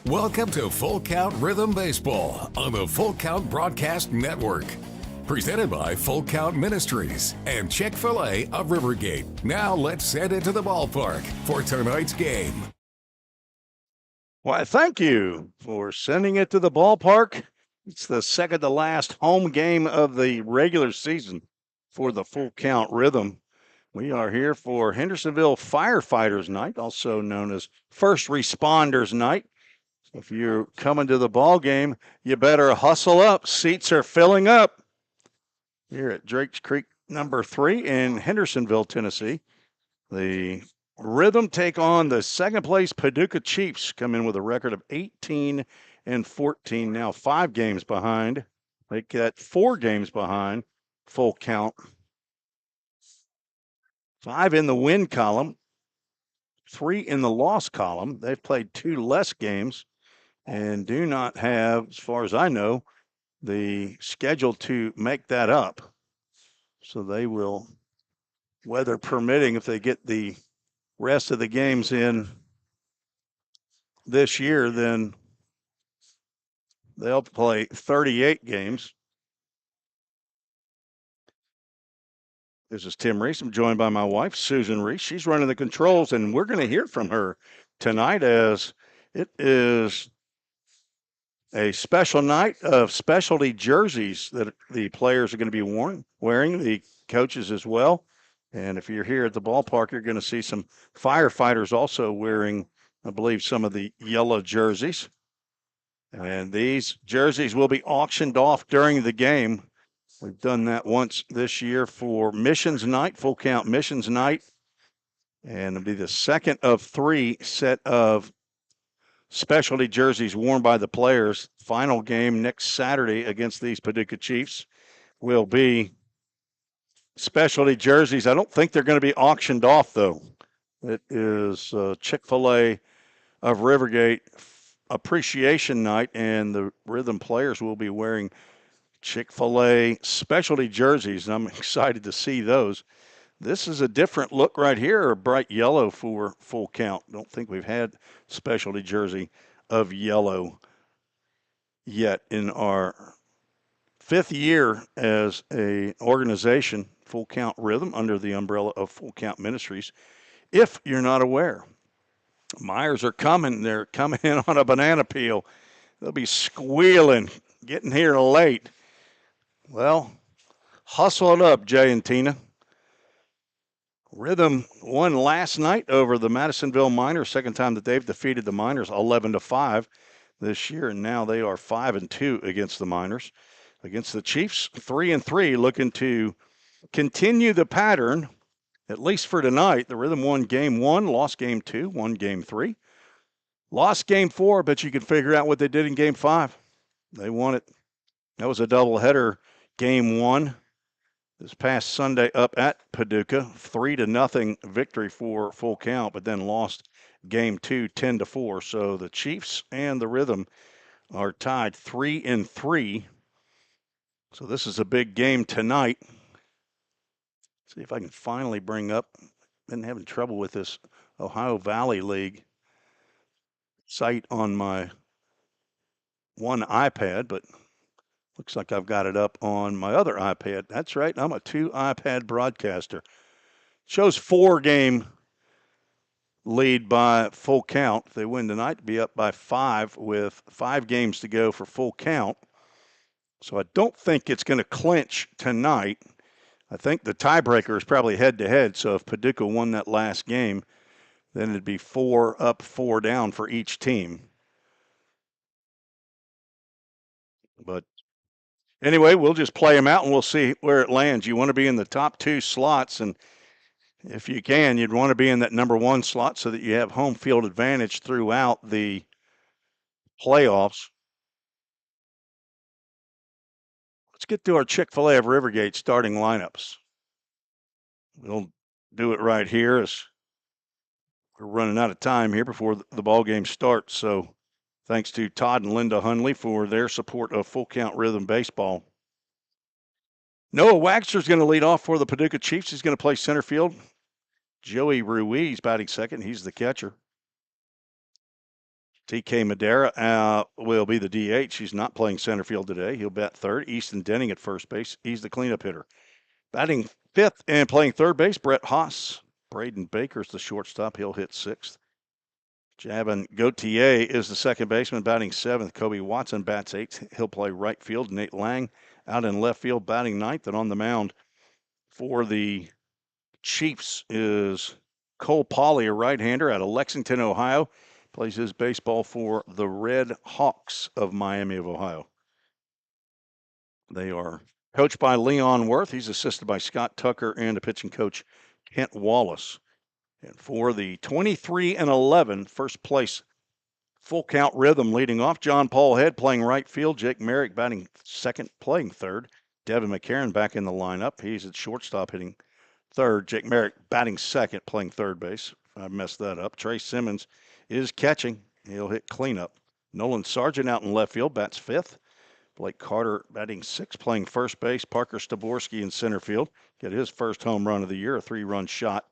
Welcome to Full Count Rhythm Baseball on the Full Count Broadcast Network. Presented by Full Count Ministries and Chick-fil-A of Rivergate. Now let's head into the ballpark for tonight's game. Why, thank you for sending it to the ballpark. It's the second to last home game of the regular season for the Full Count Rhythm. We are here for Hendersonville Firefighters Night, also known as First Responders Night. If you're coming to the ball game, you better hustle up. Seats are filling up here at Drakes Creek number 3 in Hendersonville, Tennessee. The Rhythm take on the second place Paducah Chiefs, come in with a record of 18-14, now 5 games behind. Make that 4 games behind Full Count. 5 in the win column, 3 in the loss column. They've played 2 less games and do not have, as far as I know, the schedule to make that up. So they will, weather permitting, if they get the rest of the games in this year, then they'll play 38 games. This is Tim Reese. I'm joined by my wife, Susan Reese. She's running the controls, and we're going to hear from her tonight as it is a special night of specialty jerseys that the players are going to be wearing, the coaches as well. And if you're here at the ballpark, you're going to see some firefighters also wearing, I believe, some of the yellow jerseys. And these jerseys will be auctioned off during the game. We've done that once this year for Missions Night, Full Count Missions Night. And it'll be the second of 3 set of specialty jerseys worn by the players. Final game next Saturday against these Paducah Chiefs will be specialty jerseys. I don't think they're going to be auctioned off, though. It is Chick-fil-A of Rivergate Appreciation Night, and the Rhythm players will be wearing Chick-fil-A specialty jerseys, and I'm excited to see those. This is a different look right here, a bright yellow for Full Count. Don't think we've had specialty jersey of yellow yet in our 5th year as an organization, Full Count Rhythm, under the umbrella of Full Count Ministries. If you're not aware, Myers are coming. They're coming in on a banana peel. They'll be squealing, getting here late. Well, hustle it up, Jay and Tina. Rhythm won last night over the Madisonville Miners, second time that they've defeated the Miners, 11-5 this year, and now they are 5-2 against the Miners. Against the Chiefs, 3-3, looking to continue the pattern, at least for tonight. The Rhythm won game 1, lost game 2, won game 3. Lost game 4, but you can figure out what they did in game 5. They won it. That was a doubleheader, game 1. This past Sunday up at Paducah, 3-0 victory for Full Count, but then lost game 2, 10-4. So the Chiefs and the Rhythm are tied 3-3. So this is a big game tonight. See if I can finally bring up, been having trouble with this Ohio Valley League site on my one iPad, but looks like I've got it up on my other iPad. That's right, I'm a 2 iPad broadcaster. Shows 4-game lead by Full Count. If they win tonight, be up by 5 with 5 games to go for Full Count. So I don't think it's going to clinch tonight. I think the tiebreaker is probably head-to-head, so if Paducah won that last game, then it'd be 4 up, 4 down for each team. But anyway, we'll just play them out and we'll see where it lands. You want to be in the top 2 slots, and if you can, you'd want to be in that number 1 slot so that you have home field advantage throughout the playoffs. Let's get to our Chick-fil-A of Rivergate starting lineups. We'll do it right here as we're running out of time here before the ball game starts. So thanks to Todd and Linda Hunley for their support of Full Count Rhythm Baseball. Noah Waxer's going to lead off for the Paducah Chiefs. He's going to play center field. Joey Ruiz batting second. He's the catcher. TK Madera will be the DH. He's not playing center field today. He'll bat third. Easton Denning at first base. He's the cleanup hitter. Batting fifth and playing third base, Brett Haas. Braden Baker's the shortstop. He'll hit sixth. Javon Gauthier is the second baseman, batting seventh. Kobe Watson bats eighth. He'll play right field. Nate Lang out in left field, batting ninth. And on the mound for the Chiefs is Cole Pauly, a right-hander out of Lexington, Ohio. Plays his baseball for the Red Hawks of Miami of Ohio. They are coached by Leon Worth. He's assisted by Scott Tucker and a pitching coach, Kent Wallace. And for the 23-11 first place full count rhythm leading off, John Paul Head playing right field. Jake Merrick batting second, playing third. Devin McCarron back in the lineup. He's at shortstop hitting third. Jake Merrick batting second, playing third base. I messed that up. Trey Simmons is catching. He'll hit cleanup. Nolan Sargent out in left field, bats fifth. Blake Carter batting sixth, playing first base. Parker Staborski in center field. Get his first home run of the year, a 3-run shot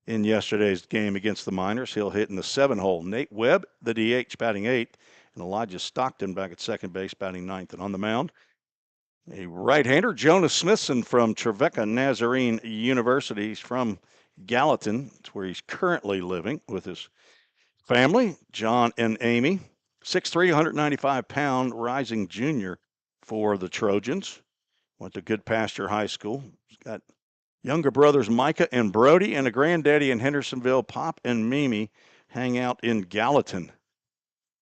in yesterday's game against the Miners. He'll hit in the 7-hole. Nate Webb, the DH, batting eighth. And Elijah Stockton back at second base, batting ninth. And on the mound, a right-hander, Jonas Smithson from Trevecca Nazarene University. He's from Gallatin. It's where he's currently living with his family, John and Amy. 6'3", 195-pound rising junior for the Trojans. Went to Good Pasture High School. He's got younger brothers Micah and Brody, and a granddaddy in Hendersonville. Pop and Mimi hang out in Gallatin.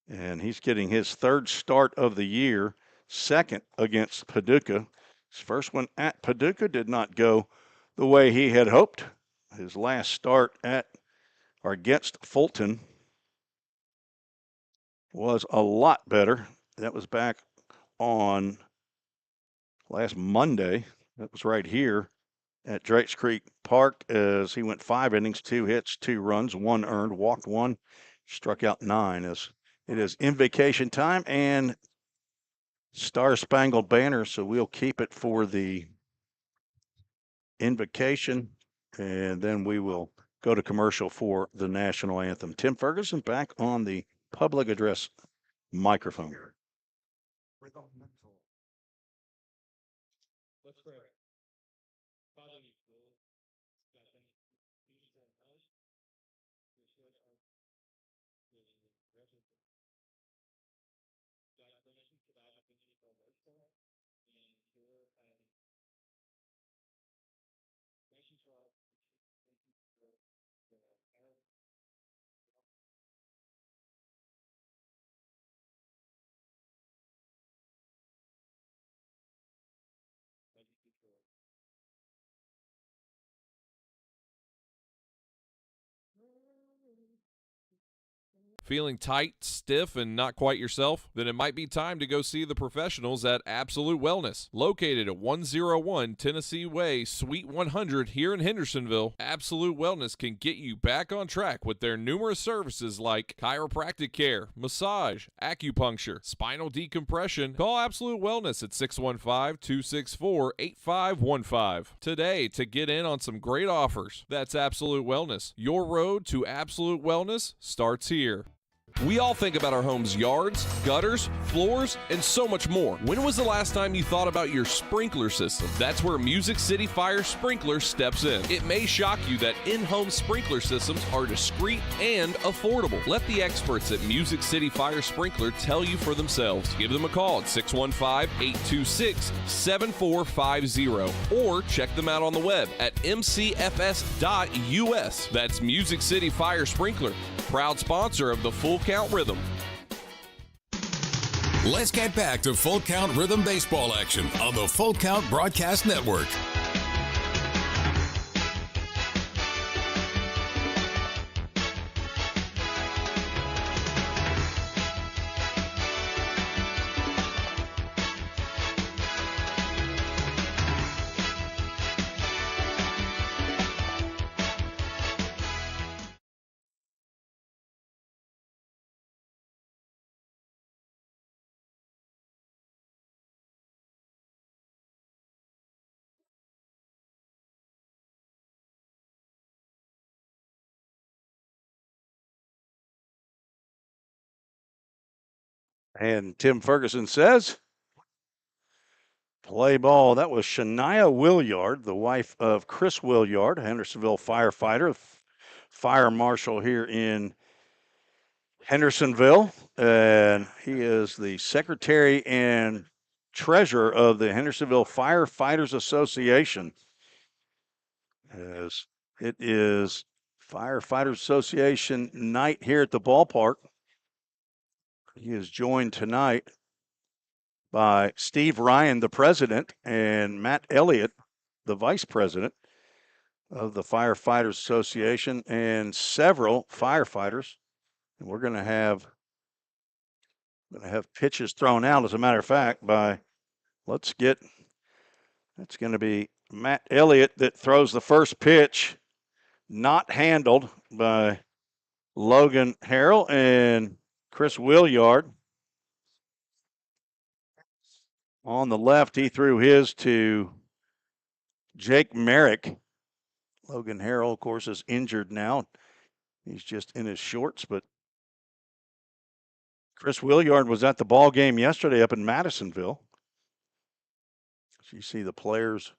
And he's getting his third start of the year, second against Paducah. His first one at Paducah did not go the way he had hoped. His last start at or against Fulton was a lot better. That was back on last Monday. That was right here at Drakes Creek Park as he went 5 innings, 2 hits, 2 runs, 1 earned, walked 1, struck out 9. As it is invocation time and Star Spangled Banner, so we'll keep it for the invocation, and then we will go to commercial for the national anthem. Tim Ferguson back on the public address microphone. Let's pray. Father, we Feeling tight, stiff, and not quite yourself? Then it might be time to go see the professionals at Absolute Wellness. Located at 101 Tennessee Way, Suite 100 here in Hendersonville, Absolute Wellness can get you back on track with their numerous services like chiropractic care, massage, acupuncture, spinal decompression. Call Absolute Wellness at 615-264-8515 today to get in on some great offers. That's Absolute Wellness. Your road to absolute wellness starts here. We all think about our home's yards, gutters, floors, and so much more. When was the last time you thought about your sprinkler system? That's where Music City Fire Sprinkler steps in. It may shock you that in-home sprinkler systems are discreet and affordable. Let the experts at Music City Fire Sprinkler tell you for themselves. Give them a call at 615-826-7450 or check them out on the web at mcfs.us. That's Music City Fire Sprinkler, proud sponsor of the Full Count Rhythm. Let's get back to Full Count Rhythm baseball action on the Full Count Broadcast Network. And Tim Ferguson says, play ball. That was Shania Williard, the wife of Chris Williard, Hendersonville firefighter, fire marshal here in Hendersonville. And he is the secretary and treasurer of the Hendersonville Firefighters Association. As it is Firefighters Association night here at the ballpark. He is joined tonight by Steve Ryan, the president, and Matt Elliott, the vice president of the Firefighters Association, and several firefighters. And we're going to have pitches thrown out, as a matter of fact, by that's going to be Matt Elliott that throws the first pitch, not handled by Logan Harrell and Chris Williard. On the left, he threw his to Jake Merrick. Logan Harrell, of course, is injured now. He's just in his shorts, but Chris Williard was at the ball game yesterday up in Madisonville. So you see the players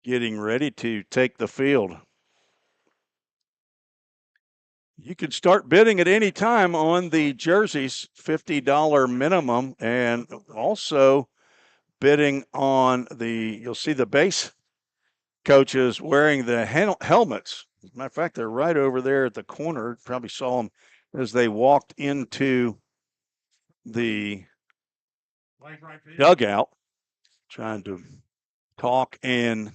getting ready to take the field. You can start bidding at any time on the jerseys, $50 minimum, and also bidding on you'll see the base coaches wearing the helmets. As a matter of fact, they're right over there at the corner. Probably saw them as they walked into the dugout, trying to talk and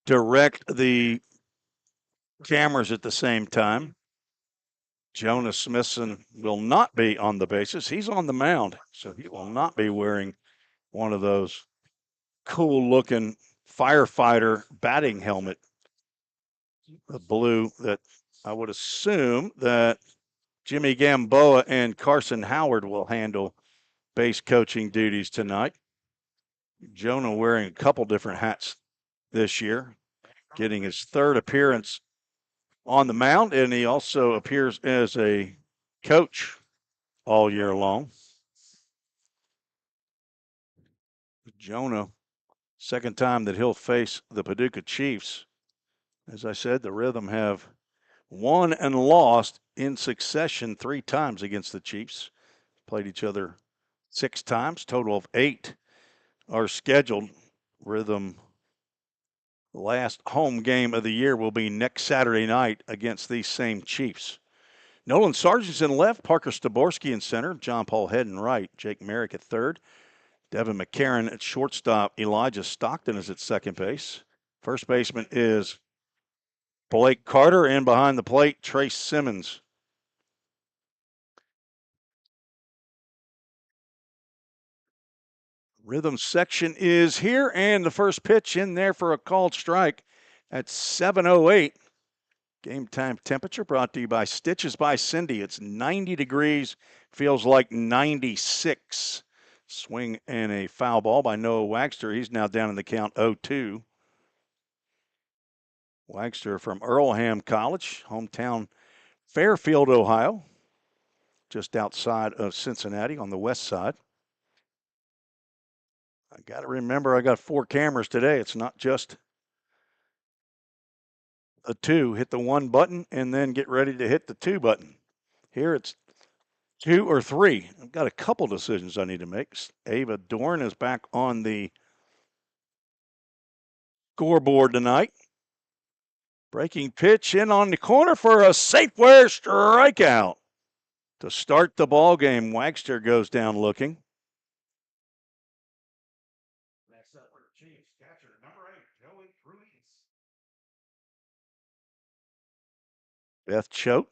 direct the cameras at the same time. Jonas Smithson will not be on the bases. He's on the mound, so he will not be wearing one of those cool-looking firefighter batting helmet, the blue that I would assume that Jimmy Gamboa and Carson Howard will handle base coaching duties tonight. Jonah wearing a couple different hats this year, getting his third appearance on the mound, and he also appears as a coach all year long. Jonah, second time that he'll face the Paducah Chiefs. As I said, the Rhythm have won and lost in succession 3 times against the Chiefs. Played each other 6 times, total of 8 are scheduled. Rhythm last home game of the year will be next Saturday night against these same Chiefs. Nolan Sargent's in left, Parker Staborski in center, John Paul Head in right, Jake Merrick at third, Devin McCarron at shortstop, Elijah Stockton is at second base. First baseman is Blake Carter, and behind the plate, Trace Simmons. Rhythm section is here, and the first pitch in there for a called strike at 7:08. Game time temperature brought to you by Stitches by Cindy. It's 90 degrees, feels like 96. Swing and a foul ball by Noah Wagster. He's now down in the count 0-2. Wagster from Earlham College, hometown Fairfield, Ohio, just outside of Cincinnati on the west side. I got to remember I got 4 cameras today. It's not just a 2. Hit the 1 button and then get ready to hit the 2 button. Here it's 2 or 3. I've got a couple decisions I need to make. Ava Dorn is back on the scoreboard tonight. Breaking pitch in on the corner for a Safeway strikeout. To start the ball game, Wagster goes down looking. Next up for the Chiefs, catcher number 8, Joey Ruiz. Beth Choate.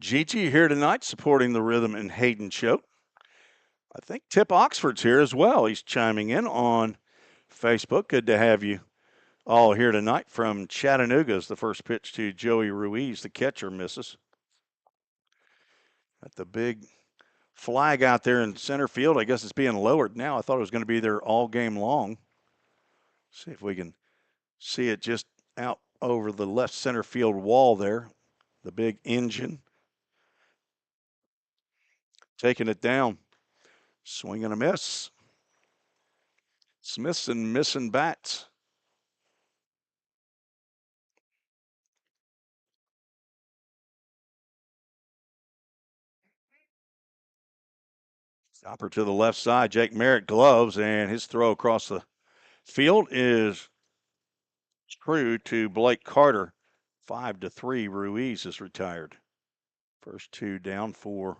Gigi here tonight supporting the Rhythm, and Hayden Choate. I think Tip Oxford's here as well. He's chiming in on Facebook. Good to have you all here tonight from Chattanooga. As the first pitch to Joey Ruiz, the catcher, misses. Got the big flag out there in center field. I guess it's being lowered now. I thought it was going to be there all game long. See if we can see it just out over the left center field wall there. The big engine. taking it down. Swing and a miss. Smithson missing bats. Stopper to the left side. Jake Merritt gloves, and his throw across the field is true to Blake Carter. 5-3. Ruiz is retired. First two down for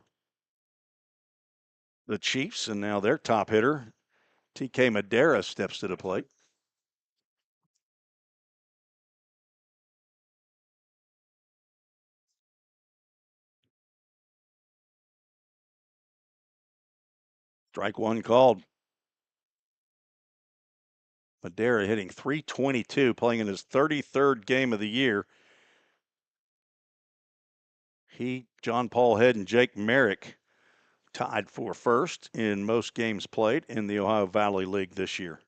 the Chiefs, and now their top hitter, TK Madera, steps to the plate. Strike one called. Madera hitting .322, playing in his 33rd game of the year. He, John Paul Head, and Jake Merrick tied for first in most games played in the Ohio Valley League this year.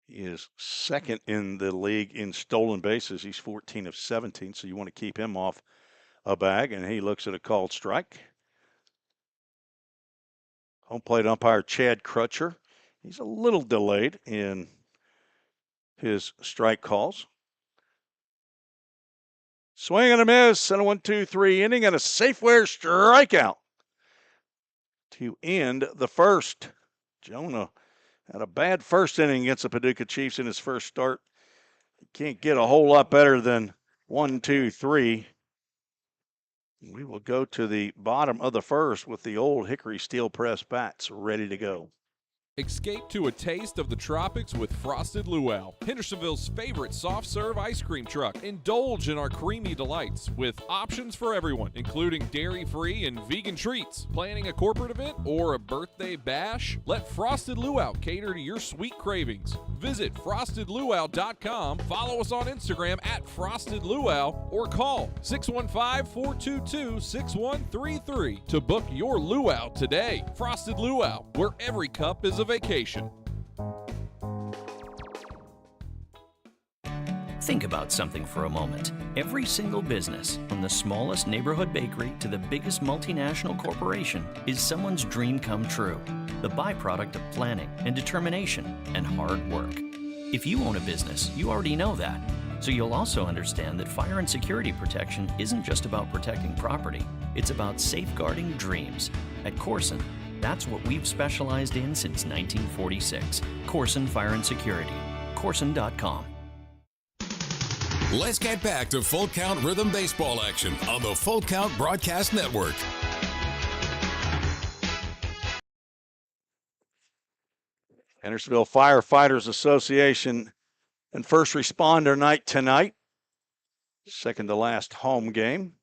He is second in the league in stolen bases. He's 14 of 17, so you want to keep him off a bag, and he looks at a called strike. Home plate umpire Chad Crutcher. He's a little delayed in his strike calls. Swing and a miss, and a 1-2-3 inning, and a Safeware strikeout to end the first. Jonah had a bad first inning against the Paducah Chiefs in his first start. He can't get a whole lot better than 1-2-3. We will go to the bottom of the first with the old Hickory steel press bats ready to go. Escape to a taste of the tropics with Frosted Luau, Hendersonville's favorite soft serve ice cream truck. Indulge in our creamy delights with options for everyone, including dairy-free and vegan treats. Planning a corporate event or a birthday bash? Let Frosted Luau cater to your sweet cravings. Visit frostedluau.com, follow us on Instagram at Frosted Luau, or call 615-422-6133 to book your luau today. Frosted Luau, where every cup is a vacation. Think about something for a moment. Every single business, from the smallest neighborhood bakery to the biggest multinational corporation, is someone's dream come true. The byproduct of planning and determination and hard work. If you own a business, you already know that. So you'll also understand that fire and security protection isn't just about protecting property. It's about safeguarding dreams. At Corson, that's what we've specialized in since 1946. Corson Fire and Security. Corson.com. Let's get back to Full Count Rhythm Baseball action on the Full Count Broadcast Network. Hendersonville Firefighters Association and First Responder Night tonight. Second to last home game.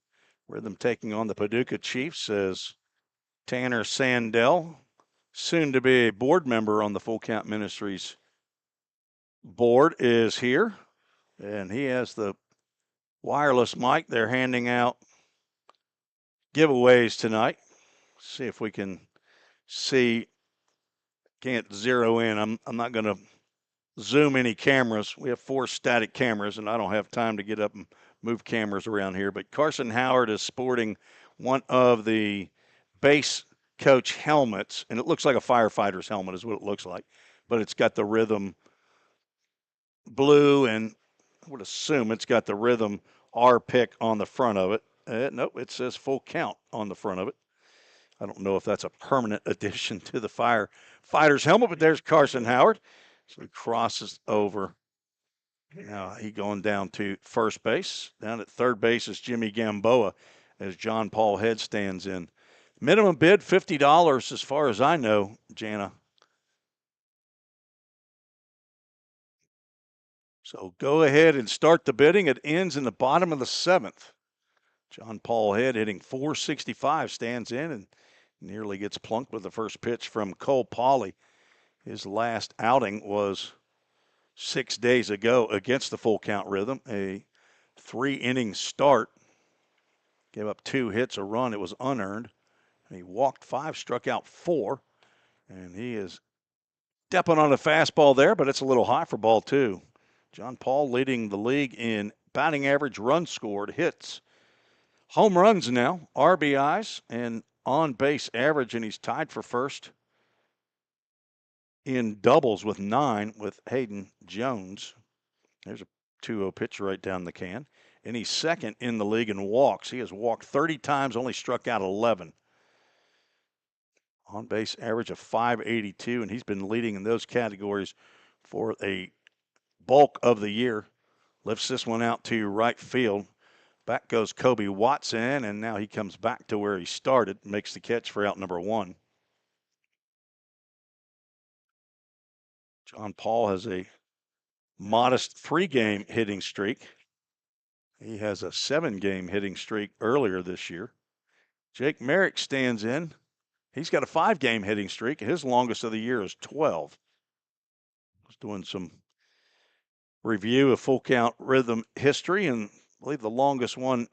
Rhythm taking on the Paducah Chiefs as Tanner Sandell, soon to be a board member on the Full Count Ministries board, is here. And he has the wireless mic. They're handing out giveaways tonight. See if we can see. Can't zero in. I'm not going to zoom any cameras. We have 4 static cameras, and I don't have time to get up and move cameras around here. But Carson Howard is sporting one of the base coach helmets, and it looks like a firefighter's helmet is what it looks like. But it's got the Rhythm blue, and I would assume it's got the Rhythm R pick on the front of it. Nope, it says Full Count on the front of it. I don't know if that's a permanent addition to the firefighter's helmet, but there's Carson Howard. So he crosses over. Now he going down to first base. Down at third base is Jimmy Gamboa as John Paul Head stands in. Minimum bid, $50 as far as I know, Jana. So go ahead and start the bidding. It ends in the bottom of the 7th. John Paul Head hitting .465 stands in and nearly gets plunked with the first pitch from Cole Pauley. His last outing was 6 days ago against the Full Count Rhythm, a 3-inning start. Gave up 2 hits, a run. It was unearned. And he walked 5, struck out 4. And he is stepping on a fastball there, but it's a little high for ball 2. John Paul leading the league in batting average, runs scored, hits, home runs now, RBIs, and on base average, and he's tied for first in doubles with 9 with Hayden Jones. There's a 2-0 pitch right down the can. And he's second in the league in walks. He has walked 30 times, only struck out 11. On base average of 582, and he's been leading in those categories for a bulk of the year. Lifts this one out to right field. Back goes Kobe Watson, and now he comes back to where he started, makes the catch for out number 1. John Paul has a modest 3-game hitting streak. He has a 7-game hitting streak earlier this year. Jake Merrick stands in. He's got a 5-game hitting streak. His longest of the year is 12. I was doing some review of full count rhythm history, and I believe the longest one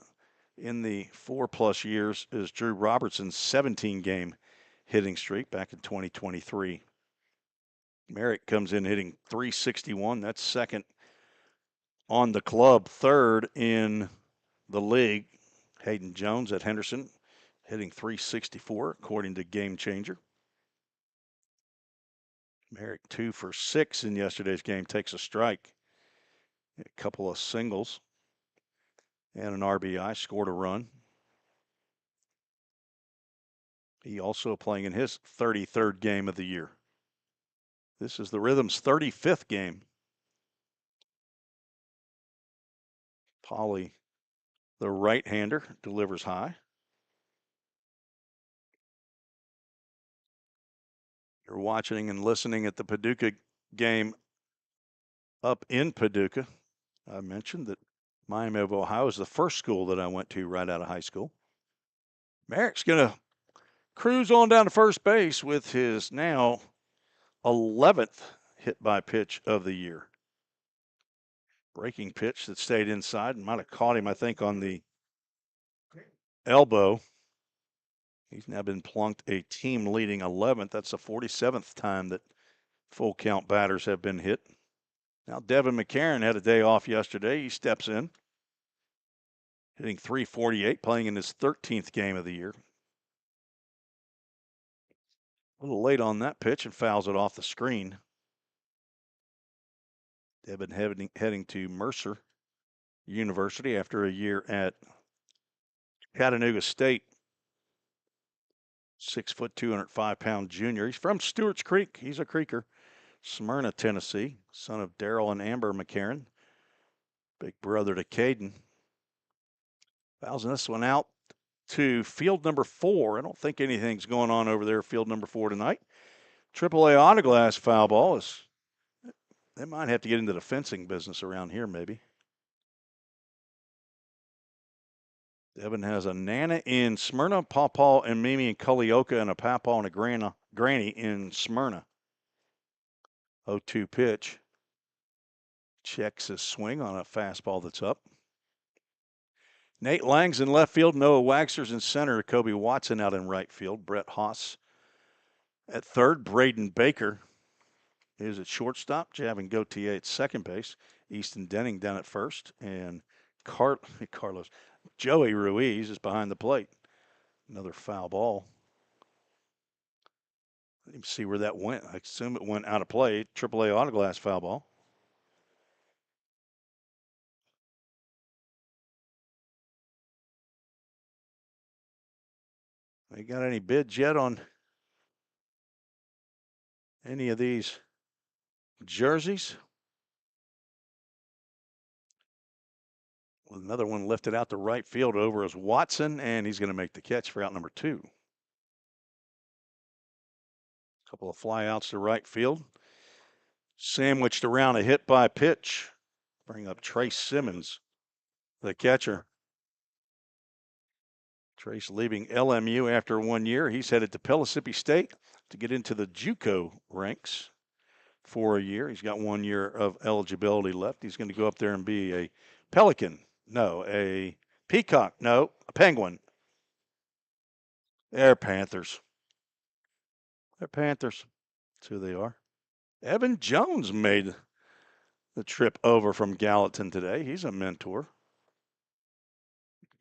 in the 4+ years is Drew Robertson's 17-game hitting streak back in 2023. Merrick comes in hitting .361. That's second on the club, third in the league. Hayden Jones at Henderson hitting .364 according to Game Changer. Merrick 2 for 6 in yesterday's game, takes a strike, a couple of singles, and an RBI, scored a run. He also playing in his 33rd game of the year. This is the Rhythm's 35th game. Pauly, the right-hander, delivers high. You're watching and listening at the Paducah game up in Paducah. I mentioned that Miami of Ohio is the first school that I went to right out of high school. Merrick's going to cruise on down to first base with his now 11th hit by pitch of the year. Breaking pitch that stayed inside and might have caught him, I think, on the elbow. He's now been plunked a team leading 11th. That's the 47th time that full count batters have been hit. Now Devin McCarron had a day off yesterday. He steps in, hitting .348, playing in his 13th game of the year. A little late on that pitch and fouls it off the screen. Devin heading to Mercer University after a year at Chattanooga State. 6 foot, 205-pound junior. He's from Stewart's Creek. He's a Creeker. Smyrna, Tennessee. Son of Daryl and Amber McCarron. Big brother to Caden. Fouls this one out to field number 4. I don't think anything's going on over there, field number 4 tonight. AAA Autoglass foul ball is, they might have to get into the fencing business around here maybe. Devin has a Nana in Smyrna, Pawpaw and Mimi in Culleoka, and a Pawpaw and a Granny in Smyrna. 0-2 pitch. Checks his swing on a fastball that's up. Nate Lang's in left field. Noah Wagster's in center. Kobe Watson out in right field. Brett Haas at third. Braden Baker is at shortstop. Javin Gauthier at second base. Easton Denning down at first. And Carlos Joey Ruiz is behind the plate. Another foul ball. Let me see where that went. I assume it went out of play. AAA Autoglass foul ball. You got any bids yet on any of these jerseys? Well, another one lifted out to right field over is Watson, and he's going to make the catch for out number 2. Couple of flyouts to right field. Sandwiched around a hit by pitch. Bring up Trace Simmons, the catcher. Trace leaving LMU after 1 year. He's headed to Pellissippi State to get into the JUCO ranks for a year. He's got 1 year of eligibility left. He's going to go up there and be a Pelican. No, a Peacock. No, a Penguin. They're Panthers. They're Panthers. That's who they are. Evan Jones made the trip over from Gallatin today. He's a mentor.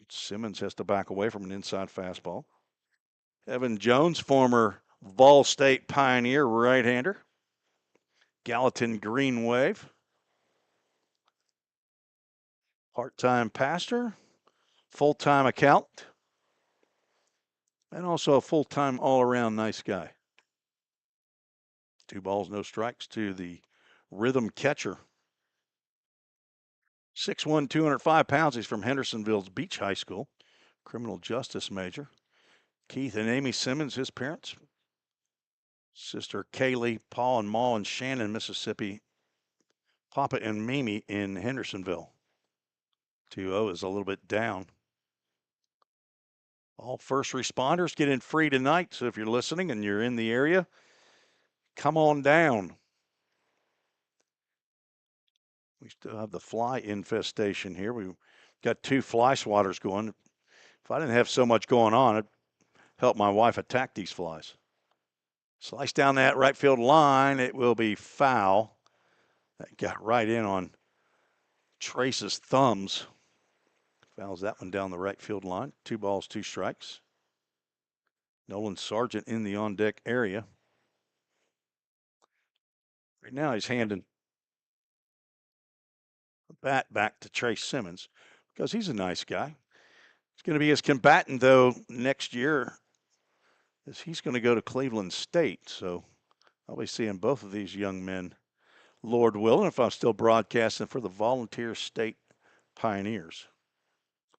Simmons has to back away from an inside fastball. Evan Jones, former Vol State Pioneer right-hander. Gallatin Green Wave. Part-time pastor, full-time accountant, and also a full-time all-around nice guy. 2 balls, no strikes to the rhythm catcher. 6'1", 205 pounds. He's from Hendersonville's Beach High School, criminal justice major. Keith and Amy Simmons, his parents. Sister Kaylee, Paul and Ma in Shannon, Mississippi. Papa and Mimi in Hendersonville. 2-0 is a little bit down. All first responders get in free tonight, so if you're listening and you're in the area, come on down. We still have the fly infestation here. We've got 2 fly swatters going. If I didn't have so much going on, it'd help my wife attack these flies. Slice down that right field line. It will be foul. That got right in on Trace's thumbs. Fouls that one down the right field line. 2 balls, 2 strikes. Nolan Sargent in the on-deck area. Right now he's handing the bat back to Trace Simmons because he's a nice guy. He's going to be his combatant, though, next year, as he's going to go to Cleveland State. So I'll be seeing both of these young men, Lord willing, if I'm still broadcasting for the Volunteer State Pioneers.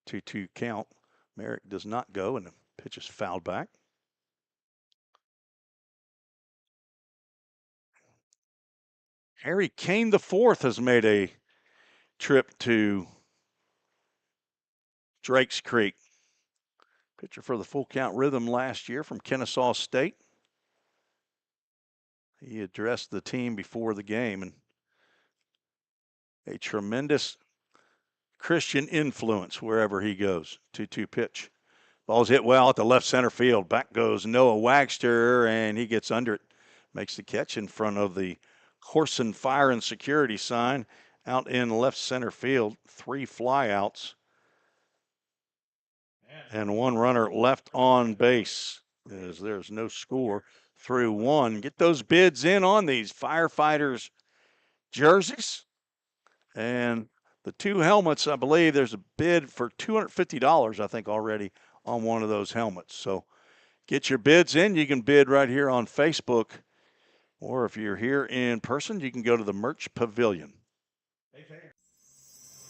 2-2 count. Merrick does not go, and the pitch is fouled back. Harry Kane IV has made a trip to Drakes Creek. Pitcher for the full count rhythm last year from Kennesaw State. He addressed the team before the game, and a tremendous Christian influence wherever he goes. 2-2 pitch. Ball's hit well at the left center field. Back goes Noah Wagster, and he gets under it. Makes the catch in front of the Corson Fire and Security sign out in left center field. 3 flyouts and 1 runner left on base, as there's no score through 1. Get those bids in on these firefighters jerseys. And the 2 helmets, I believe there's a bid for $250, I think, already on one of those helmets. So get your bids in. You can bid right here on Facebook. Or if you're here in person, you can go to the Merch Pavilion.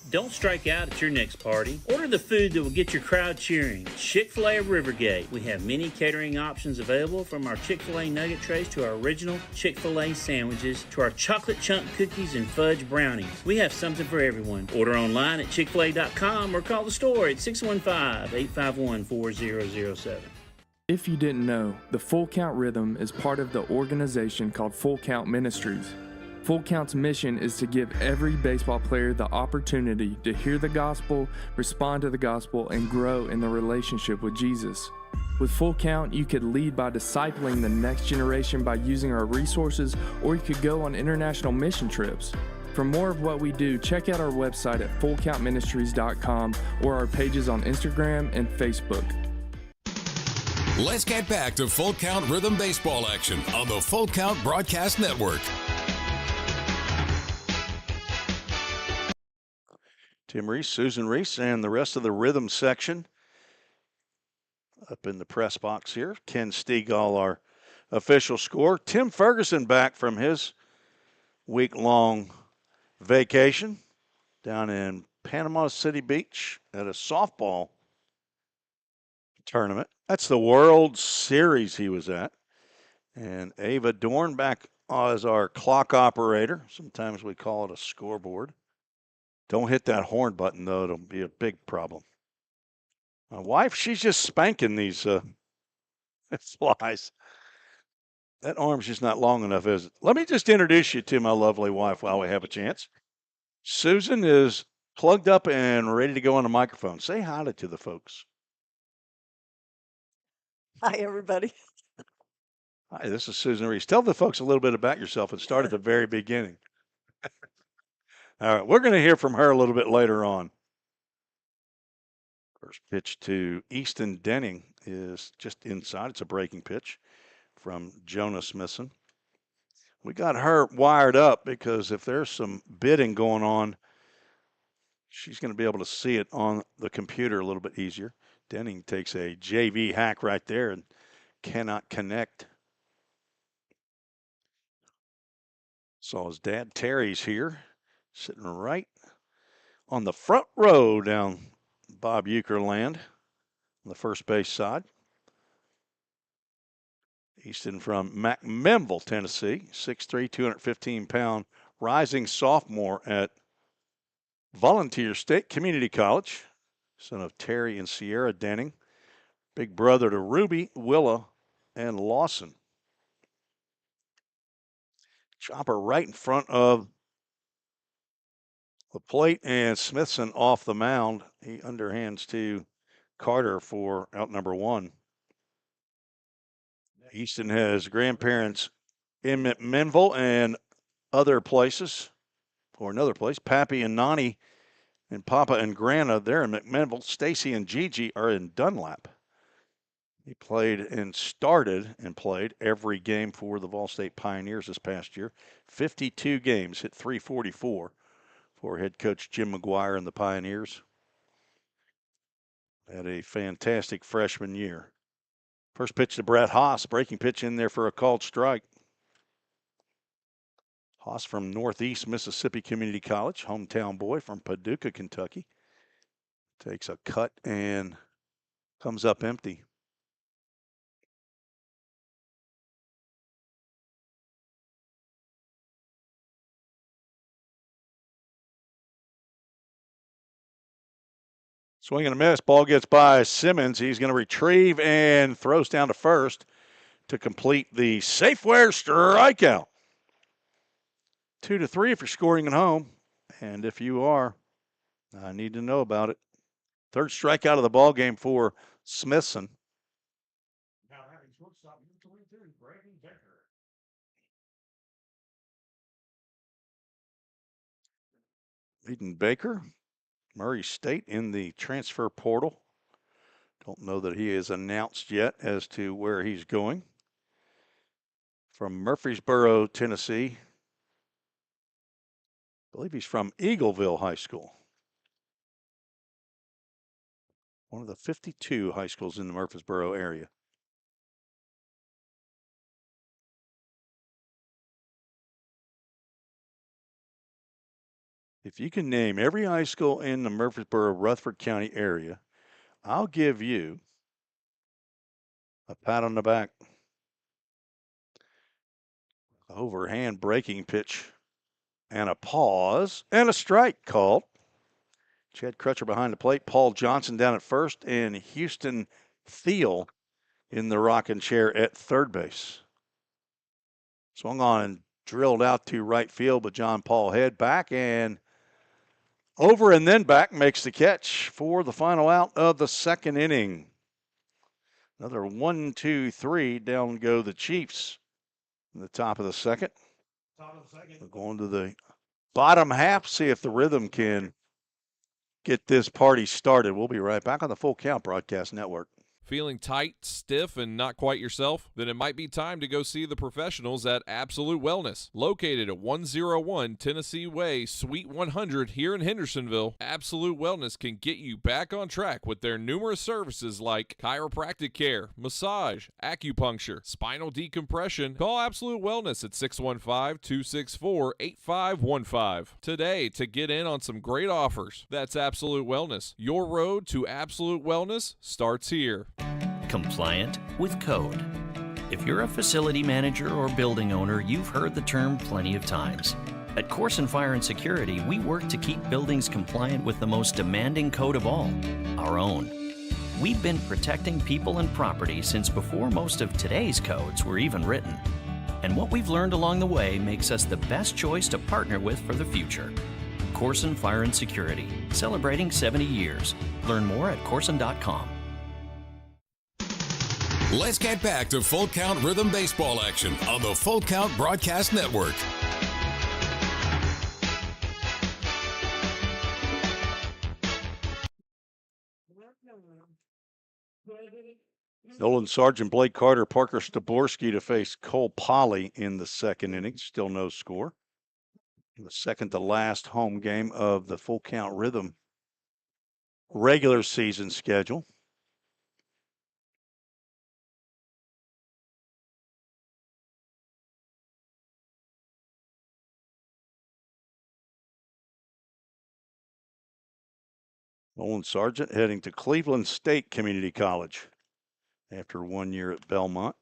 Don't strike out at your next party. Order the food that will get your crowd cheering. Chick-fil-A of Rivergate. We have many catering options available, from our Chick-fil-A nugget trays to our original Chick-fil-A sandwiches to our chocolate chunk cookies and fudge brownies. We have something for everyone. Order online at chickfil-a.com or call the store at 615-851-4007. If you didn't know, the Full Count Rhythm is part of the organization called Full Count Ministries. Full Count's mission is to give every baseball player the opportunity to hear the gospel, respond to the gospel, and grow in the relationship with Jesus. With Full Count, you could lead by discipling the next generation by using our resources, or you could go on international mission trips. For more of what we do, check out our website at fullcountministries.com or our pages on Instagram and Facebook. Let's get back to Full Count Rhythm Baseball action on the Full Count Broadcast Network. Tim Reese, Susan Reese, and the rest of the rhythm section up in the press box here. Ken Stegall, our official scorer. Tim Ferguson back from his week-long vacation down in Panama City Beach at a softball tournament. That's the World Series he was at. And Ava Dorn back as our clock operator. Sometimes we call it a scoreboard. Don't hit that horn button, though. It'll be a big problem. My wife, she's just spanking these flies. That arm's just not long enough, is it? Let me just introduce you to my lovely wife while we have a chance. Susan is plugged up and ready to go on the microphone. Say hi to the folks. Hi, everybody. Hi, this is Susan Reese. Tell the folks a little bit about yourself and start at the very beginning. All right, we're going to hear from her a little bit later on. First pitch to Easton Denning is just inside. It's a breaking pitch from Jonah Smithson. We got her wired up because if there's some bidding going on, she's going to be able to see it on the computer a little bit easier. Denning takes a JV hack right there and cannot connect. Saw his dad, Terry's here, sitting right on the front row down Bob Euchre land on the first base side. Easton from McMinnville, Tennessee, 6'3", 215-pound rising sophomore at Volunteer State Community College, son of Terry and Sierra Denning, big brother to Ruby, Willa, and Lawson. Chopper right in front of the plate, and Smithson off the mound. He underhands to Carter for out number one. Easton has grandparents in McMinnville and other places, or another place. Pappy and Nani and Papa and Grana, they're in McMinnville. Stacy and Gigi are in Dunlap. He played and started and played every game for the Vol State Pioneers this past year. 52 games, hit .344 for head coach Jim McGuire and the Pioneers. Had a fantastic freshman year. First pitch to Brett Haas, breaking pitch in there for a called strike. Haas from Northeast Mississippi Community College, hometown boy from Paducah, Kentucky. Takes a cut and comes up empty. Swing and a miss. Ball gets by Simmons. He's going to retrieve and throws down to first to complete the Safeware strikeout. 2-3 if you're scoring at home. And if you are, I need to know about it. Third strikeout of the ball game for Smithson. Now having shortstop number 22, Brandon Baker. Eden Baker, Murray State in the transfer portal. Don't know that he is announced yet as to where he's going. From Murfreesboro, Tennessee. I believe he's from Eagleville High School. One of the 52 high schools in the Murfreesboro area. If you can name every high school in the Murfreesboro-Rutherford County area, I'll give you a pat on the back. Overhand breaking pitch and a pause and a strike called. Chad Crutcher behind the plate, Paul Johnson down at first, and Houston Thiel in the rocking chair at third base. Swung on and drilled out to right field, but John Paul head back and over and then back, makes the catch for the final out of the second inning. Another 1-2-3, down go the Chiefs in the top of the second. We're going to the bottom half, see if the Rhythm can get this party started. We'll be right back on the Full Count Broadcast Network. Feeling tight, stiff, and not quite yourself? Then it might be time to go see the professionals at Absolute Wellness. Located at 101 Tennessee Way, Suite 100 here in Hendersonville, Absolute Wellness can get you back on track with their numerous services like chiropractic care, massage, acupuncture, spinal decompression. Call Absolute Wellness at 615-264-8515 today to get in on some great offers. That's Absolute Wellness. Your road to absolute wellness starts here. Compliant with code. If you're a facility manager or building owner, you've heard the term plenty of times. At Corson Fire and Security, we work to keep buildings compliant with the most demanding code of all, our own. We've been protecting people and property since before most of today's codes were even written. And what we've learned along the way makes us the best choice to partner with for the future. Corson Fire and Security, celebrating 70 years. Learn more at corson.com. Let's get back to Full Count Rhythm Baseball action on the Full Count Broadcast Network. Nolan Sargent, Blake Carter, Parker Staborski to face Cole Polly in the second inning. Still no score. The second to last home game of the Full Count Rhythm regular season schedule. Nolan Sargent heading to Cleveland State Community College after 1 year at Belmont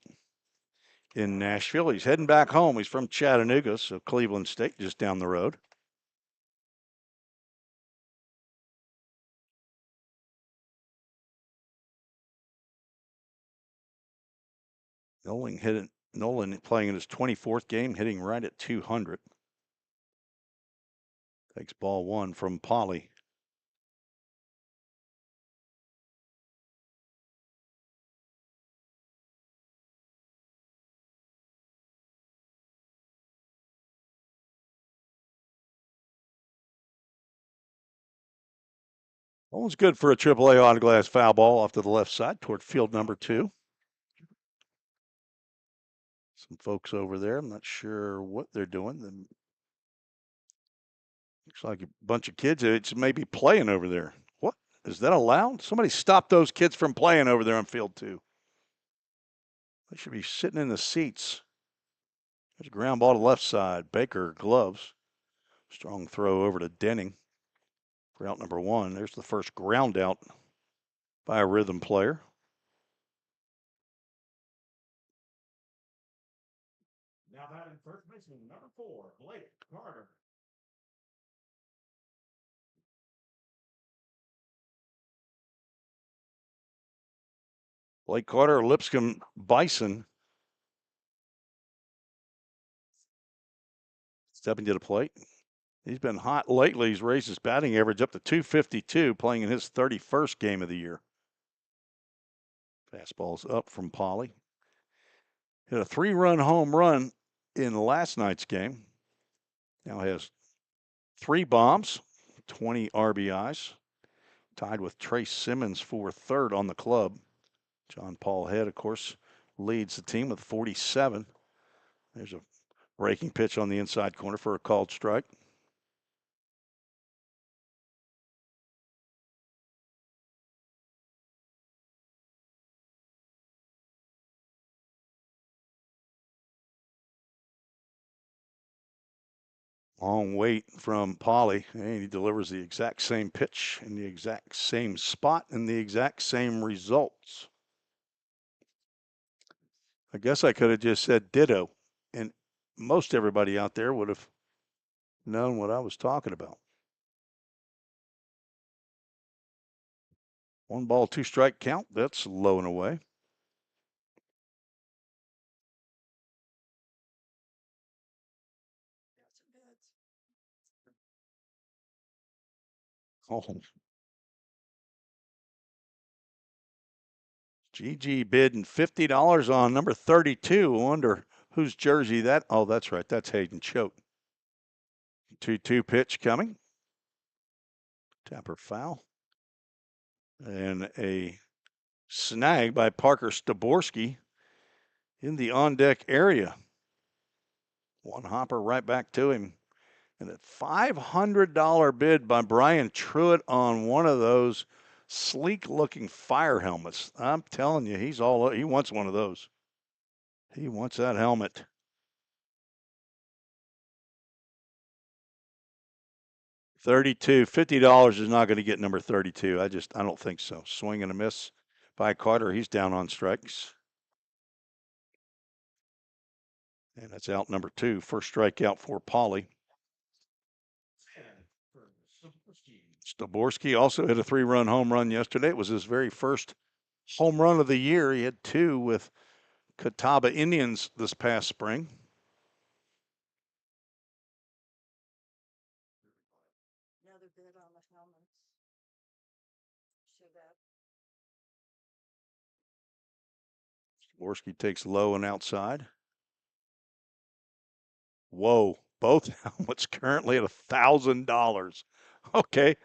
in Nashville. He's heading back home. He's from Chattanooga, so Cleveland State just down the road. Nolan playing in his 24th game, hitting right at 200. Takes ball one from Polly. Nolan's good for a AAA autoglass foul ball off to the left side toward field number 2. Some folks over there, I'm not sure what they're doing. Looks like a bunch of kids. It's maybe playing over there. What? Is that allowed? Somebody stop those kids from playing over there on field 2. They should be sitting in the seats. There's a ground ball to left side. Baker gloves. Strong throw over to Denning for out number 1. There's the first ground out by a Rhythm player. Now batting first baseman number 4, Blake Carter. Blake Carter, Lipscomb Bison. Stepping to the plate. He's been hot lately. He's raised his batting average up to 252, playing in his 31st game of the year. Fastball's up from Polly. Hit a 3-run home run in last night's game. Now has 3 bombs, 20 RBIs. Tied with Trace Simmons for third on the club. John Paul Head, of course, leads the team with 47. There's a breaking pitch on the inside corner for a called strike. Long wait from Polly, and he delivers the exact same pitch in the exact same spot and the exact same results. I guess I could have just said ditto, and most everybody out there would have known what I was talking about. 1 ball, 2 strike count. That's low and away. Oh. GG bidding $50 on number 32. I wonder whose jersey that. Oh, that's right. That's Hayden Choate. 2-2 pitch coming. Tapper foul. And a snag by Parker Staborski in the on-deck area. 1 hopper right back to him. And a $500 bid by Brian Truitt on one of those sleek-looking fire helmets. I'm telling you, he wants one of those. He wants that helmet. $50 is not going to get number 32. I don't think so. Swing and a miss by Carter. He's down on strikes. And that's out number 2. First strikeout for Polly. Staborski also hit a 3-run home run yesterday. It was his very first home run of the year. He had 2 with Catawba Indians this past spring. Another bid on the helmets. Staborski takes low and outside. Whoa, both helmets currently at $1,000. Okay,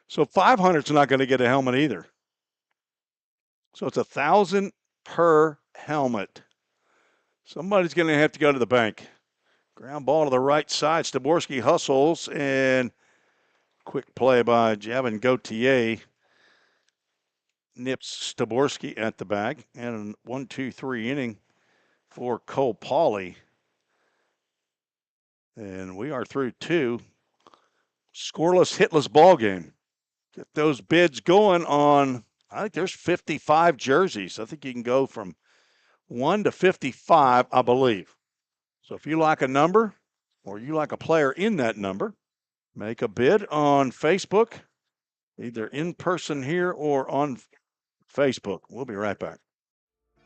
so 500's not going to get a helmet either. So it's $1,000 per helmet. Somebody's going to have to go to the bank. Ground ball to the right side. Staborski hustles, and quick play by Javin Gauthier nips Staborski at the bag. And a 1-2-3 inning for Cole Pauley. And we are through 2. Scoreless, hitless ball game. Get those bids going on, I think there's 55 jerseys. I think you can go from 1 to 55, I believe. So if you like a number or you like a player in that number, make a bid on Facebook, either in person here or on Facebook. We'll be right back.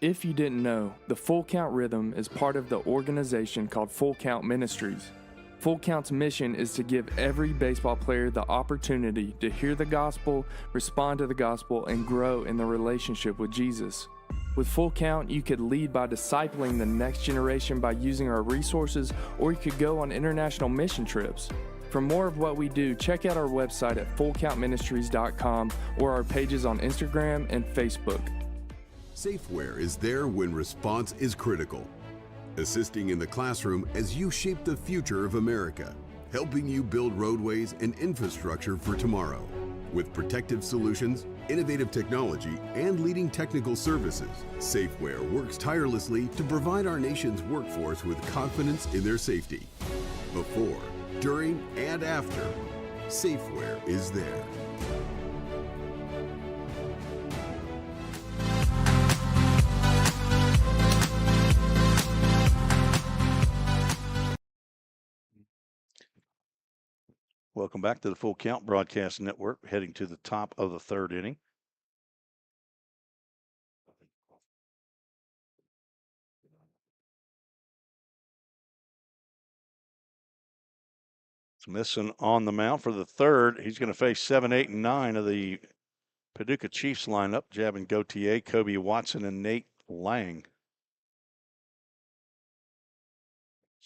If you didn't know, the Full Count Rhythm is part of the organization called Full Count Ministries. Full Count's mission is to give every baseball player the opportunity to hear the gospel, respond to the gospel, and grow in the relationship with Jesus. With Full Count, you could lead by discipling the next generation by using our resources, or you could go on international mission trips. For more of what we do, check out our website at fullcountministries.com or our pages on Instagram and Facebook. Safeware is there when response is critical, assisting in the classroom as you shape the future of America, helping you build roadways and infrastructure for tomorrow. With protective solutions, innovative technology, and leading technical services, Safeware works tirelessly to provide our nation's workforce with confidence in their safety. Before, during, and after, Safeware is there. Welcome back to the Full Count Broadcast Network, heading to the top of the 3rd inning. Smithson on the mound for the 3rd. He's going to face 7, 8, and 9 of the Paducah Chiefs lineup. Javin Gauthier, Kobe Watson, and Nate Lang.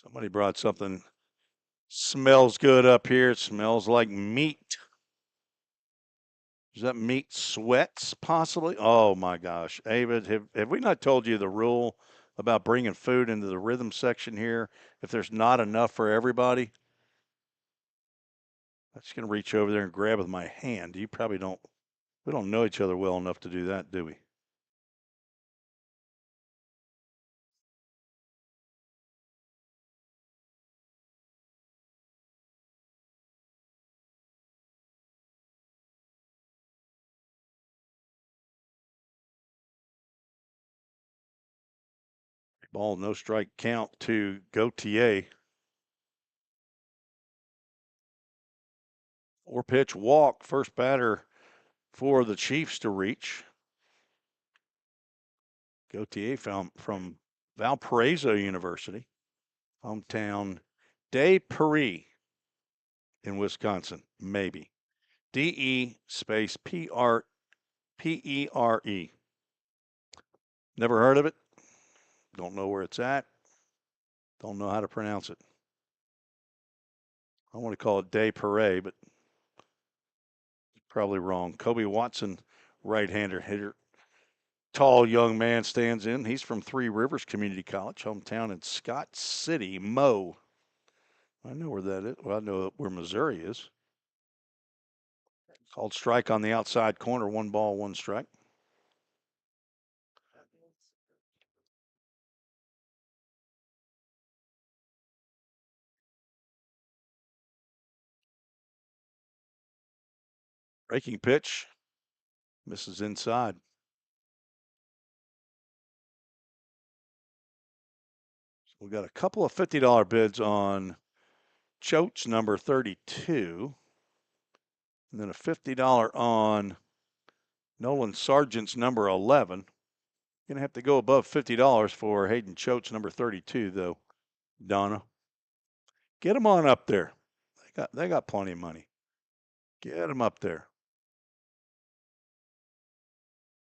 Somebody brought something. Smells good up here. It smells like meat. Is that meat sweats, possibly? Oh, my gosh. David, have we not told you the rule about bringing food into the rhythm section here if there's not enough for everybody? I'm just going to reach over there and grab with my hand. You probably don't. We don't know each other well enough to do that, do we? Ball, no strike count to Gauthier. 4-pitch walk, first batter for the Chiefs to reach. Gauthier from Valparaiso University, hometown De Paris in Wisconsin, maybe. DE space PRPERE. Never heard of it. Don't know where it's at. Don't know how to pronounce it. I want to call it De Paris, but probably wrong. Kobe Watson, right-hander hitter. Tall young man stands in. He's from Three Rivers Community College, hometown in Scott City, Mo. I know where that is. Well, I know where Missouri is. Called strike on the outside corner. 1 ball, 1 strike. Breaking pitch. Misses inside. So we got a couple of $50 bids on Choate's number 32. And then a $50 on Nolan Sargent's number 11. Going to have to go above $50 for Hayden Choate's number 32, though, Donna. Get them on up there. They got plenty of money. Get them up there.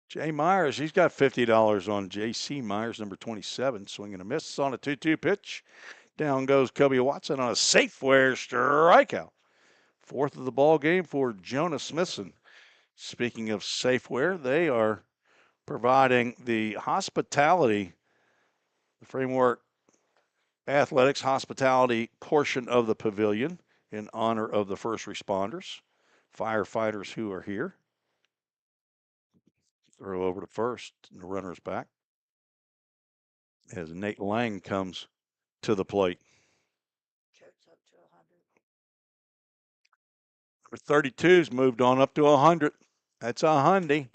Jay Myers, he's got $50 on J.C. Myers, number 27. Swinging a miss on a 2-2 pitch. Down goes Kobe Watson on a Safeware strikeout. 4th of the ball game for Jonah Smithson. Speaking of Safeware, they are providing the hospitality, the Framework Athletics hospitality portion of the pavilion in honor of the first responders, firefighters who are here. Throw over to first, and the runner's back as Nate Lang comes to the plate. Chokes up to 100. Number 32's moved on up to 100. That's a hundy.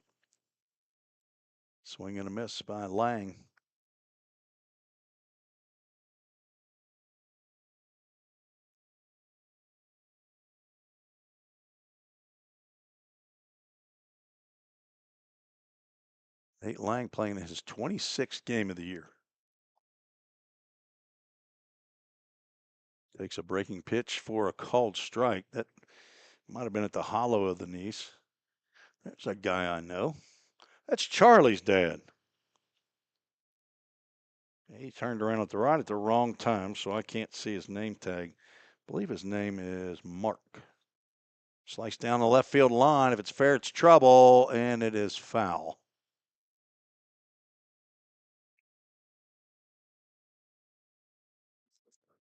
Swing and a miss by Lang. Nate Lang playing his 26th game of the year. Takes a breaking pitch for a called strike. That might have been at the hollow of the knees. There's a guy I know. That's Charlie's dad. He turned around at the wrong time, so I can't see his name tag. I believe his name is Mark. Slice down the left field line. If it's fair, it's trouble, and it is foul.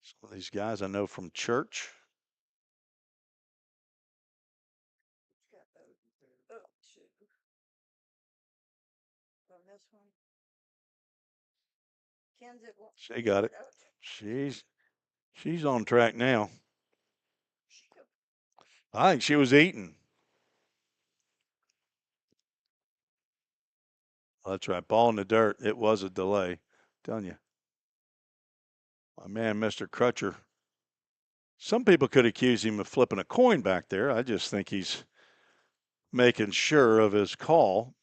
Some of these guys I know from church. From this one. Ken's at one. She got it. She's on track now. I think she was eating. That's right. Ball in the dirt. It was a delay. I'm telling you. My man, Mr. Crutcher. Some people could accuse him of flipping a coin back there. I just think he's making sure of his call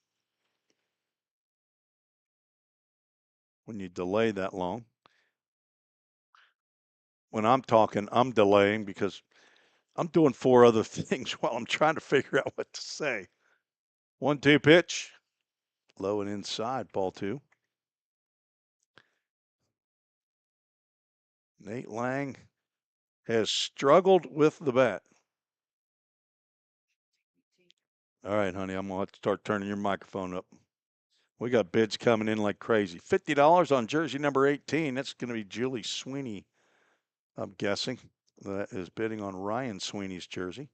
when you delay that long. When I'm talking, I'm delaying because I'm doing 4 other things while I'm trying to figure out what to say. 1-2 pitch. Low and inside, ball 2. Nate Lang has struggled with the bat. All right, honey, I'm going to have to start turning your microphone up. We got bids coming in like crazy. $50 on jersey number 18. That's going to be Julie Sweeney, I'm guessing. That is bidding on Ryan Sweeney's jersey.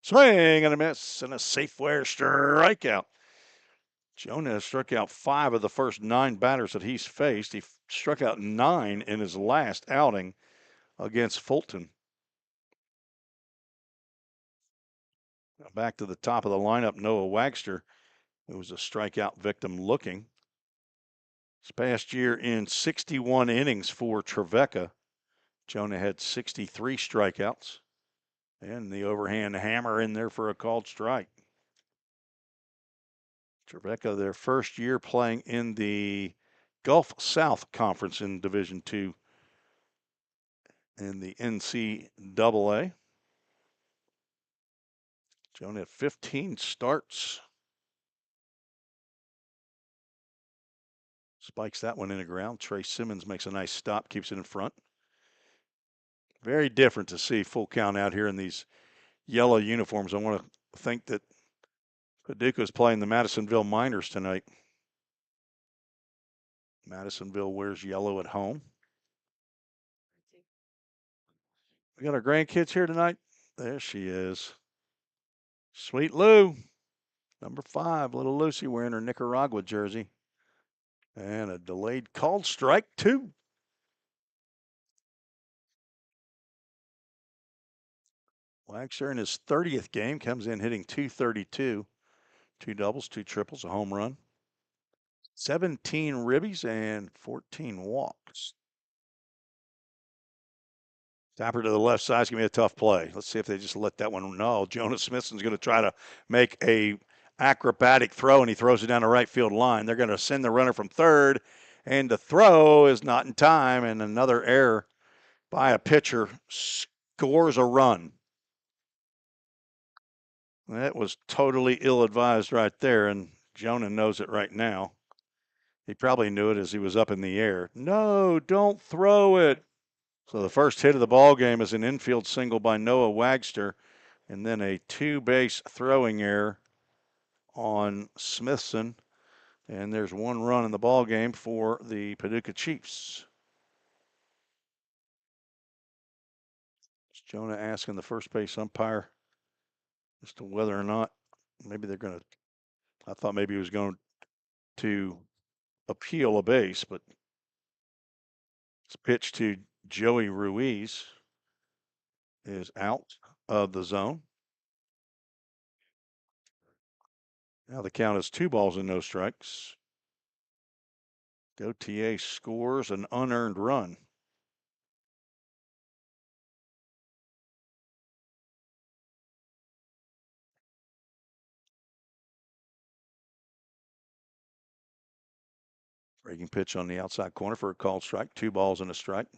Swing and a miss and a Safeware strikeout. Jonah has struck out 5 of the first 9 batters that he's faced. He struck out 9 in his last outing against Fulton. Now back to the top of the lineup, Noah Wagster, who was a strikeout victim looking. This past year in 61 innings for Trevecca, Jonah had 63 strikeouts. And the overhand hammer in there for a called strike. Trevecca, their first year playing in the Gulf South Conference in Division II in the NCAA. Jonah had 15 starts. Spikes that one in the ground. Trey Simmons makes a nice stop, keeps it in front. Very different to see full count out here in these yellow uniforms. I want to think that Paducah is playing the Madisonville Miners tonight. Madisonville wears yellow at home. We got our grandkids here tonight. There she is. Sweet Lou, number 5, little Lucy wearing her Nicaragua jersey. And a delayed called strike 2. Wagster in his 30th game comes in hitting .232. 2 doubles, 2 triples, a home run. 17 ribbies and 14 walks. Tapper to the left side is going to be a tough play. Let's see if they just let that one. No, Jonas Smithson's going to try to make a acrobatic throw, and he throws it down the right field line. They're going to send the runner from third, and the throw is not in time, and another error by a pitcher scores a run. That was totally ill-advised right there, and Jonah knows it right now. He probably knew it as he was up in the air. No, don't throw it. So the first hit of the ball game is an infield single by Noah Wagster, and then a 2-base throwing error on Smithson. And there's 1 run in the ball game for the Paducah Chiefs. It's Jonah asking the first base umpire as to whether or not maybe they're going to, I thought maybe he was going to appeal a base, but it's pitch to Joey Ruiz is out of the zone. Now the count is 2 balls and no strikes. Gautier scores an unearned run. Breaking pitch on the outside corner for a called strike. 2 balls and a strike.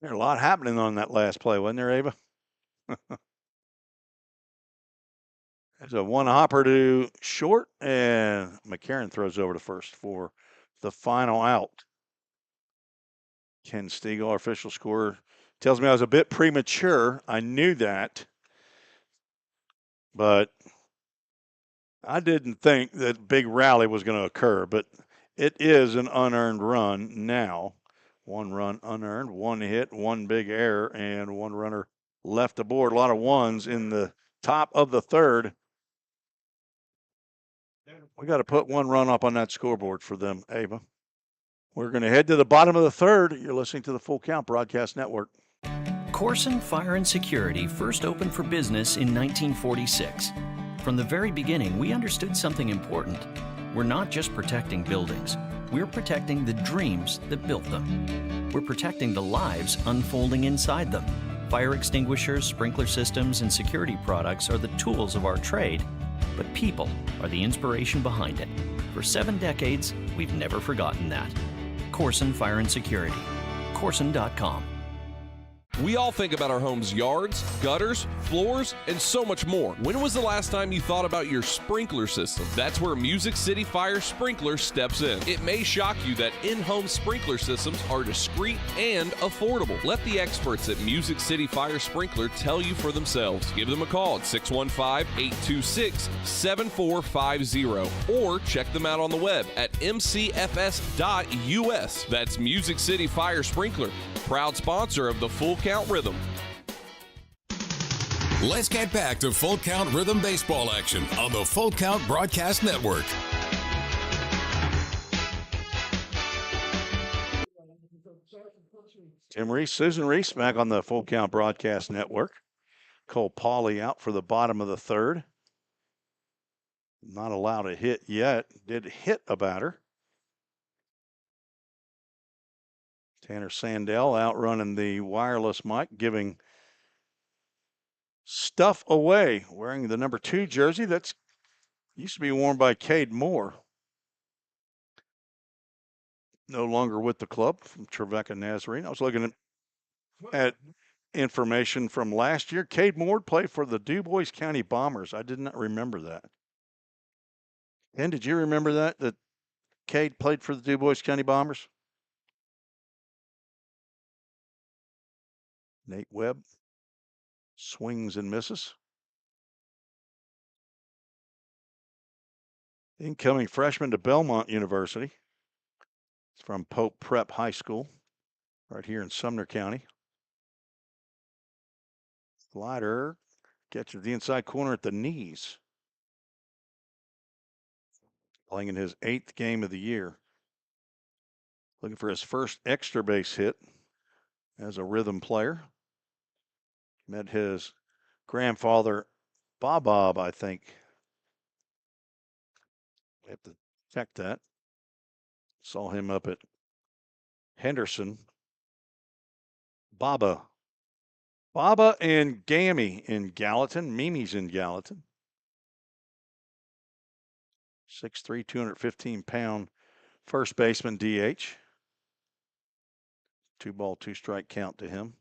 There's a lot happening on that last play, wasn't there, Ava? There's a 1 hopper to short, and McCarron throws over to first for the final out. Ken Stiegel, our official scorer, tells me I was a bit premature. I knew that, but I didn't think that big rally was going to occur. But it is an unearned run now. 1 run unearned, 1 hit, 1 big error, and 1 runner left aboard. A lot of ones in the top of the third. We got to put 1 run up on that scoreboard for them, Ava. We're going to head to the bottom of the third. You're listening to the Full Count Broadcast Network. Corson Fire and Security first opened for business in 1946. From the very beginning, we understood something important. We're not just protecting buildings. We're protecting the dreams that built them. We're protecting the lives unfolding inside them. Fire extinguishers, sprinkler systems, and security products are the tools of our trade, but people are the inspiration behind it. For 7 decades, we've never forgotten that. Corson Fire and Security. Corson.com. We all think about our home's yards, gutters, floors, and so much more. When was the last time you thought about your sprinkler system? That's where Music City Fire Sprinkler steps in. It may shock you that in-home sprinkler systems are discreet and affordable. Let the experts at Music City Fire Sprinkler tell you for themselves. Give them a call at 615-826-7450 or check them out on the web at mcfs.us. That's Music City Fire Sprinkler, proud sponsor of the Full Count Rhythm. Let's get back to Full Count Rhythm baseball action on the Full Count Broadcast Network. Tim Reese, Susan Reese back on the Full Count Broadcast Network. Cole Pauley out for the bottom of the third. Not allowed a hit yet. Did hit a batter. Tanner Sandell outrunning the wireless mic, giving stuff away, wearing the number 2 jersey that's used to be worn by Cade Moore. No longer with the club, from Trevecca Nazarene. I was looking at information from last year. Cade Moore played for the DuBois County Bombers. I did not remember that. And did you remember that Cade played for the DuBois County Bombers? Nate Webb swings and misses. Incoming freshman to Belmont University. It's from Pope Prep High School, right here in Sumner County. Slider catches the inside corner at the knees. Playing in his 8th game of the year. Looking for his first extra base hit as a rhythm player. Met his grandfather, Bob, I think. We have to check that. Saw him up at Henderson. Baba and Gammy in Gallatin. Mimi's in Gallatin. 6'3", 215-pound first baseman DH. 2-ball, 2-strike count to him.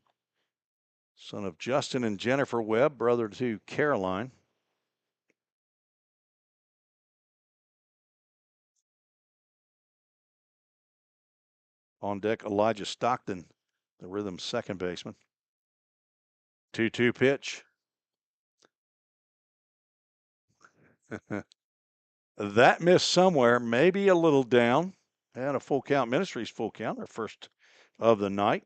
Son of Justin and Jennifer Webb, brother to Caroline. On deck, Elijah Stockton, the Rhythm's second baseman. 2-2 pitch. That missed somewhere, maybe a little down. And a full count Ministries full count, our first of the night.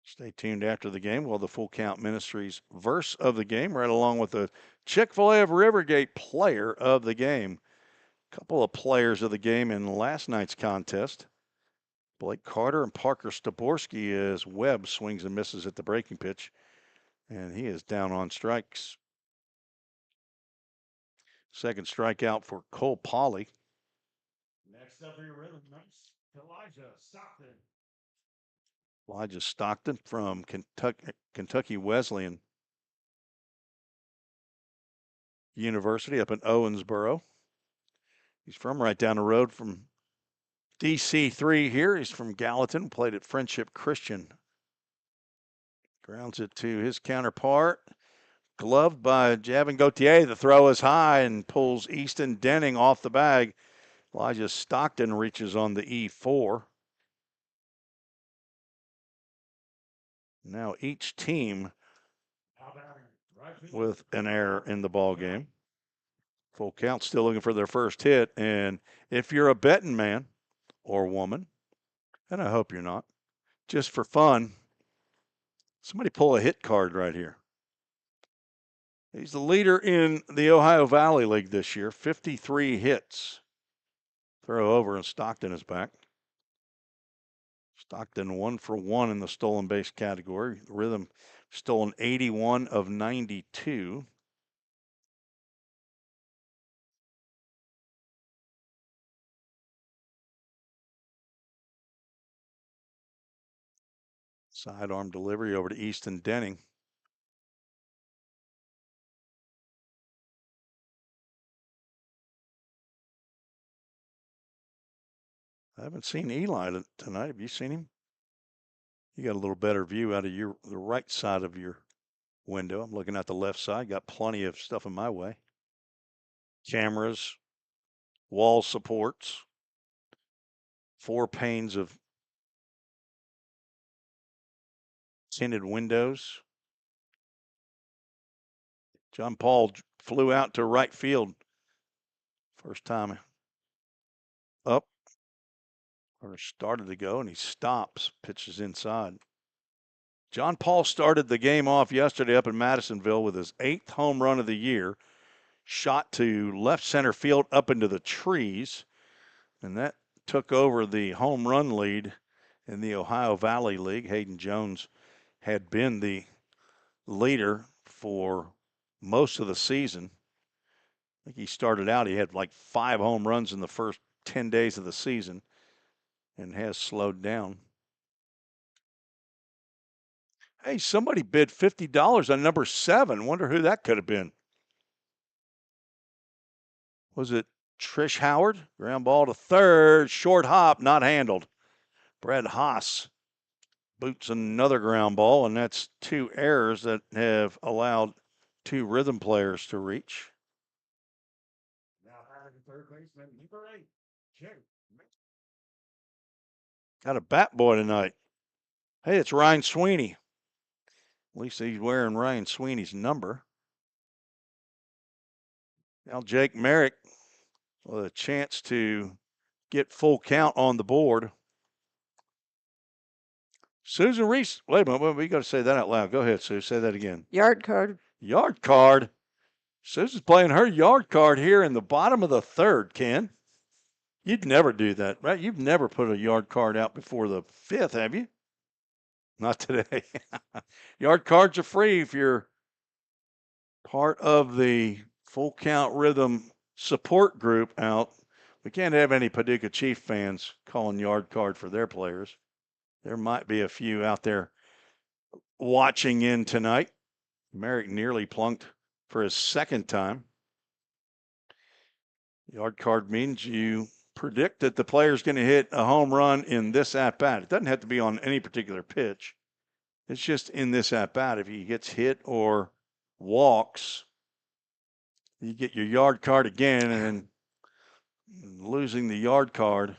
Stay tuned after the game. Well, the full count Ministries verse of the game, right along with the Chick-fil-A of Rivergate player of the game. A couple of players of the game in last night's contest. Blake Carter and Parker Staborski as Webb swings and misses at the breaking pitch. And he is down on strikes. Second strikeout for Cole Pauley. Next up for your rhythm, nice. Elijah Stockton. Elijah Stockton from Kentucky Wesleyan University up in Owensboro. He's from right down the road from DC3 here. He's from Gallatin, played at Friendship Christian. Grounds it to his counterpart. Gloved by Javin Gauthier. The throw is high and pulls Easton Denning off the bag. Elijah Stockton reaches on the E4. Now each team with an error in the ball game. Full count, still looking for their first hit. And if you're a betting man or woman, and I hope you're not, just for fun, somebody pull a hit card right here. He's the leader in the Ohio Valley League this year, 53 hits. Throw over and Stockton is back. Stockton 1 for 1 in the stolen base category. Rhythm stolen 81 of 92. Sidearm delivery over to Easton Denning. I haven't seen Eli tonight. Have you seen him? You got a little better view out of the right side of your window. I'm looking at the left side. Got plenty of stuff in my way. Cameras, wall supports, 4 panes of tinted windows. John Paul flew out to right field. First time up. Or started to go, and he stops, pitches inside. John Paul started the game off yesterday up in Madisonville with his 8th home run of the year. Shot to left center field up into the trees, and that took over the home run lead in the Ohio Valley League. Hayden Jones had been the leader for most of the season. I think he started out, he had like 5 home runs in the first 10 days of the season and has slowed down. Hey, somebody bid $50 on number 7. Wonder who that could have been. Was it Trish Howard? Ground ball to third. Short hop, not handled. Brad Haas boots another ground ball, and that's 2 errors that have allowed 2 rhythm players to reach. Now having third baseman, number 8, Jay. Got a bat boy tonight. Hey, it's Ryan Sweeney. At least he's wearing Ryan Sweeney's number. Now Jake Merrick with a chance to get full count on the board. Susan Reese. Wait a minute. We got to say that out loud. Go ahead, Sue. Say that again. Yard card. Yard card. Susan's playing her yard card here in the bottom of the 3rd, Ken. You'd never do that, right? You've never put a yard card out before the 5th, have you? Not today. Yard cards are free if you're part of the full count rhythm support group out. We can't have any Paducah Chief fans calling yard card for their players. There might be a few out there watching in tonight. Merrick nearly plunked for his 2nd time. Yard card means you predict that the player's going to hit a home run in this at-bat. It doesn't have to be on any particular pitch. It's just in this at-bat. If he gets hit or walks, you get your yard card again, and losing the yard card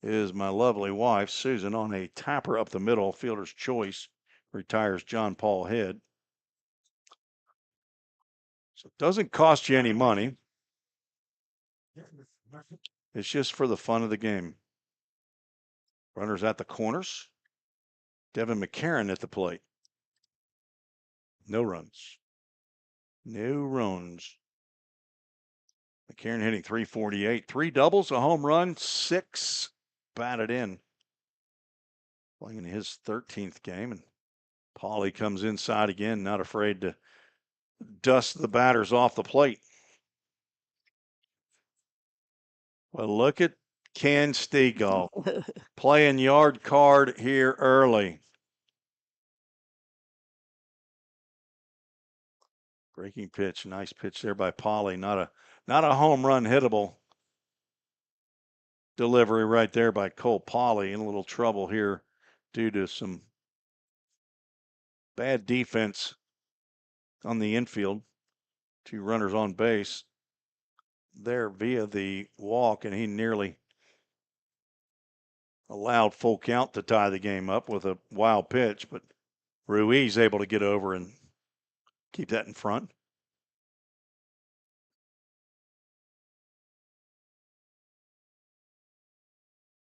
is my lovely wife, Susan, on a tapper up the middle. Fielder's choice retires John Paul Head. So it doesn't cost you any money. It's just for the fun of the game. Runners at the corners. Devin McCarron at the plate. No runs. No runs. McCarron hitting .348. 3 doubles, a home run, 6 batted in. Playing in his 13th game. And Pauly comes inside again, not afraid to dust the batters off the plate. Well, look at Ken Stegall playing yard card here early. Breaking pitch, nice pitch there by Pauly. Not a home run hittable delivery right there by Cole Pauly. In a little trouble here due to some bad defense on the infield. 2 runners on base there via the walk, and he nearly allowed full count to tie the game up with a wild pitch, but Ruiz able to get over and keep that in front.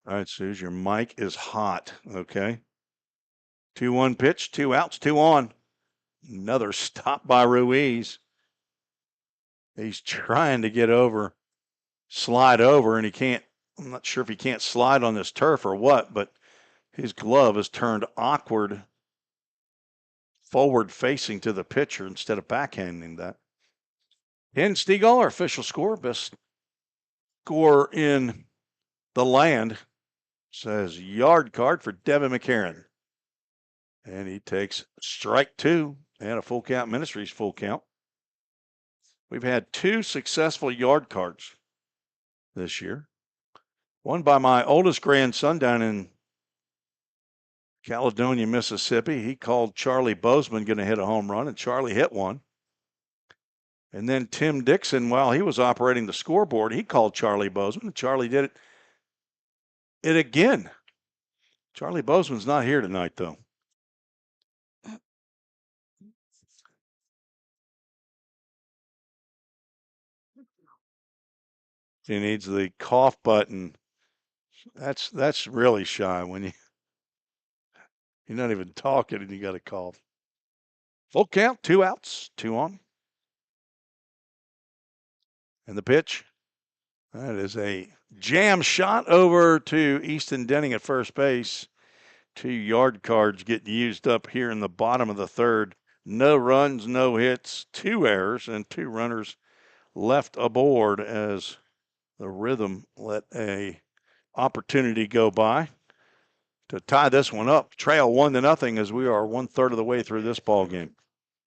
All right, Suze, your mic is hot, okay? 2-1 pitch, 2 outs, 2 on. Another stop by Ruiz. He's trying to get over, slide over, and he can't. I'm not sure if he can't slide on this turf or what, but his glove is turned awkward, forward facing to the pitcher instead of backhanding that. Ken Stegall, our official score, best scorer in the land, says yard card for Devin McCarron. And he takes strike 2 and a full count. Ministries full count. We've had 2 successful yard cards this year. One by my oldest grandson down in Caledonia, Mississippi. He called Charlie Bozeman going to hit a home run, and Charlie hit one. And then Tim Dixon, while he was operating the scoreboard, he called Charlie Bozeman, and Charlie did it again. Charlie Bozeman's not here tonight, though. He needs the cough button. That's really shy when you're not even talking and you got a cough. Full count, 2 outs, 2 on. And the pitch. That is a jam shot over to Easton Denning at first base. 2 yard cards getting used up here in the bottom of the 3rd. No runs, no hits, 2 errors, and 2 runners left aboard as the Rhythm let a opportunity go by to tie this one up. Trail 1-0 as we are 1/3 of the way through this ball game.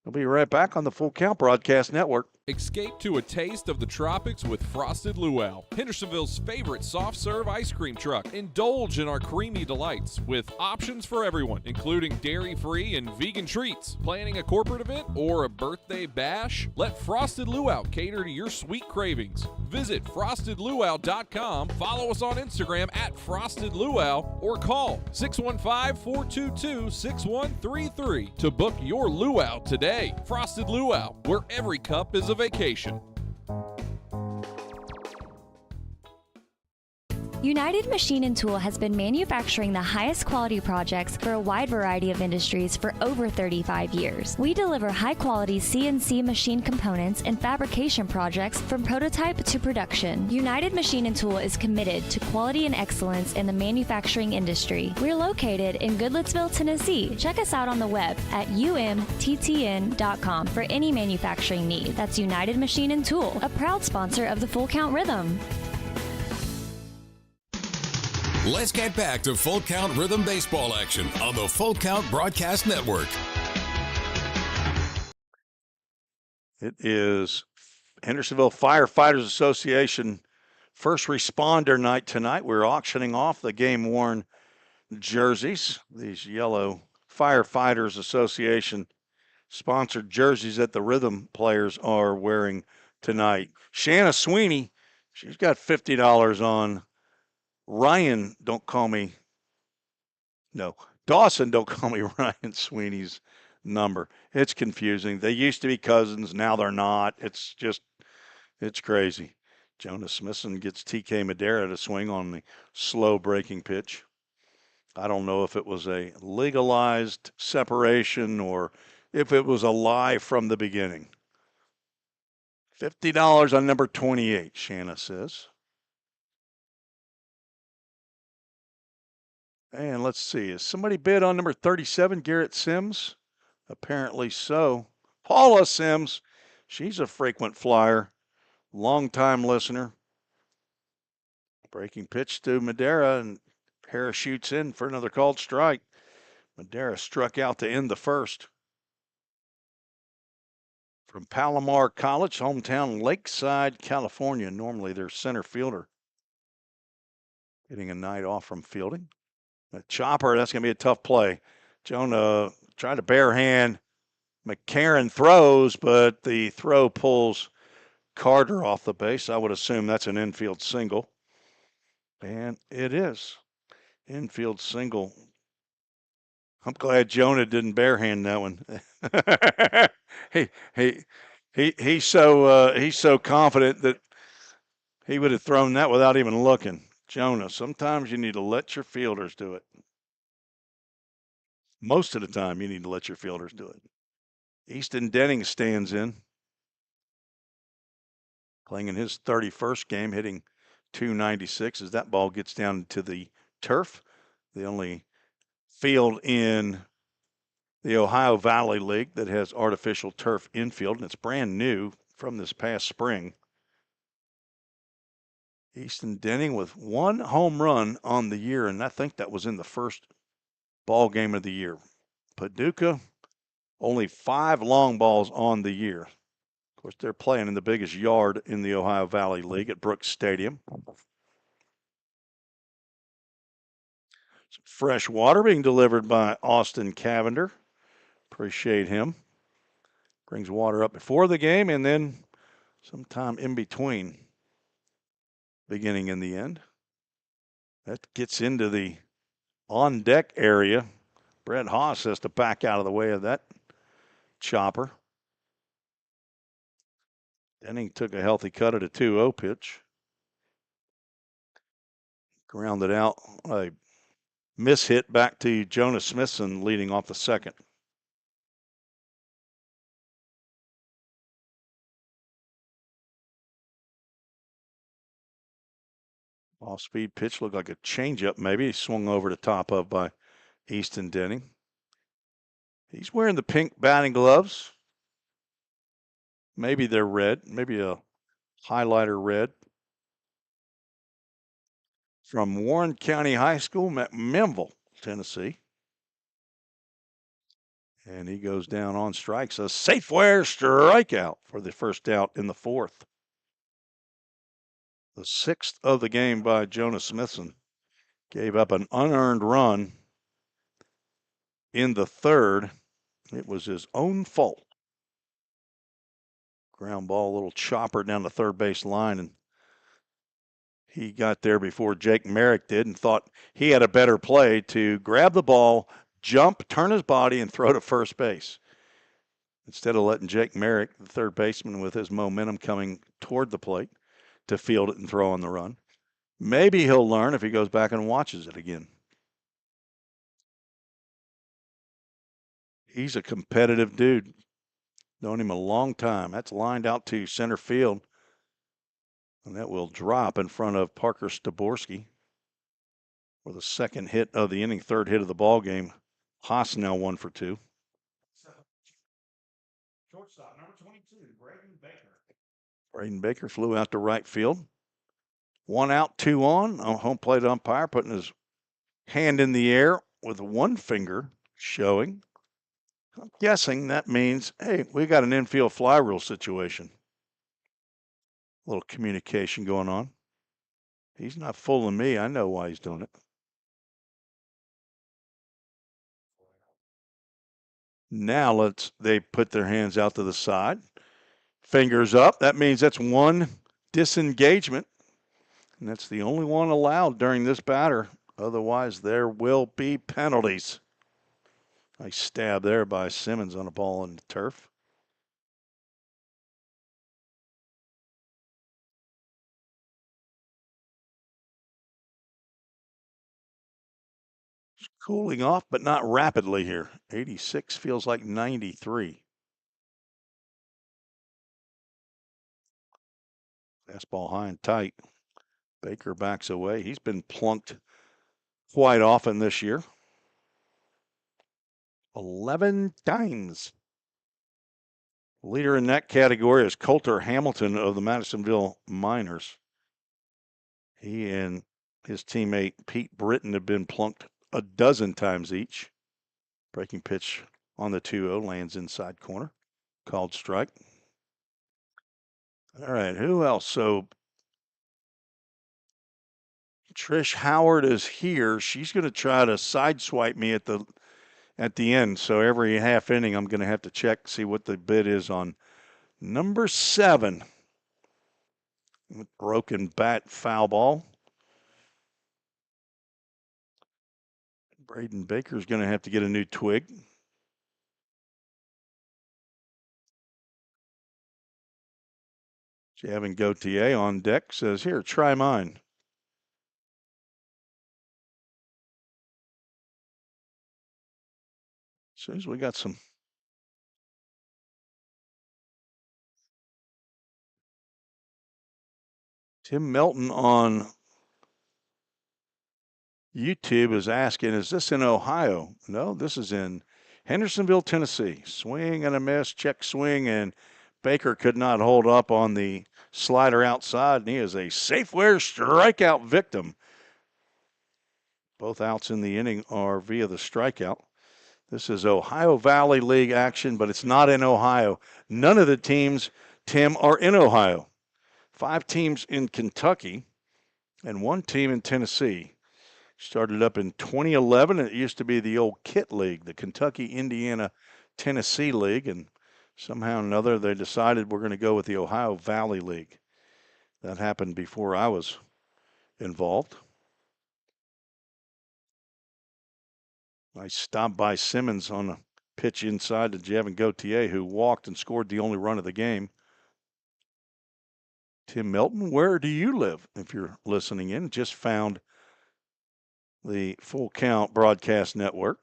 We'll be right back on the Full Count Broadcast Network. Escape to a taste of the tropics with Frosted Luau, Hendersonville's favorite soft-serve ice cream truck. Indulge in our creamy delights with options for everyone, including dairy-free and vegan treats. Planning a corporate event or a birthday bash? Let Frosted Luau cater to your sweet cravings. Visit frostedluau.com, follow us on Instagram at Frosted Luau, or call 615-422-6133 to book your luau today. Frosted Luau, where every cup is a vacation. United Machine and Tool has been manufacturing the highest quality projects for a wide variety of industries for over 35 years. We deliver high-quality CNC machine components and fabrication projects from prototype to production. United Machine and Tool is committed to quality and excellence in the manufacturing industry. We're located in Goodlettsville, Tennessee. Check us out on the web at umttn.com for any manufacturing need. That's United Machine and Tool, a proud sponsor of the Full Count Rhythm. Let's get back to Full Count Rhythm baseball action on the Full Count Broadcast Network. It is Hendersonville Firefighters Association First Responder Night tonight. We're auctioning off the game-worn jerseys, these yellow Firefighters Association sponsored jerseys that the Rhythm players are wearing tonight. Shanna Sweeney, she's got $50 on Ryan, Dawson, don't call me Ryan Sweeney's number. It's confusing. They used to be cousins. Now they're not. It's crazy. Jonah Smithson gets TK Madera to swing on the slow breaking pitch. I don't know if it was a legalized separation or if it was a lie from the beginning. $50 on number 28, Shanna says. And let's see, has somebody bid on number 37, Garrett Sims? Apparently so. Paula Sims, she's a frequent flyer, long-time listener. Breaking pitch to Madera, and parachutes in for another called strike. Madera struck out to end the first. From Palomar College, hometown Lakeside, California. Normally their center fielder. Getting a night off from fielding. A chopper, that's going to be a tough play. Jonah tried to bare hand. McCarron throws, but the throw pulls Carter off the base. I would assume that's an infield single. And it is. Infield single. I'm glad Jonah didn't barehand that one. He's so confident that he would have thrown that without even looking. Jonah, sometimes you need to let your fielders do it. Most of the time, you need to let your fielders do it. Easton Denning stands in, playing in his 31st game, hitting .296 as that ball gets down to the turf. The only field in the Ohio Valley League that has artificial turf infield, and it's brand new from this past spring. Easton Denning with one home run on the year, and I think that was in the first ball game of the year. Paducah, only 5 long balls on the year. Of course, they're playing in the biggest yard in the Ohio Valley League at Brooks Stadium. Some fresh water being delivered by Austin Cavender. Appreciate him. Brings water up before the game and then sometime in between, beginning and the end. That gets into the on-deck area. Brett Haas has to back out of the way of that chopper. Denning took a healthy cut at a 2-0 pitch. Grounded out, a mishit back to Jonah Smithson leading off the second. Off-speed pitch looked like a changeup maybe. He swung over the top of by Easton Denning. He's wearing the pink batting gloves. Maybe they're red, maybe a highlighter red. From Warren County High School, Memville, Tennessee. And he goes down on strikes. A Safeware strikeout for the first out in the fourth. The 6th of the game by Jonah Smithson. Gave up an unearned run in the third. It was his own fault. Ground ball, a little chopper down the third base line, and he got there before Jake Merrick did and thought he had a better play to grab the ball, jump, turn his body, and throw to first base. Instead of letting Jake Merrick, the third baseman with his momentum coming toward the plate, to field it and throw on the run. Maybe he'll learn if he goes back and watches it again. He's a competitive dude. Known him a long time. That's lined out to center field. And that will drop in front of Parker Staborski for the second hit of the inning, third hit of the ball game. Haas now 1 for 2. Shortstop, number 22, Braden Baker. Braden Baker flew out to right field. 1 out, 2 on. Home plate umpire putting his hand in the air with one finger showing. I'm guessing that means, hey, we got an infield fly rule situation. A little communication going on. He's not fooling me. I know why he's doing it. Now they put their hands out to the side. Fingers up. That means that's one disengagement. And that's the only one allowed during this batter. Otherwise, there will be penalties. Nice stab there by Simmons on a ball in the turf. It's cooling off, but not rapidly here. 86 feels like 93. Fastball high and tight. Baker backs away. He's been plunked quite often this year. 11 times. Leader in that category is Coulter Hamilton of the Madisonville Miners. He and his teammate Pete Britton have been plunked a dozen times each. Breaking pitch on the 2-0 lands inside corner. Called strike. All right, who else? So Trish Howard is here. She's going to try to sideswipe me at the end. So every half inning, I'm going to have to check, see what the bid is on number 7. Broken bat, foul ball. Braden Baker's going to have to get a new twig. Javin Gauthier on deck says, here, try mine. So we got some Tim Melton on YouTube is asking, is this in Ohio? No, this is in Hendersonville, Tennessee. Swing and a miss, check swing, and Baker could not hold up on the slider outside, and he is a Safeware strikeout victim. Both outs in the inning are via the strikeout. This is Ohio Valley League action, but it's not in Ohio. None of the teams, Tim, are in Ohio. 5 teams in Kentucky and 1 team in Tennessee. Started up in 2011. It used to be the old KIT League, the Kentucky, Indiana, Tennessee League, and somehow or another they decided we're going to go with the Ohio Valley League. That happened before I was involved. Nice stop by Simmons on a pitch inside to Javin Gauthier, who walked and scored the only run of the game. Tim Melton, where do you live? If you're listening in, just found the Full Count Broadcast Network.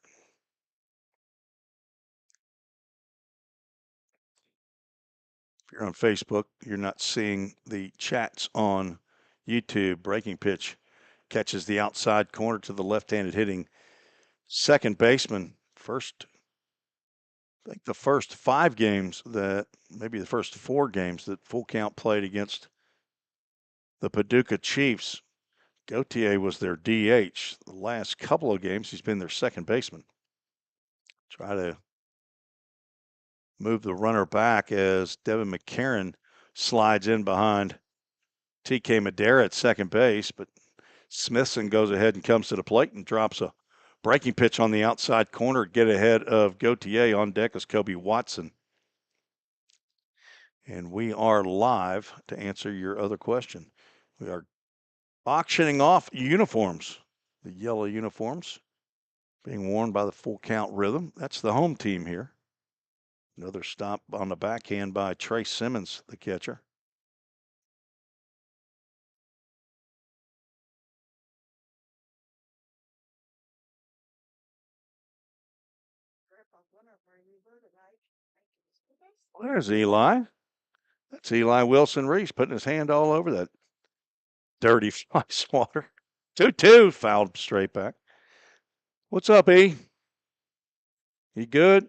If you're on Facebook, you're not seeing the chats on YouTube. Breaking pitch catches the outside corner to the left-handed hitting second baseman. I think the first 5 games maybe the first 4 games that Full Count played against the Paducah Chiefs, Gauthier was their DH. The last couple of games, he's been their second baseman. Try to move the runner back as Devin McCarron slides in behind TK Madera at second base, but Smithson goes ahead and comes to the plate and drops a breaking pitch on the outside corner, get ahead of Gauthier. On deck is Kobe Watson. And we are live to answer your other question. We are auctioning off uniforms, the yellow uniforms being worn by the Full Count Rhythm. That's the home team here. Another stop on the backhand by Trey Simmons, the catcher. There's Eli. That's Eli Wilson Reese putting his hand all over that dirty fly swatter. 2-2, fouled straight back. What's up, E? You good?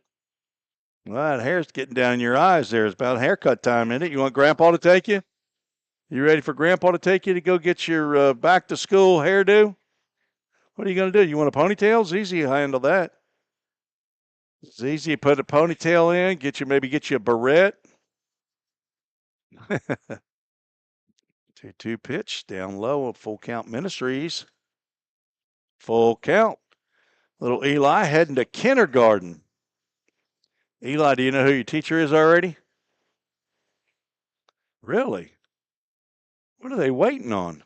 Well, that hair's getting down your eyes there. It's about haircut time, isn't it? You want Grandpa to take you? You ready for Grandpa to take you to go get your back to school hairdo? What are you going to do? You want a ponytail? It's easy to handle that. It's easy to put a ponytail in, maybe get you a barrette. 2-2 pitch down low of Full Count Ministries. Full count. Little Eli heading to kindergarten. Eli, do you know who your teacher is already? Really? What are they waiting on?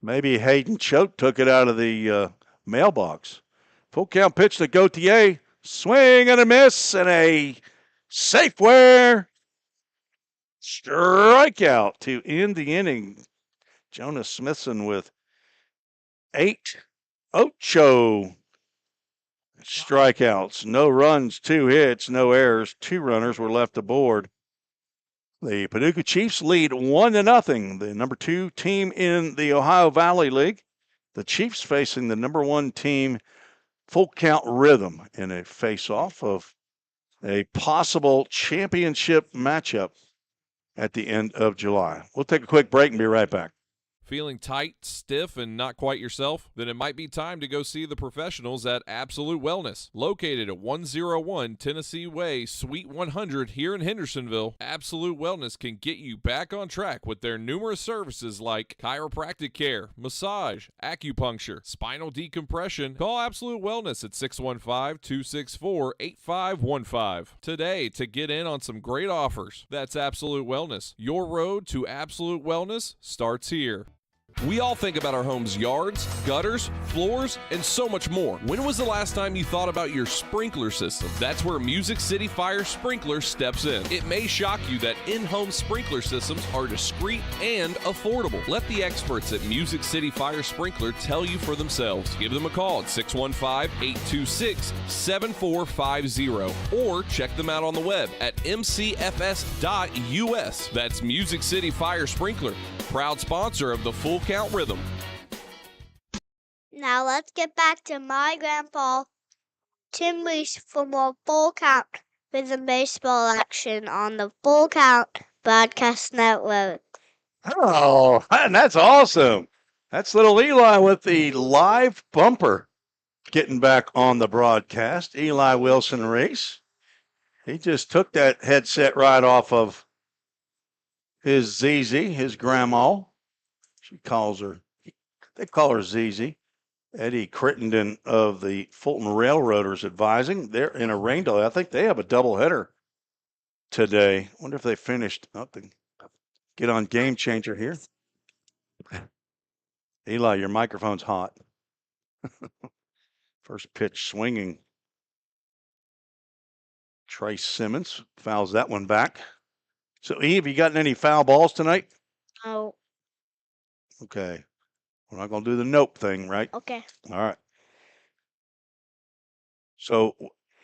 Maybe Hayden Choate took it out of the mailbox. Full count pitch to Gauthier. Swing and a miss and a Safeware strikeout to end the inning. Jonas Smithson with 8 ocho strikeouts. No runs, 2 hits, no errors. 2 runners were left aboard. The Paducah Chiefs lead 1-0. The number 2 team in the Ohio Valley League. The Chiefs facing the number 1 team, Full Count Rhythm, in a face-off of a possible championship matchup at the end of July. We'll take a quick break and be right back. Feeling tight, stiff, and not quite yourself? Then it might be time to go see the professionals at Absolute Wellness. Located at 101 Tennessee Way, Suite 100 here in Hendersonville, Absolute Wellness can get you back on track with their numerous services like chiropractic care, massage, acupuncture, spinal decompression. Call Absolute Wellness at 615-264-8515 today to get in on some great offers. That's Absolute Wellness. Your road to absolute wellness starts here. We all think about our home's yards, gutters, floors, and so much more. When was the last time you thought about your sprinkler system? That's where Music City Fire Sprinkler steps in. It may shock you that in-home sprinkler systems are discreet and affordable. Let the experts at Music City Fire Sprinkler tell you for themselves. Give them a call at 615-826-7450 or check them out on the web at mcfs.us. That's Music City Fire Sprinkler, proud sponsor of the Full Count Rhythm. Now let's get back to my grandpa, Tim Reese, for more Full Count Rhythm baseball action on the Full Count Broadcast Network. Oh, and that's awesome. That's little Eli with the live bumper getting back on the broadcast. Eli Wilson Reese. He just took that headset right off of his ZZ, his grandma. She calls her, they call her ZZ. Eddie Crittenden of the Fulton Railroaders advising. They're in a rain delay. I think they have a doubleheader today. Wonder if they finished. Get on Game Changer here. Eli, your microphone's hot. First pitch swinging. Trace Simmons fouls that one back. So, Eve, you gotten any foul balls tonight? Oh, Okay. We're not going to do the nope thing, right? okay. All right. So,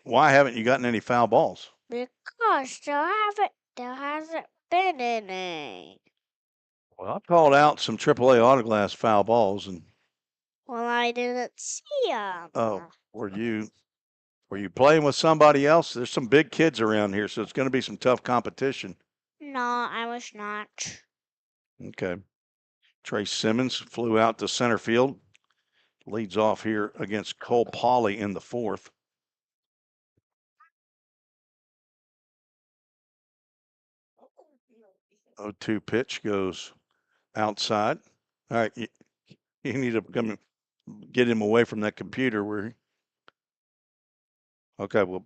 why haven't you gotten any foul balls? Because there hasn't been any. Well, I called out some AAA autoglass foul balls, and Well, I didn't see them. were you playing with somebody else? There's some big kids around here, so it's going to be some tough competition. No, I was not. Okay. Trace Simmons flew out to center field. Leads off here against Cole Pauley in the 4th. Oh, 2 pitch goes outside. All right, you need to come get him away from that computer. Okay, well,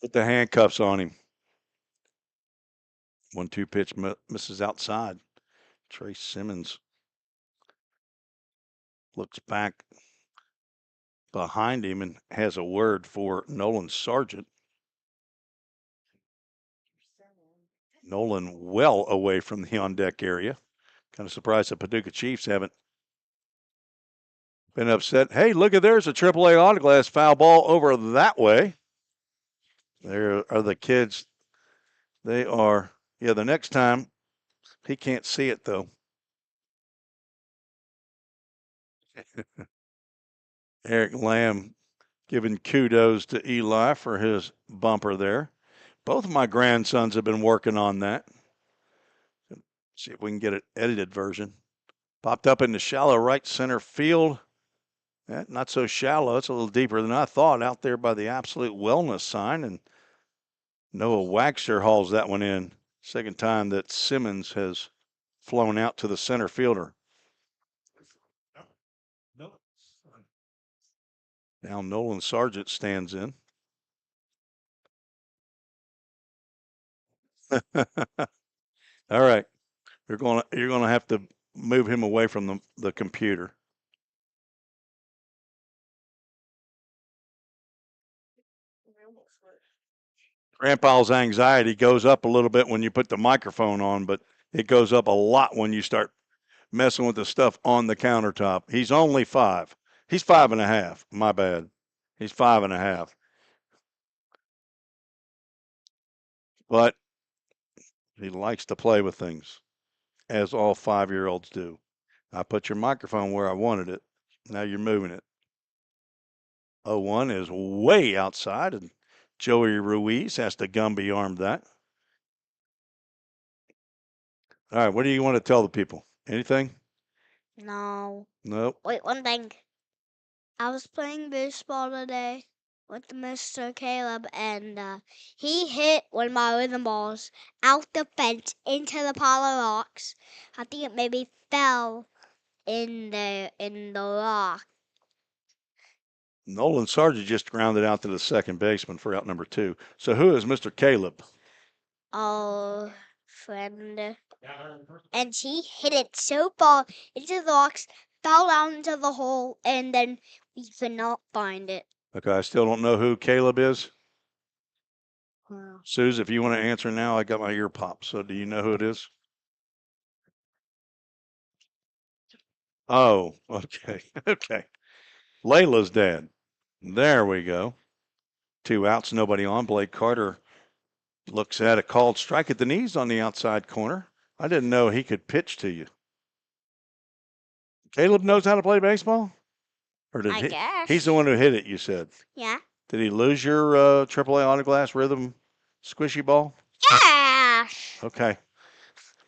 put the handcuffs on him. 1-2 pitch misses outside. Trace Simmons looks back behind him and has a word for Nolan Sargent. Nolan well away from the on-deck area. Kind of surprised the Paducah Chiefs haven't been upset. Hey, look at there's a AAA autoglass foul ball over that way. There are the kids. They are, the next time, he can't see it though. Eric Lamb giving kudos to Eli for his bumper there. Both of my grandsons have been working on that. See if we can get an edited version. Popped up in the shallow right center field. Not so shallow. It's a little deeper than I thought out there by the Absolute Wellness sign. And Noah Waxer hauls that one in. Second time that Simmons has flown out to the center fielder. Nope. Now Nolan Sargent stands in. All right. You're gonna have to move him away from the computer. Grandpa's anxiety goes up a little bit when you put the microphone on, but it goes up a lot when you start messing with the stuff on the countertop. He's only 5. He's 5.5. My bad. He's 5.5. But he likes to play with things, as all 5-year-olds do. I put your microphone where I wanted it. Now you're moving it. 0-1 is way outside, and Joey Ruiz has to Gumby arm that. All right, what do you want to tell the people? Anything? No. Nope. Wait, one thing. I was playing baseball today with Mr. Caleb, and he hit one of my rhythm balls out the fence into the pile of rocks. I think it maybe fell in the rock. Nolan Sargent just grounded out to the second baseman for out number 2. So who is Mr. Caleb? Oh, friend. And he hit it so far into the rocks, fell down into the hole, and then we could not find it. Okay, I still don't know who Caleb is. Wow. Suze, if you want to answer now, I got my ear popped. So do you know who it is? Oh, okay. Okay. Layla's dad. There we go. 2 outs, nobody on. Blake Carter looks at a called strike at the knees on the outside corner. I didn't know he could pitch to you. Caleb knows how to play baseball? Or did I he? guess. He's the one who hit it, you said. Yeah. Did he lose your AAA autoglass rhythm squishy ball? Yes. Okay.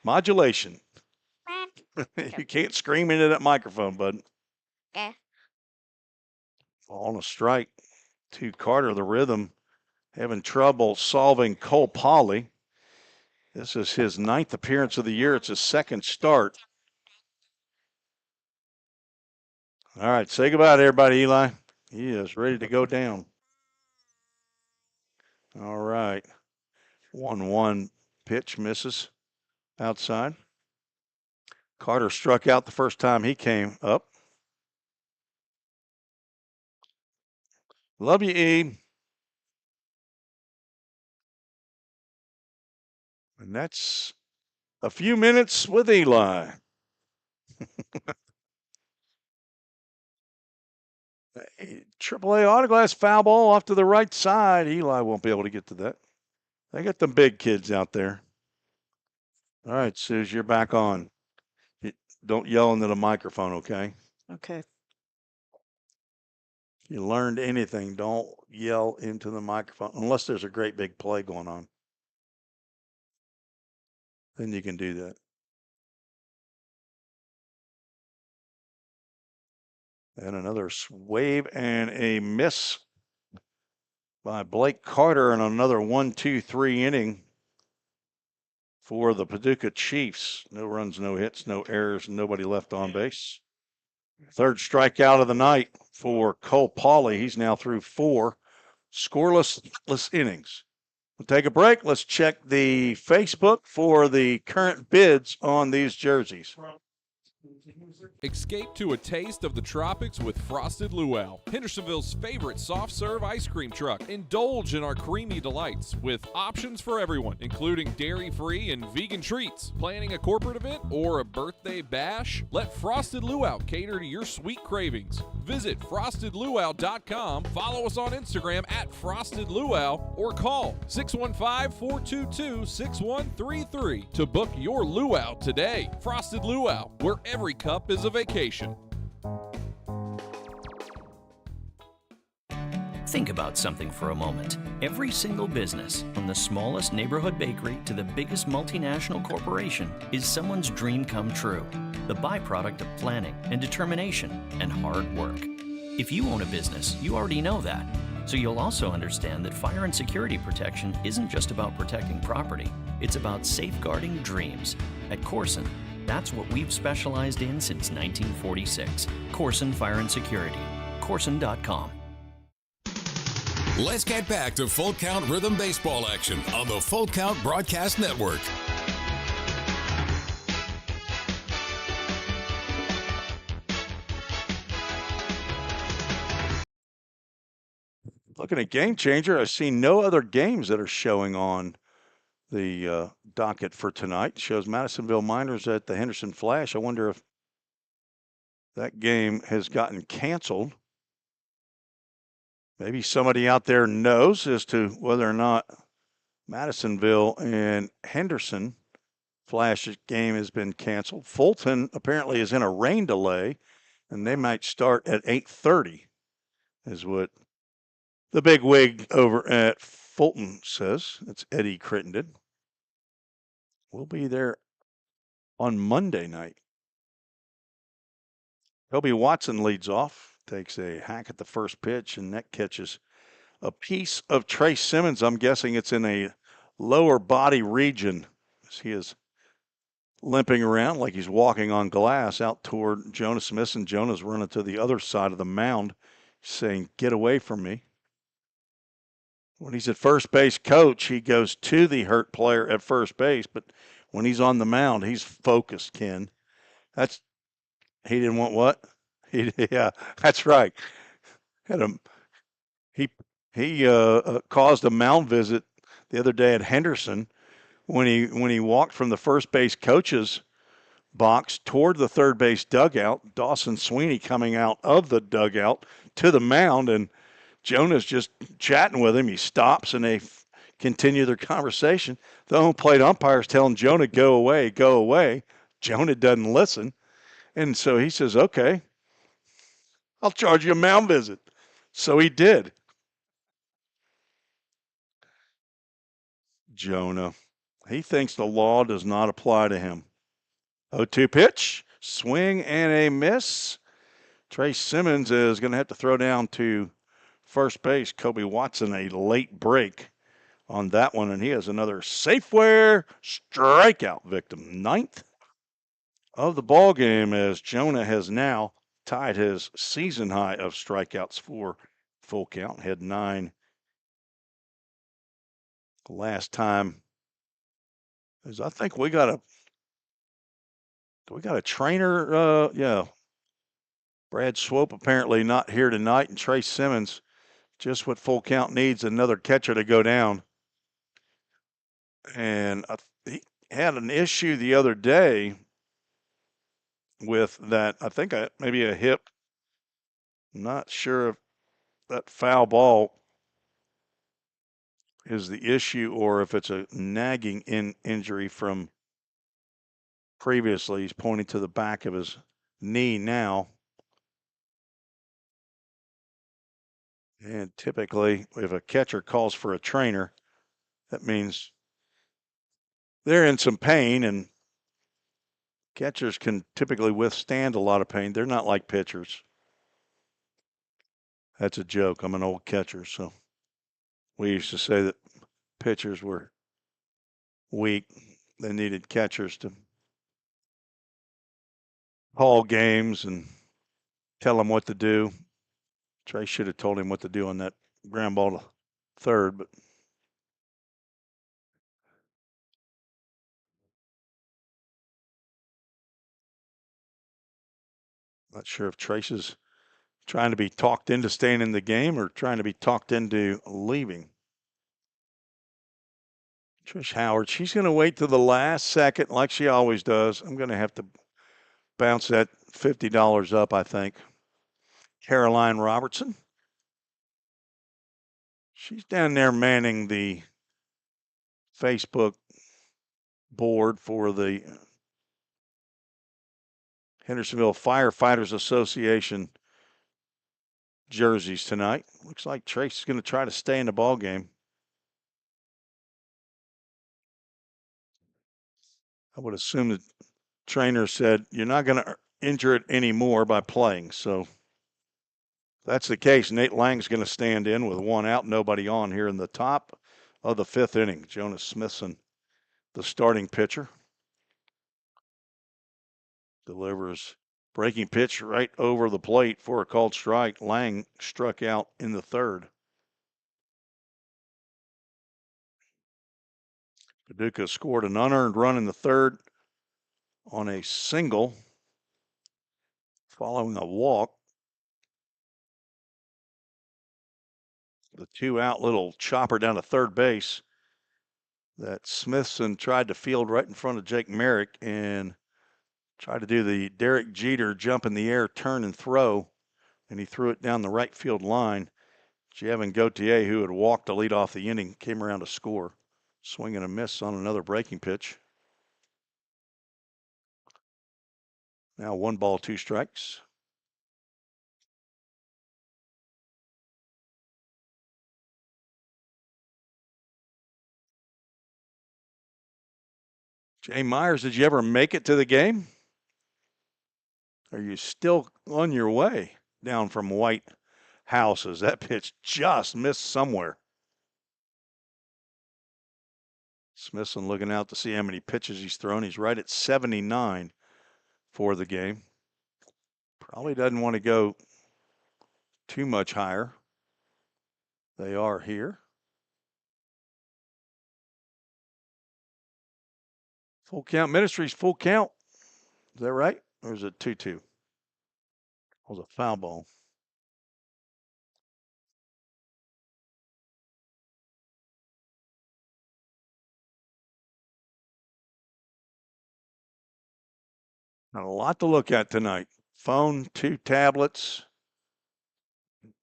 Modulation. You can't scream into that microphone, bud. Okay. On a strike to Carter, the rhythm having trouble solving Cole Polley. This is his 9th appearance of the year. It's his 2nd start. All right, say goodbye to everybody, Eli. He is ready to go down. All right. 1-1 pitch misses outside. Carter struck out the first time he came up. Love you, E. And that's a few minutes with Eli. AAA autoglass foul ball off to the right side. Eli won't be able to get to that. They got the big kids out there. All right, Suze, you're back on. Don't yell into the microphone, okay? Okay. If you learned anything, don't yell into the microphone unless there's a great big play going on. Then you can do that. And another wave and a miss by Blake Carter, and another 1-2-3 inning for the Paducah Chiefs. No runs, no hits, no errors, nobody left on base. 3rd strikeout of the night for Cole Polley. He's now through 4 scoreless innings. We'll take a break. Let's check the Facebook for the current bids on these jerseys. Escape to a taste of the tropics with Frosted Luau, Hendersonville's favorite soft serve ice cream truck. Indulge in our creamy delights with options for everyone, including dairy-free and vegan treats. Planning a corporate event or a birthday bash? Let Frosted Luau cater to your sweet cravings. Visit frostedluau.com, follow us on Instagram at Frosted Luau, or call 615-422-6133 to book your luau today. Frosted Luau, where every cup is a vacation. Think about something for a moment. Every single business, from the smallest neighborhood bakery to the biggest multinational corporation, is someone's dream come true. The byproduct of planning and determination and hard work. If you own a business, you already know that. So you'll also understand that fire and security protection isn't just about protecting property. It's about safeguarding dreams. At Corson, that's what we've specialized in since 1946. Corson Fire and Security. Corson.com. Let's get back to Full Count Rhythm Baseball action on the Full Count Broadcast Network. Looking at Game Changer, I see no other games that are showing on the docket for tonight. It shows Madisonville Miners at the Henderson Flash. I wonder if that game has gotten canceled. Maybe somebody out there knows as to whether or not Madisonville and Henderson Flash game has been canceled. Fulton apparently is in a rain delay, and they might start at 8:30, is what the big wig over at Fulton says. It's Eddie Crittenden. We'll be there on Monday night. Toby Watson leads off, takes a hack at the first pitch, and that catches a piece of Trace Simmons. I'm guessing it's in a lower body region as he is limping around like he's walking on glass out toward Jonah Smith, and Jonah's running to the other side of the mound saying, "Get away from me." When he's at first base coach, he goes to the hurt player at first base, but when he's on the mound, he's focused, Ken. He didn't want what? Yeah, that's right. He caused a mound visit the other day at Henderson when he walked from the first base coach's box toward the third base dugout. Dawson Sweeney coming out of the dugout to the mound, and Jonah's just chatting with him. He stops, and they continue their conversation. The home plate umpire's telling Jonah, go away, go away. Jonah doesn't listen, and so he says, okay, I'll charge you a mound visit. So he did. Jonah, he thinks the law does not apply to him. 0-2 pitch, swing and a miss. Trace Simmons is going to have to throw down to first base. Kobe Watson, a late break on that one, and he has another Safeware strikeout victim. 9th of the ball game, as Jonah has now tied his season high of strikeouts for Full Count. Had 9 last time. As I think we got a trainer. Yeah. Brad Swope apparently not here tonight, and Trace Simmons, just what Full Count needs, another catcher to go down. And he had an issue the other day with that, I think maybe a hip. I'm not sure if that foul ball is the issue or if it's a nagging injury from previously. He's pointing to the back of his knee now. And typically, if a catcher calls for a trainer, that means they're in some pain, and catchers can typically withstand a lot of pain. They're not like pitchers. That's a joke. I'm an old catcher, so we used to say that pitchers were weak. They needed catchers to call games and tell them what to do. Trey should have told him what to do on that ground ball to third, but not sure if Trace is trying to be talked into staying in the game or trying to be talked into leaving. Trish Howard, she's going to wait till the last second like she always does. I'm going to have to bounce that $50 up, I think. Caroline Robertson. She's down there manning the Facebook board for the Hendersonville Firefighters Association jerseys tonight. Looks like Trace is going to try to stay in the ball game. I would assume the trainer said you're not going to injure it anymore by playing. So if that's the case, Nate Lang's going to stand in with 1 out, nobody on here in the top of the 5th inning. Jonas Smithson, the starting pitcher, delivers breaking pitch right over the plate for a called strike. Lang struck out in the 3rd. Paducah scored an unearned run in the third on a single following a walk. The 2-out little chopper down to third base that Smithson tried to field right in front of Jake Merrick and tried to do the Derek Jeter jump in the air, turn and throw, and he threw it down the right field line. Javin Gauthier, who had walked to lead off the inning, came around to score. Swing and a miss on another breaking pitch. Now 1 ball, 2 strikes. Jay Myers, did you ever make it to the game? Are you still on your way down from White Houses? That pitch just missed somewhere. Smithson looking out to see how many pitches he's thrown. He's right at 79 for the game. Probably doesn't want to go too much higher. They are here. Full Count Ministries, full count. Is that right? Or is it 2-2? It was a foul ball. Not a lot to look at tonight. Phone, 2 tablets,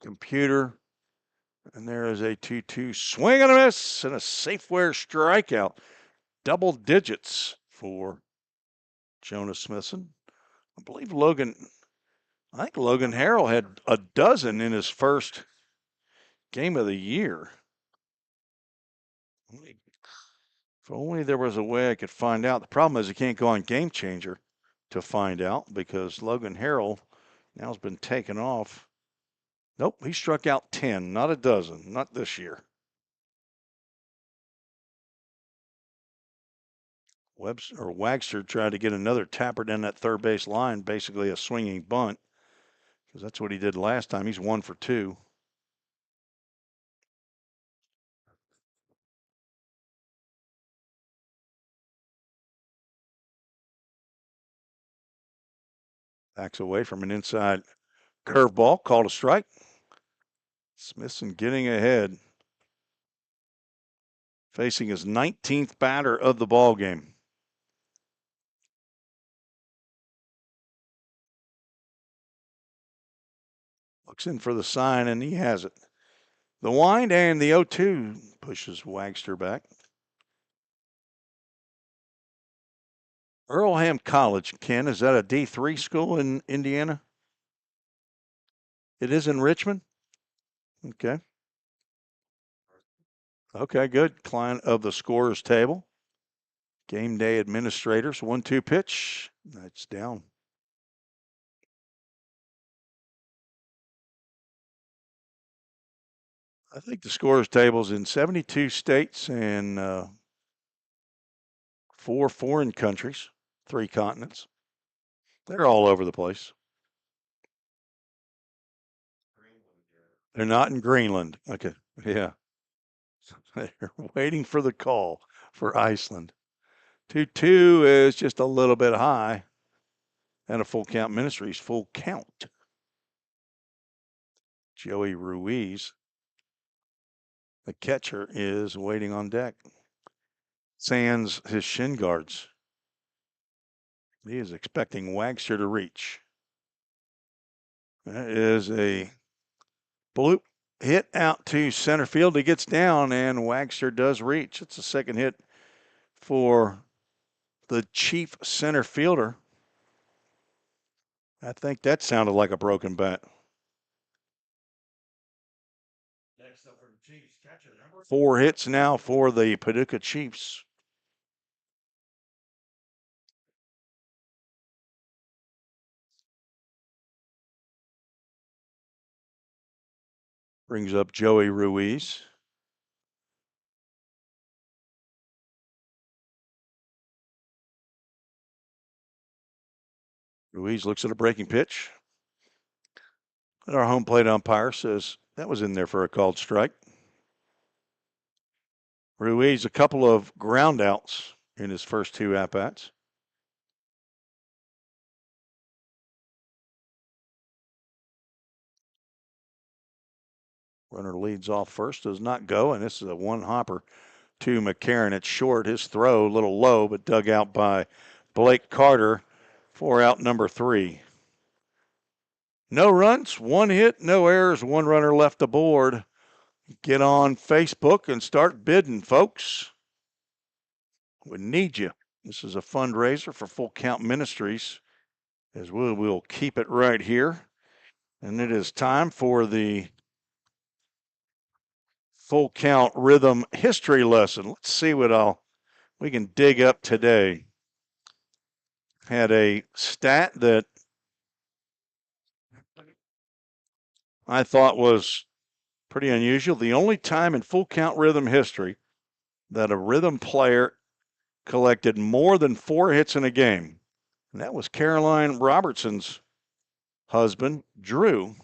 computer, and there is a 2-2 swing and a miss and a Safeware strikeout. Double digits for Jonas Smithson. I think Logan Harrell had a dozen in his first game of the year. If only there was a way I could find out. The problem is you can't go on Game Changer to find out because Logan Harrell now has been taken off. Nope, he struck out 10, not a dozen, not this year. Wagster tried to get another tapper down that third base line, basically a swinging bunt, because that's what he did last time. He's 1 for 2. Backs away from an inside curveball, called a strike. Smithson getting ahead, facing his 19th batter of the ball game. Looks in for the sign, and he has it. The wind and the 0-2 pushes Wagster back. Earlham College, Ken, is that a D3 school in Indiana? It is in Richmond? Okay. Okay, good. Client of the scorer's table. Game day administrators. 1-2 pitch. That's down. I think the scorer's table's in 72 states and 4 foreign countries, 3 continents. They're all over the place. They're not in Greenland. Okay. Yeah. They're waiting for the call for Iceland. 2-2 is just a little bit high. And a Full Count Ministries full count. Joey Ruiz, the catcher, is waiting on deck. Sans his shin guards. He is expecting Wagster to reach. That is a bloop hit out to center field. He gets down, and Wagster does reach. It's a second hit for the chief center fielder. I think that sounded like a broken bat. Next up for the Chiefs, catcher number 4 hits now for the Paducah Chiefs. Brings up Joey Ruiz. Ruiz looks at a breaking pitch. And our home plate umpire says that was in there for a called strike. Ruiz a couple of ground outs in his first 2 at-bats. Runner leads off first, does not go, and this is a one-hopper to McCarron. It's short. His throw a little low, but dug out by Blake Carter for out number 3. No runs, 1 hit, no errors, 1 runner left aboard. Get on Facebook and start bidding, folks. We need you. This is a fundraiser for Full Count Ministries, as we'll keep it right here. And it is time for the Full Count Rhythm history lesson. Let's see what we can dig up today. Had a stat that I thought was pretty unusual. The only time in Full Count Rhythm history that a rhythm player collected more than 4 hits in a game. And that was Caroline Robertson's husband, Drew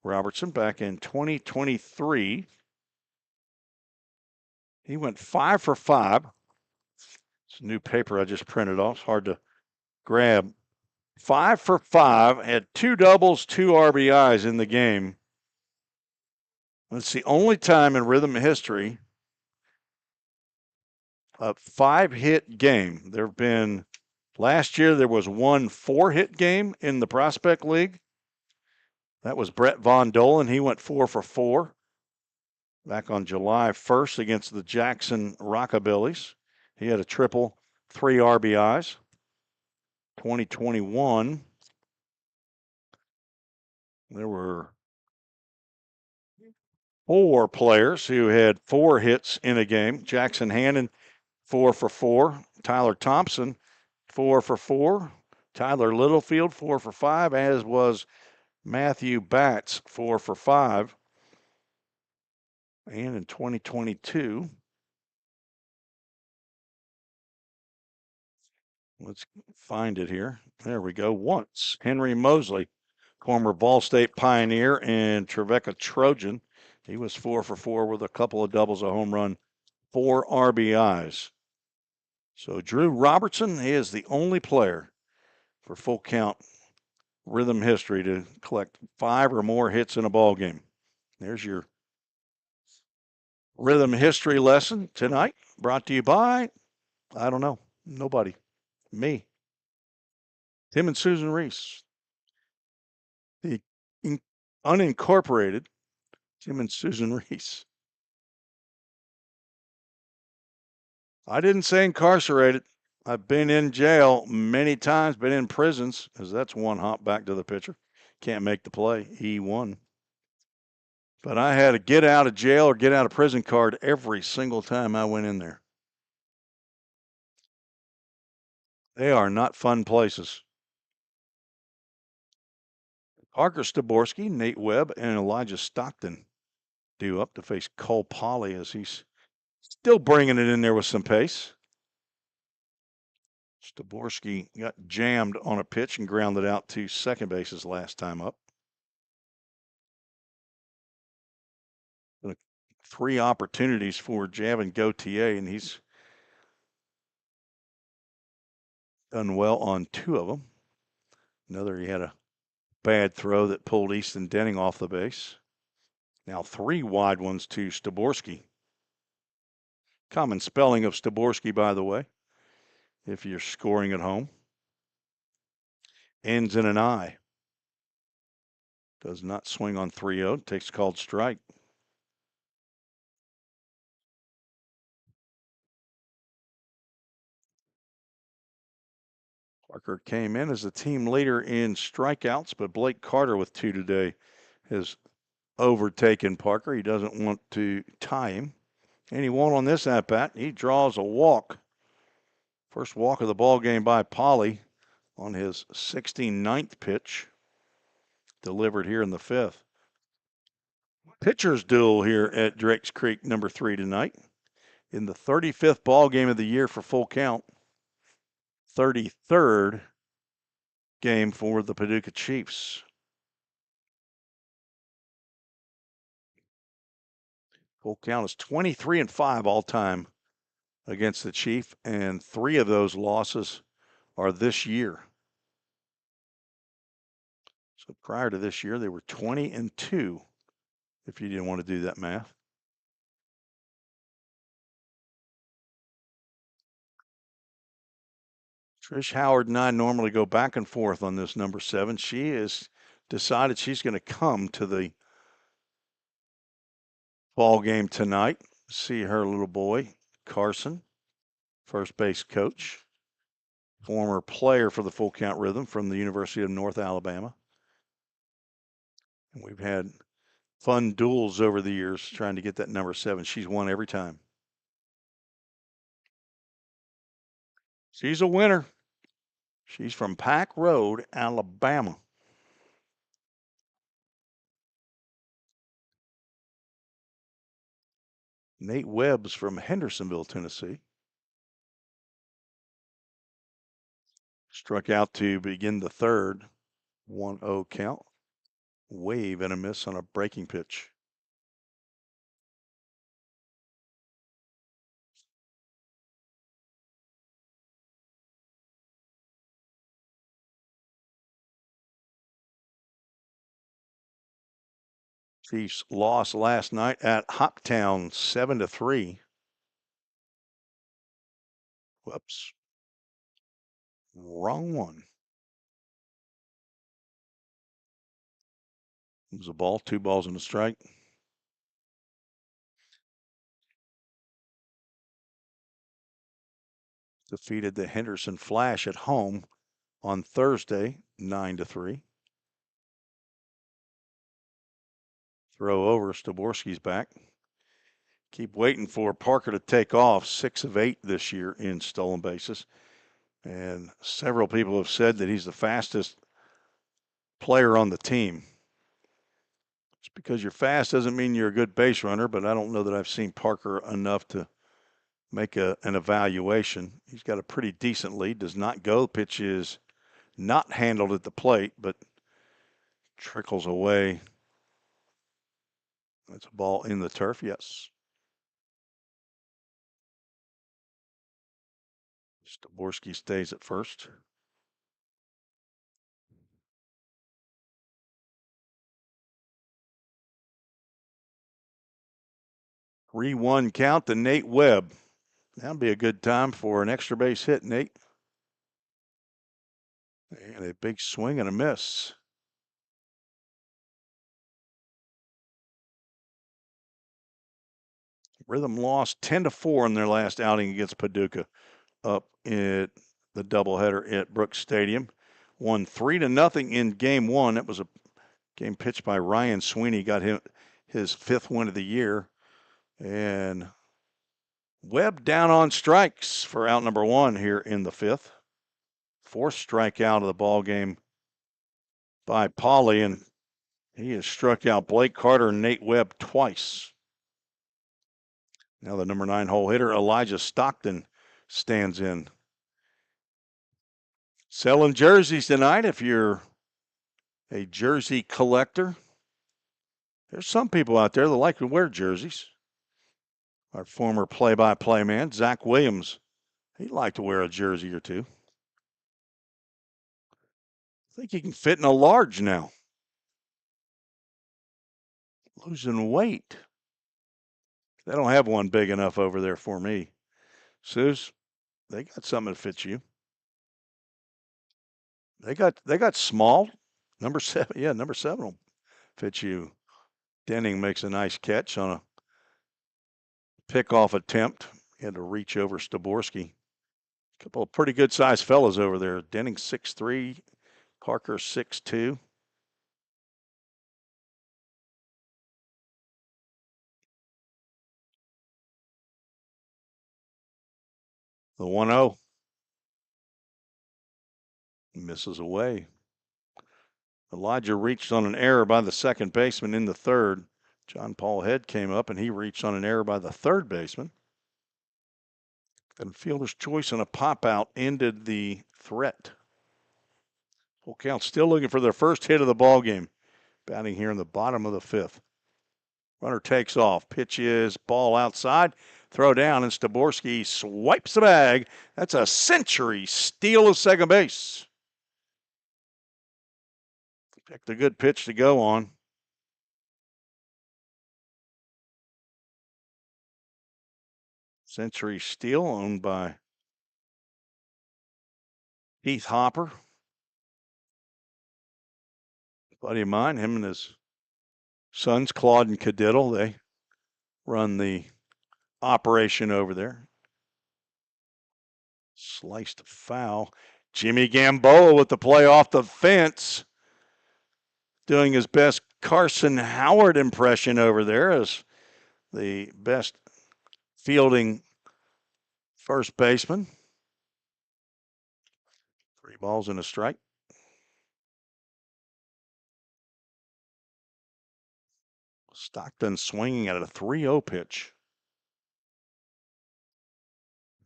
Robertson, back in 2023. He went 5 for 5. It's a new paper I just printed off. It's hard to grab. 5 for 5, had 2 doubles, 2 RBIs in the game. That's the only time in rhythm history a 5-hit game. There have been, last year there was 1 4-hit game in the Prospect League. That was Brett Von Dolan. He went 4 for 4 back on July 1st against the Jackson Rockabillys. He had a triple, 3 RBIs. 2021, there were 4 players who had 4 hits in a game. Jackson Hannon, 4 for 4. Tyler Thompson, 4 for 4. Tyler Littlefield, 4 for 5, as was Matthew Batts, 4 for 5. And in 2022, let's find it here. There we go. Once, Henry Mosley, former Ball State Pioneer and Trevecca Trojan. He was 4 for 4 with a couple of doubles, a home run, 4 RBIs. So Drew Robertson, he is the only player for Full Count Rhythm history to collect 5 or more hits in a ball game. There's your rhythm history lesson tonight, brought to you by, I don't know, nobody, me, Tim and Susan Reese, the unincorporated Tim and Susan Reese. I didn't say incarcerated. I've been in jail many times, been in prisons, because that's one hop back to the pitcher. Can't make the play, E1. But I had a get out of jail or get out of prison card every single time I went in there. They are not fun places. Parker Staborski, Nate Webb, and Elijah Stockton due up to face Cole Polley as he's still bringing it in there with some pace. Staborski got jammed on a pitch and grounded out to second base his last time up. 3 opportunities for Javin Gauthier, and he's done well on 2 of them. He had a bad throw that pulled Easton Denning off the base. Now 3 wide ones to Staborski. Common spelling of Staborski, by the way, if you're scoring at home. Ends in an I. Does not swing on 3-0. Takes a called strike. Parker came in as the team leader in strikeouts, but Blake Carter with 2 today has overtaken Parker. He doesn't want to tie him. And he won't on this at-bat. He draws a walk. First walk of the ball game by Polley on his 69th pitch. Delivered here in the 5th. Pitchers duel here at Drakes Creek number 3 tonight. In the 35th ball game of the year for Full Count. 33rd game for the Paducah Chiefs. Full count is 23-5 all time against the Chief, and 3 of those losses are this year. So prior to this year, they were 20-2, if you didn't want to do that math. Trish Howard and I normally go back and forth on this number 7. She has decided she's going to come to the ball game tonight. See her little boy, Carson, first base coach, former player for the Full Count Rhythm from the University of North Alabama. And we've had fun duels over the years trying to get that number 7. She's won every time. She's a winner. She's from Pack Road, Alabama. Nate Webb's from Hendersonville, Tennessee. Struck out to begin the third. 1-0 count. Wave and a miss on a breaking pitch. Chiefs lost last night at Hoptown 7-3. Whoops. Wrong one. It was a ball, 2 balls and a strike. Defeated the Henderson Flash at home on Thursday, 9-3. Throw over, Staborski's back. Keep waiting for Parker to take off, 6 of 8 this year in stolen bases. And several people have said that he's the fastest player on the team. Just because you're fast doesn't mean you're a good base runner, but I don't know that I've seen Parker enough to make an evaluation. He's got a pretty decent lead, does not go. Pitch is not handled at the plate, but trickles away. That's a ball in the turf, yes. Staborski stays at first. Three-one count to Nate Webb. That'll be a good time for an extra base hit, Nate. And a big swing and a miss. Rhythm lost 10-4 in their last outing against Paducah up at the doubleheader at Brooks Stadium. Won 3-0 in game 1. It was a game pitched by Ryan Sweeney. Got him his 5th win of the year. And Webb down on strikes for out number 1 here in the 5th. 4th strikeout of the ball game by Pauly, and he has struck out Blake Carter and Nate Webb twice. Now the number 9 hole hitter, Elijah Stockton, stands in. Selling jerseys tonight if you're a jersey collector. There's some people out there that like to wear jerseys. Our former play-by-play man, Zach Williams, he'd like to wear a jersey or two. I think he can fit in a large now. Losing weight. They don't have one big enough over there for me. Suze, they got something that fits you. They got small. Number 7, yeah, number 7 will fit you. Denning makes a nice catch on a pickoff attempt. He had to reach over Staborski. A couple of pretty good sized fellas over there. Denning 6'3", Parker 6'2". The 1-0 misses away. Elijah reached on an error by the second baseman in the 3rd. John Paul Head came up and he reached on an error by the 3rd baseman. And fielder's choice and a pop out ended the threat. Full count still looking for their first hit of the ball game. Batting here in the bottom of the 5th. Runner takes off. Pitch is ball outside. Throw down, and Staborski swipes the bag. That's a century steal of second base. Picked a good pitch to go on. Century steal owned by Heath Hopper. Buddy of mine, him and his sons, Claude and Cadiddle, they run the operation over there. Sliced foul. Jimmy Gamboa with the play off the fence. Doing his best Carson Howard impression over there as the best fielding first baseman. 3 balls and a strike. Stockton swinging at a 3-0 pitch.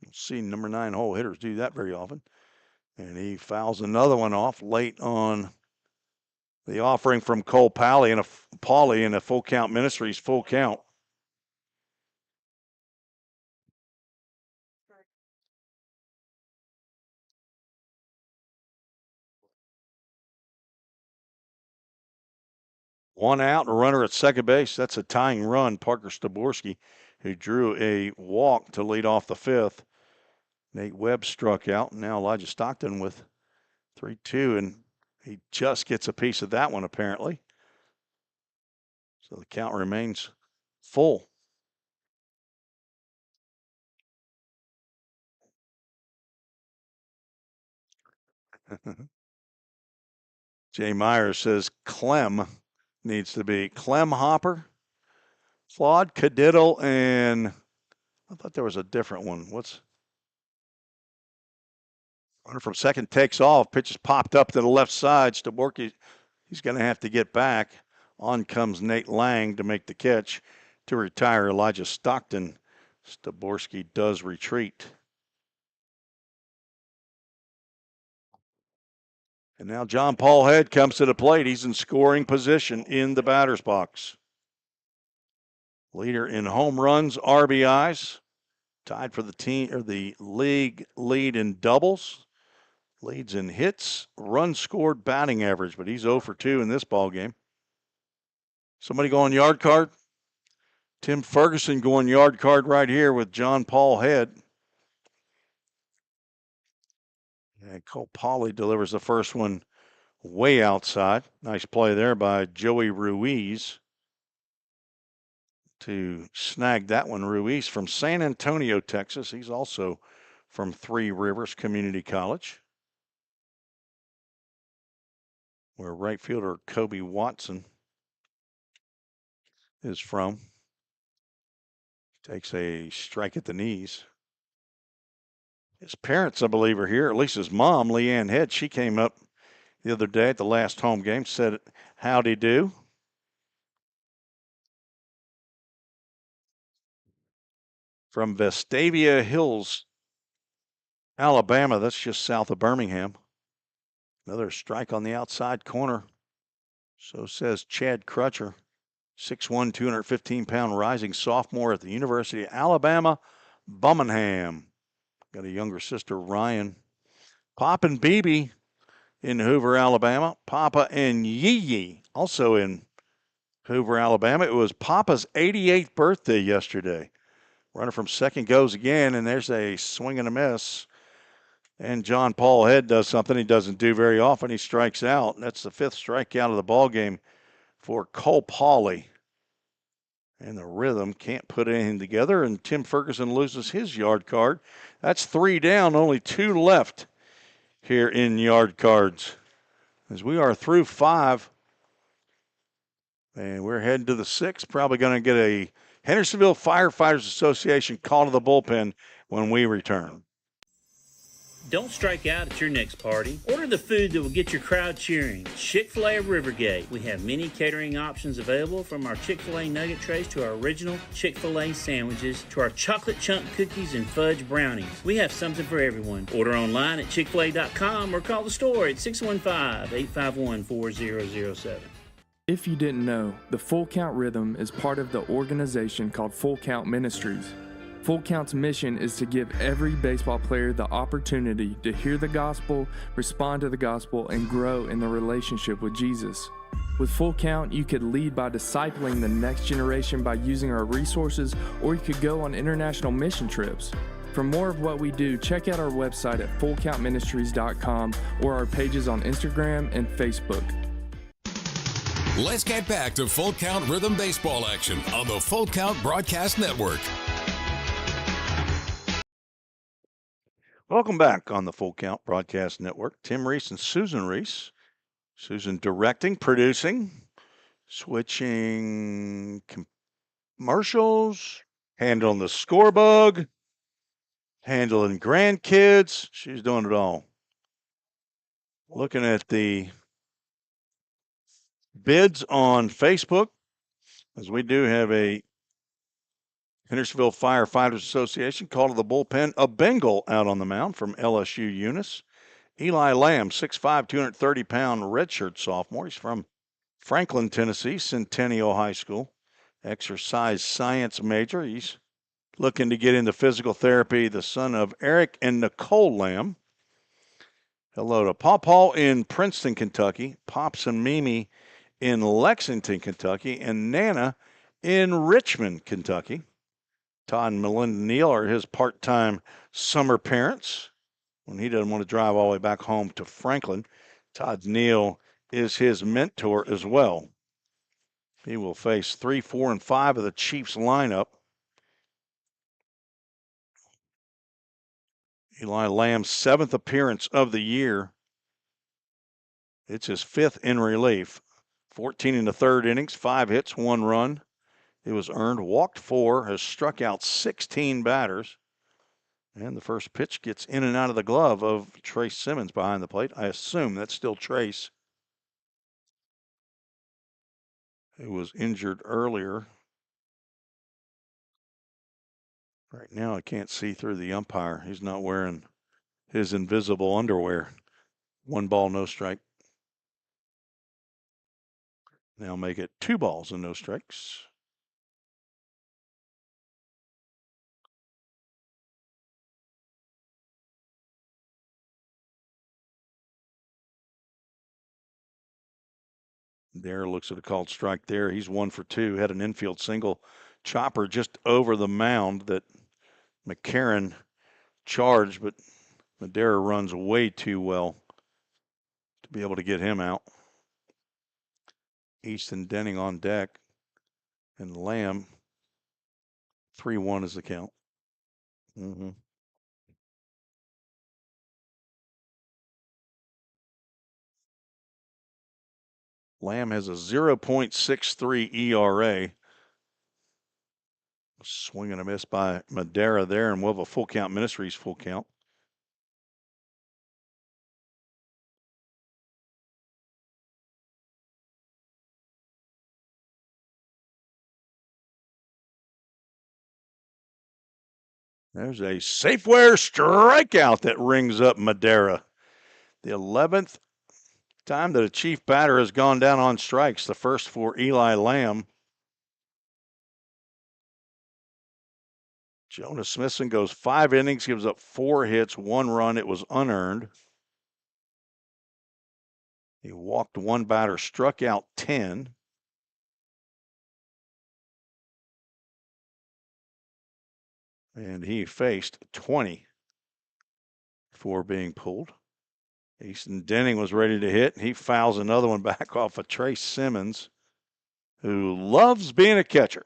You'll see number 9 hole hitters do that very often. And he fouls another one off late on the offering from Cole Pauly in a full count Ministries full count. One out, a runner at second base. That's a tying run. Parker Staborski, who drew a walk to lead off the 5th. Nate Webb struck out. Now Elijah Stockton with 3-2, and he just gets a piece of that one, apparently. So the count remains full. Jay Myers says Clem needs to be Clem Hopper, Claude Cadiddle, and I thought there was a different one. Runner from second takes off. Pitches popped up to the left side. Staborski, he's going to have to get back. On comes Nate Lang to make the catch to retire Elijah Stockton. Staborski does retreat. And now John Paul Head comes to the plate. He's in scoring position in the batter's box. Leader in home runs, RBIs. Tied for the team or the league lead in doubles. Leads in hits, runs scored, batting average, but he's 0 for 2 in this ball game. Somebody going yard card? Tim Ferguson going yard card right here with John Paul Head. And Cole Pauly delivers the first one way outside. Nice play there by Joey Ruiz to snag that one. Ruiz from San Antonio, Texas. He's also from Three Rivers Community College, where right fielder Kobe Watson is from. Takes a strike at the knees. His parents, I believe, are here. At least his mom, Leanne Head. She came up the other day at the last home game, said, howdy do. From Vestavia Hills, Alabama. That's just south of Birmingham. Another strike on the outside corner. So says Chad Crutcher. 6'1", 215-pound rising sophomore at the University of Alabama, Birmingham. Got a younger sister, Ryan. Pop and BB in Hoover, Alabama. Papa and Yee also in Hoover, Alabama. It was Papa's 88th birthday yesterday. Runner from second goes again, and there's a swing and a miss. And John Paul Head does something he doesn't do very often. He strikes out. That's the 5th strikeout of the ball game for Cole Pauly. And the Rhythm can't put anything together, and Tim Ferguson loses his yard card. That's 3 down, only 2 left here in yard cards. As we are through 5, and we're heading to the 6th, probably going to get a Hendersonville Firefighters Association call to the bullpen when we return. Don't strike out at your next party. Order the food that will get your crowd cheering. Chick-fil-A of Rivergate. We have many catering options available, from our Chick-fil-A nugget trays to our original Chick-fil-A sandwiches to our chocolate chunk cookies and fudge brownies. We have something for everyone. Order online at chickfil-a.com or call the store at 615-851-4007. If you didn't know, the Full Count Rhythm is part of the organization called Full Count Ministries. Full Count's mission is to give every baseball player the opportunity to hear the gospel, respond to the gospel, and grow in the relationship with Jesus. With Full Count, you could lead by discipling the next generation by using our resources, or you could go on international mission trips. For more of what we do, check out our website at fullcountministries.com or our pages on Instagram and Facebook. Let's get back to Full Count Rhythm Baseball action on the Full Count Broadcast Network. Welcome back on the Full Count Broadcast Network. Tim Reese and Susan Reese. Susan directing, producing, switching commercials, handling the score bug, handling grandkids. She's doing it all. Looking at the bids on Facebook, as we do have a Hendersonville Firefighters Association call to the bullpen, a Bengal out on the mound from LSU Eunice. Eli Lamb, 6'5", 230-pound redshirt sophomore. He's from Franklin, Tennessee, Centennial High School. Exercise science major. He's looking to get into physical therapy, the son of Eric and Nicole Lamb. Hello to Paw in Princeton, Kentucky, Pops and Mimi in Lexington, Kentucky, and Nana in Richmond, Kentucky. Todd and Melinda Neal are his part-time summer parents when he doesn't want to drive all the way back home to Franklin. Todd Neal is his mentor as well. He will face 3, 4, and 5 of the Chiefs lineup. Eli Lamb's 7th appearance of the year. It's his 5th in relief. 14 in the third innings, 5 hits, 1 run. It was earned, walked 4, has struck out 16 batters. And the first pitch gets in and out of the glove of Trace Simmons behind the plate. I assume that's still Trace, who was injured earlier. Right now, I can't see through the umpire. He's not wearing his invisible underwear. 1 ball, no strike. Now make it 2 balls and no strikes. There looks at a called strike there. He's 1 for 2. Had an infield single chopper just over the mound that McCarron charged, but Madera runs way too well to be able to get him out. Easton Denning on deck. And Lamb, 3-1 is the count. Lamb has a 0.63 ERA. Swing and a miss by Madera there, and we'll have a Full Count Ministries full count. There's a Safeware strikeout that rings up Madera. The 11th time that a Chief batter has gone down on strikes, the first for Eli Lamb. Jonas Smithson goes 5 innings, gives up 4 hits, 1 run. It was unearned. He walked 1 batter, struck out 10. And he faced 20 before being pulled. Easton Denning was ready to hit. He fouls another one back off of Trace Simmons, who loves being a catcher.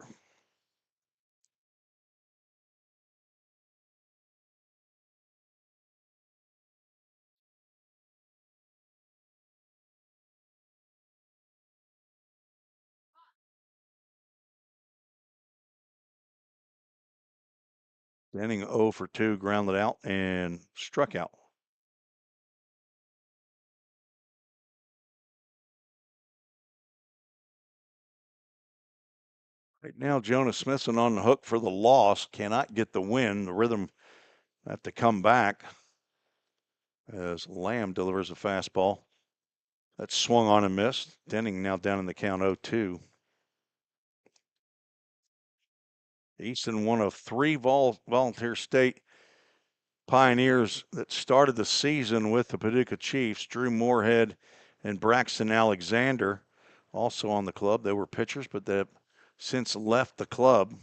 Denning 0 for 2, grounded out and struck out. Right now, Jonas Smithson on the hook for the loss, cannot get the win. The Rhythm have to come back as Lamb delivers a fastball. That swung on and missed. Denning now down in the count 0-2. Easton, one of three Volunteer State Pioneers that started the season with the Paducah Chiefs. Drew Moorhead and Braxton Alexander also on the club. They were pitchers, but they have since left the club.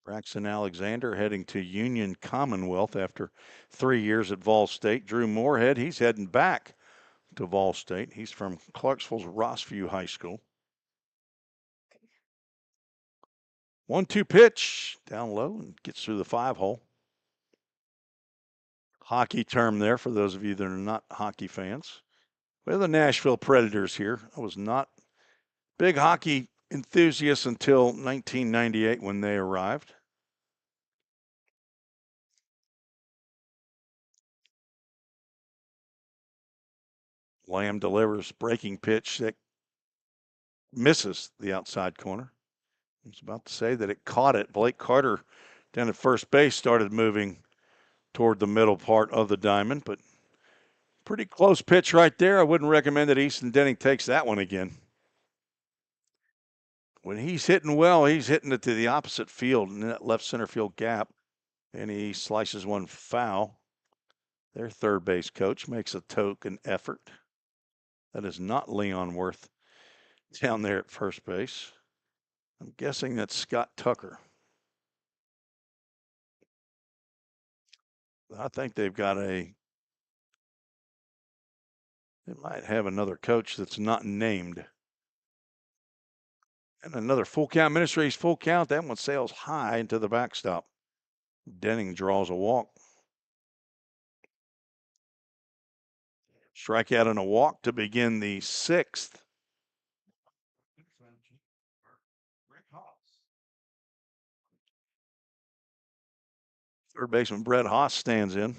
Braxton Alexander heading to Union Commonwealth after 3 years at Vol State. Drew Moorhead, he's heading back to Vol State. He's from Clarksville's Rossview High School. 1-2 pitch down low and gets through the 5-hole. Hockey term there for those of you that are not hockey fans. We have the Nashville Predators here. I was not big hockey enthusiast until 1998 when they arrived. Lamb delivers breaking pitch that misses the outside corner. I was about to say that it caught it. Blake Carter down at first base started moving toward the middle part of the diamond, but pretty close pitch right there. I wouldn't recommend that Easton Denning takes that one again. When he's hitting well, he's hitting it to the opposite field in that left center field gap, and he slices one foul. Their third base coach makes a token effort. That is not Leon Worth down there at first base. I'm guessing that's Scott Tucker. I think they've got they might have another coach that's not named. And another full count, Ministries full count. That one sails high into the backstop. Denning draws a walk. Strikeout and a walk to begin the 6th. Third baseman Brett Haas stands in.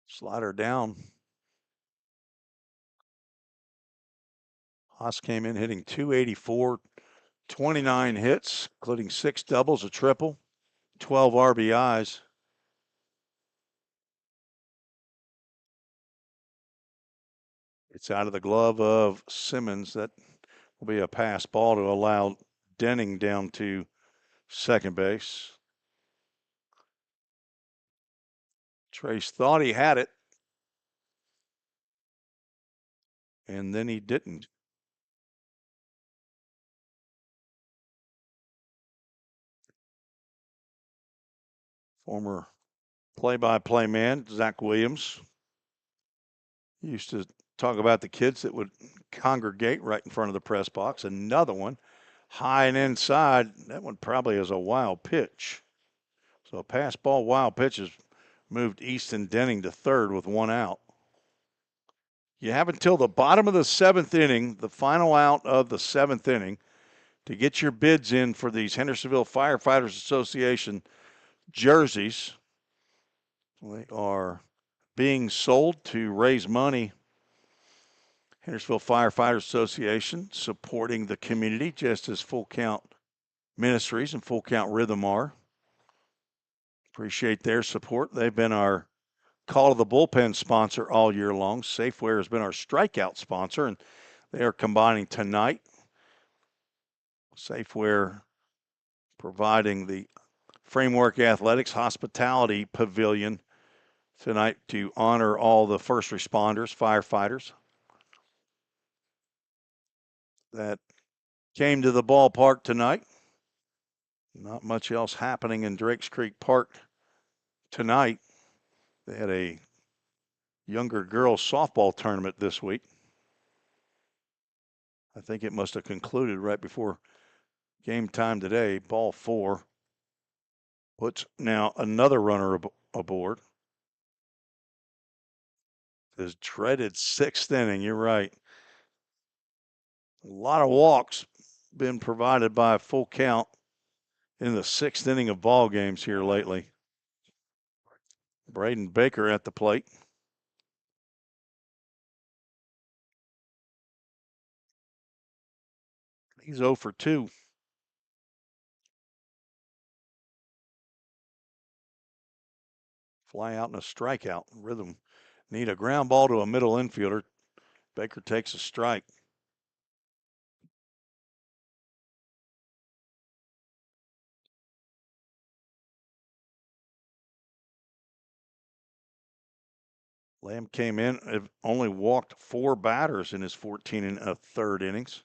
Slider down. Haas came in hitting .284, 29 hits, including 6 doubles, a triple, 12 RBIs. It's out of the glove of Simmons. That will be a pass ball to allow Denning down to second base. Trace thought he had it, and then he didn't. Former play-by-play man, Zach Williams, used to talk about the kids that would congregate right in front of the press box. Another one, high and inside. That one probably is a wild pitch. So a pass ball, wild pitch has moved Easton Denning to third with 1 out. You have until the bottom of the 7th inning, the final out of the 7th inning, to get your bids in for these Hendersonville Firefighters Association jerseys. They are being sold to raise money. Hendersonville Firefighters Association supporting the community just as Full Count Ministries and Full Count Rhythm are. Appreciate their support. They've been our Call to the Bullpen sponsor all year long. Safeware has been our strikeout sponsor, and they are combining tonight. Safeware providing the Framework Athletics Hospitality Pavilion tonight to honor all the first responders, firefighters that came to the ballpark tonight. Not much else happening in Drakes Creek Park tonight. They had a younger girls softball tournament this week. I think it must have concluded right before game time today. Ball 4 puts now another runner aboard. This dreaded 6th inning, you're right. A lot of walks been provided by Full Count in the 6th inning of ball games here lately. Braden Baker at the plate. He's 0 for 2. Fly out and a strikeout. Rhythm need a ground ball to a middle infielder. Baker takes a strike. Lamb came in, only walked 4 batters in his 14 and a third innings.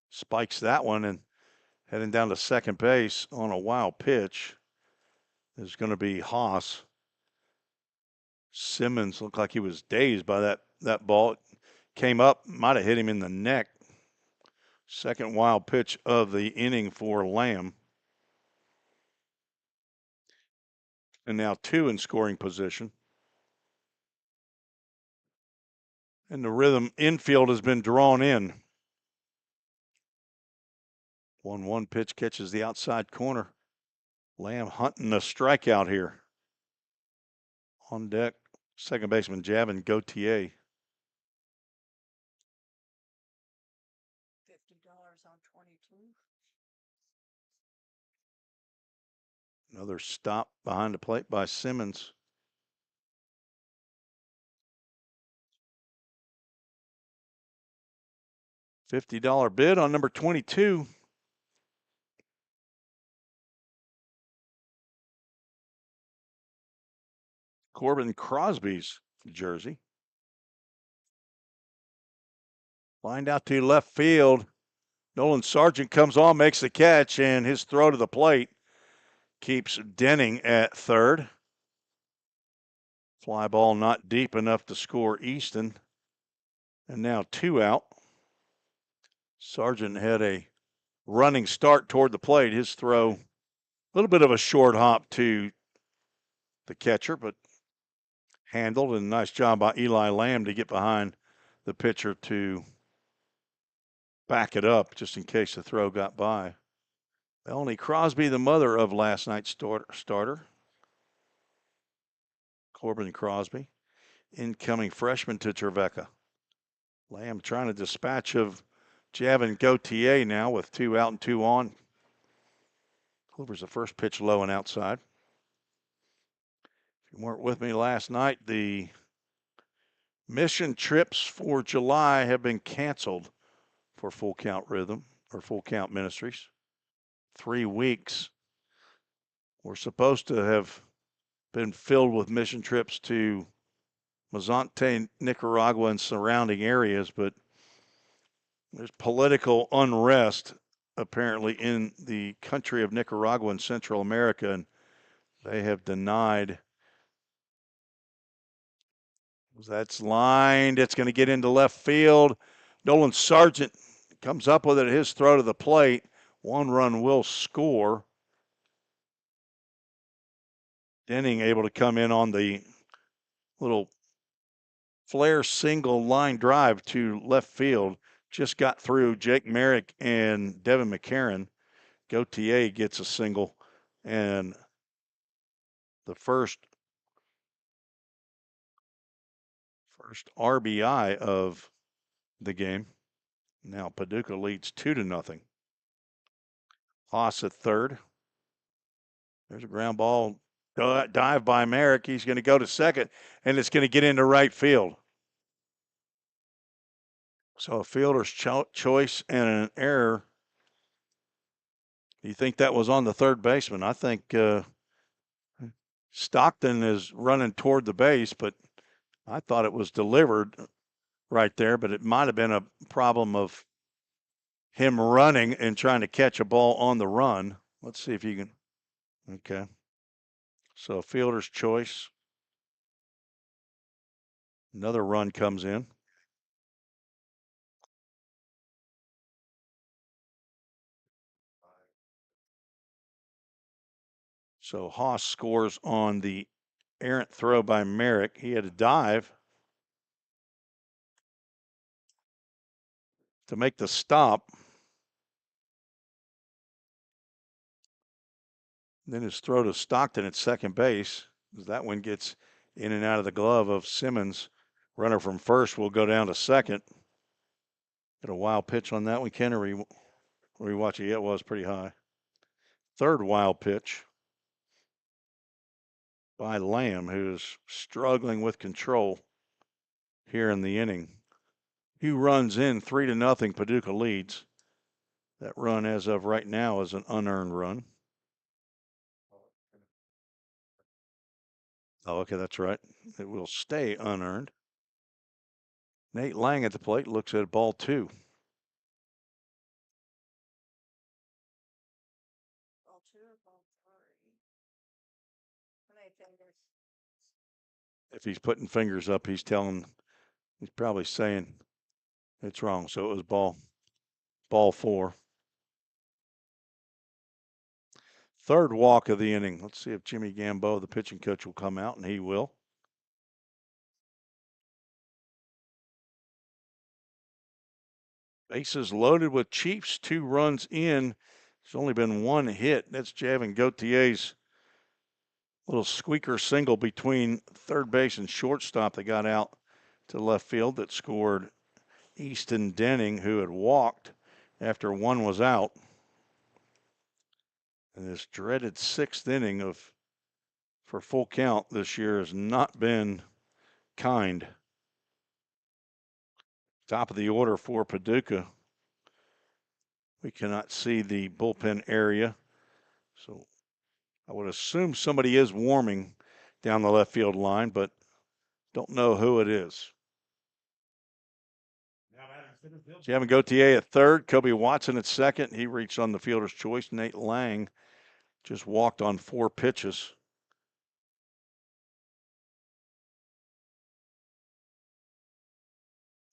Spikes that one and heading down to second base on a wild pitch is going to be Haas. Simmons looked like he was dazed by that ball. It came up, might have hit him in the neck. Second wild pitch of the inning for Lamb. And now 2 in scoring position. And the Rhythm infield has been drawn in. 1-1 pitch catches the outside corner. Lamb hunting a strikeout here. On deck, second baseman Javin Gauthier. $50 on 22. Another stop behind the plate by Simmons. $50 bid on number 22. Corbin Crosby's jersey. Lined out to left field. Nolan Sargent comes on, makes the catch, and his throw to the plate keeps Denning at third. Fly ball not deep enough to score Easton. And now 2 out. Sargent had a running start toward the plate. His throw, a little bit of a short hop to the catcher, but handled, and nice job by Eli Lamb to get behind the pitcher to back it up just in case the throw got by. Melanie Crosby, the mother of last night's starter. Corbin Crosby, incoming freshman to Trevecca. Lamb trying to dispatch of Javin Gauthier now with 2 out and 2 on. Delivers the first pitch low and outside. If you weren't with me last night, the mission trips for July have been canceled for Full Count Rhythm or Full Count Ministries. 3 weeks. We're supposed to have been filled with mission trips to Mazante, Nicaragua, and surrounding areas, but there's political unrest apparently in the country of Nicaragua and Central America, and they have denied. That's lined. It's going to get into left field. Nolan Sargent comes up with it. His throw to the plate. 1 run will score. Denning able to come in on the little flare single line drive to left field. Just got through Jake Merrick and Devin McCarron. Gauthier gets a single, and the first RBI of the game. Now Paducah leads 2-0. Haas at third. There's a ground ball dive by Merrick. He's going to go to second, and it's going to get into right field. So a fielder's choice and an error. You think that was on the third baseman? I think Stockton is running toward the base, but I thought it was delivered right there, but it might have been a problem of him running and trying to catch a ball on the run. Let's see if you can. Okay. So fielder's choice. Another run comes in. So Haas scores on the errant throw by Merrick. He had a dive to make the stop. Then his throw to Stockton at second base. That one gets in and out of the glove of Simmons. Runner from first will go down to second. Got a wild pitch on that one, Ken, or rewatch it? Yeah, it was pretty high. Third wild pitch by Lamb, who's struggling with control here in the inning. Hugh runs in 3-0. Paducah leads. That run, as of right now, is an unearned run. Oh, okay, that's right. It will stay unearned. Nate Lang at the plate looks at ball 2. Ball 2 or ball 3? How many fingers? If he's putting fingers up, he's probably saying it's wrong. So it was ball 4. Third walk of the inning. Let's see if Jimmy Gambo, the pitching coach, will come out, and he will. Bases loaded with Chiefs, 2 runs in. There's only been 1 hit. That's Javin Gautier's little squeaker single between third base and shortstop that got out to left field that scored Easton Denning, who had walked after 1 was out. And this dreaded 6th inning for full count this year has not been kind. Top of the order for Paducah. We cannot see the bullpen area, so I would assume somebody is warming down the left field line, but don't know who it is. Javin Gautier at third, Kobe Watson at second. He reached on the fielder's choice. Nate Lang just walked on 4 pitches.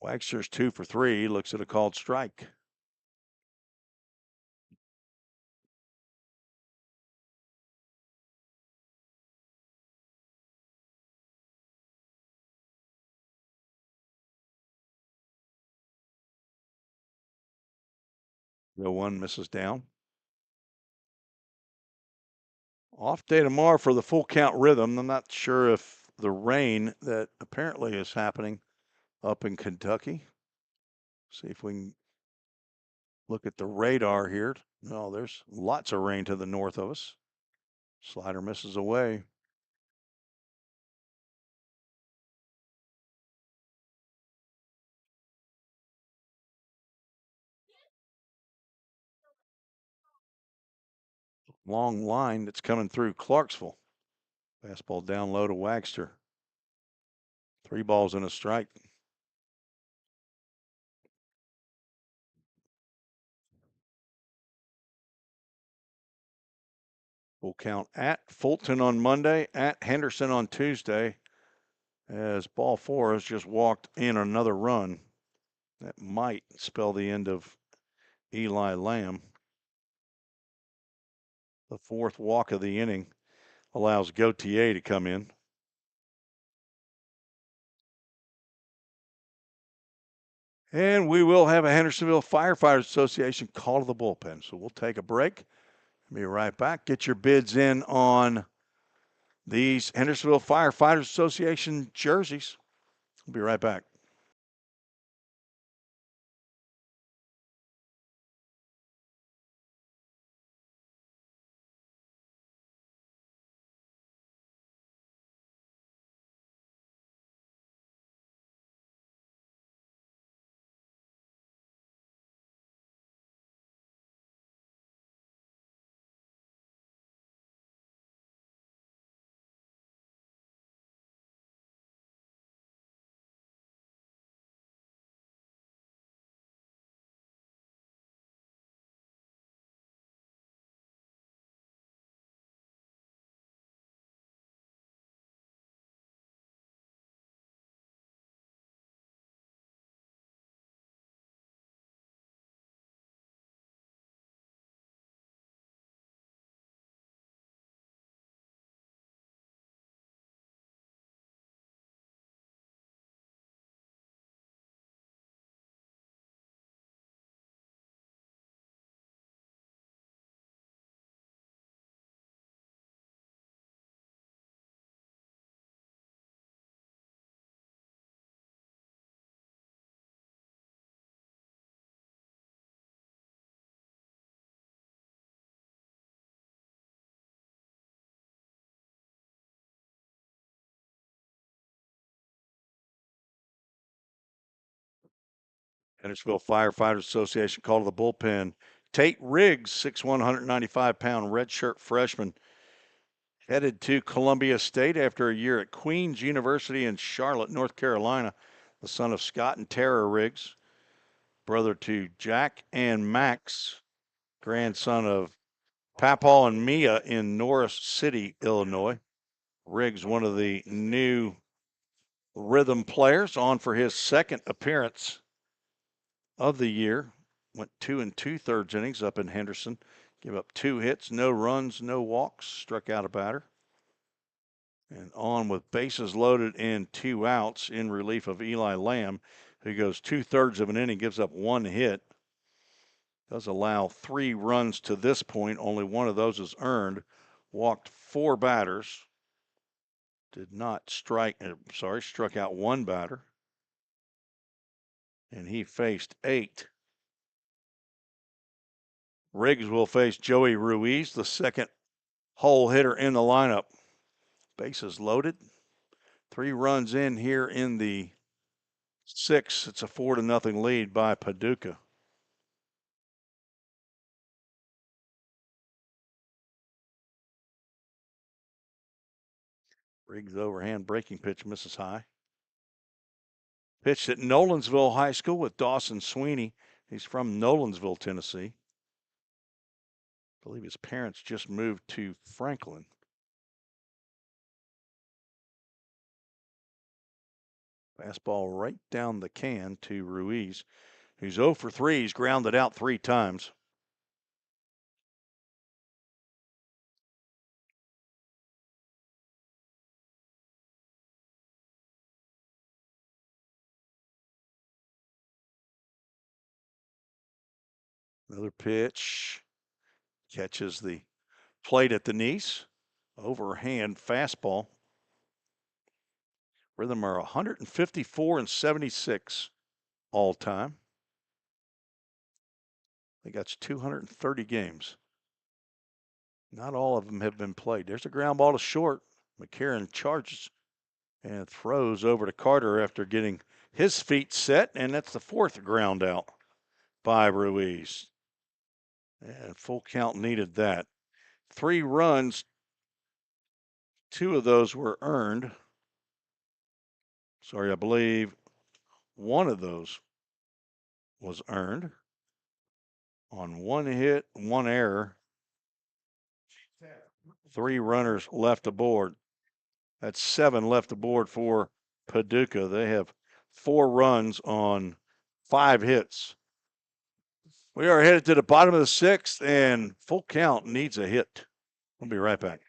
Wagster's 2 for 3. He looks at a called strike. No one misses down. Off day tomorrow for the full count rhythm. I'm not sure if the rain that apparently is happening up in Kentucky. See if we can look at the radar here. No, there's lots of rain to the north of us. Slider misses away. Long line that's coming through Clarksville. Fastball down low to Wagster. 3 balls and a strike. Full count at Fulton on Monday, at Henderson on Tuesday, as ball 4 has just walked in another run. That might spell the end of Eli Lamb. The 4th walk of the inning allows Gautier to come in. And we will have a Hendersonville Firefighters Association call to the bullpen. So we'll take a break. Be right back. Get your bids in on these Hendersonville Firefighters Association jerseys. We'll be right back. Hendersonville Firefighters Association called to the bullpen. Tate Riggs, 6'1", 195-pound redshirt freshman, headed to Columbia State after a year at Queens University in Charlotte, North Carolina. The son of Scott and Tara Riggs, brother to Jack and Max, grandson of Papaw and Mia in Norris City, Illinois. Riggs, one of the new rhythm players, on for his second appearance of the year. Went 2 2/3 innings up in Henderson. Give up 2 hits, no runs, no walks, struck out a batter. And on with bases loaded and 2 outs in relief of Eli Lamb, who goes 2/3 of an inning, gives up 1 hit. Does allow 3 runs to this point. Only one of those is earned. Walked 4 batters. Did not struck out 1 batter. And he faced 8. Riggs will face Joey Ruiz, the second hole hitter in the lineup. Bases loaded. 3 runs in here in the 6th. It's a 4-0 lead by Paducah. Riggs overhand breaking pitch misses high. Pitched at Nolensville High School with Dawson Sweeney. He's from Nolensville, Tennessee. I believe his parents just moved to Franklin. Fastball right down the can to Ruiz, who's 0 for 3. He's grounded out 3 times. Another pitch. Catches the plate at the knees. Overhand fastball. Rhythm are 154 and 76 all time. I think that's 230 games. Not all of them have been played. There's a ground ball to short. McCarron charges and throws over to Carter after getting his feet set, and that's the 4th ground out by Ruiz. And full count needed that. 3 runs, 2 of those were earned. I believe 1 of those was earned on 1 hit, 1 error. 3 runners left aboard. That's 7 left aboard for Paducah. They have 4 runs on 5 hits. We are headed to the bottom of the 6th, and full count needs a hit. We'll be right back.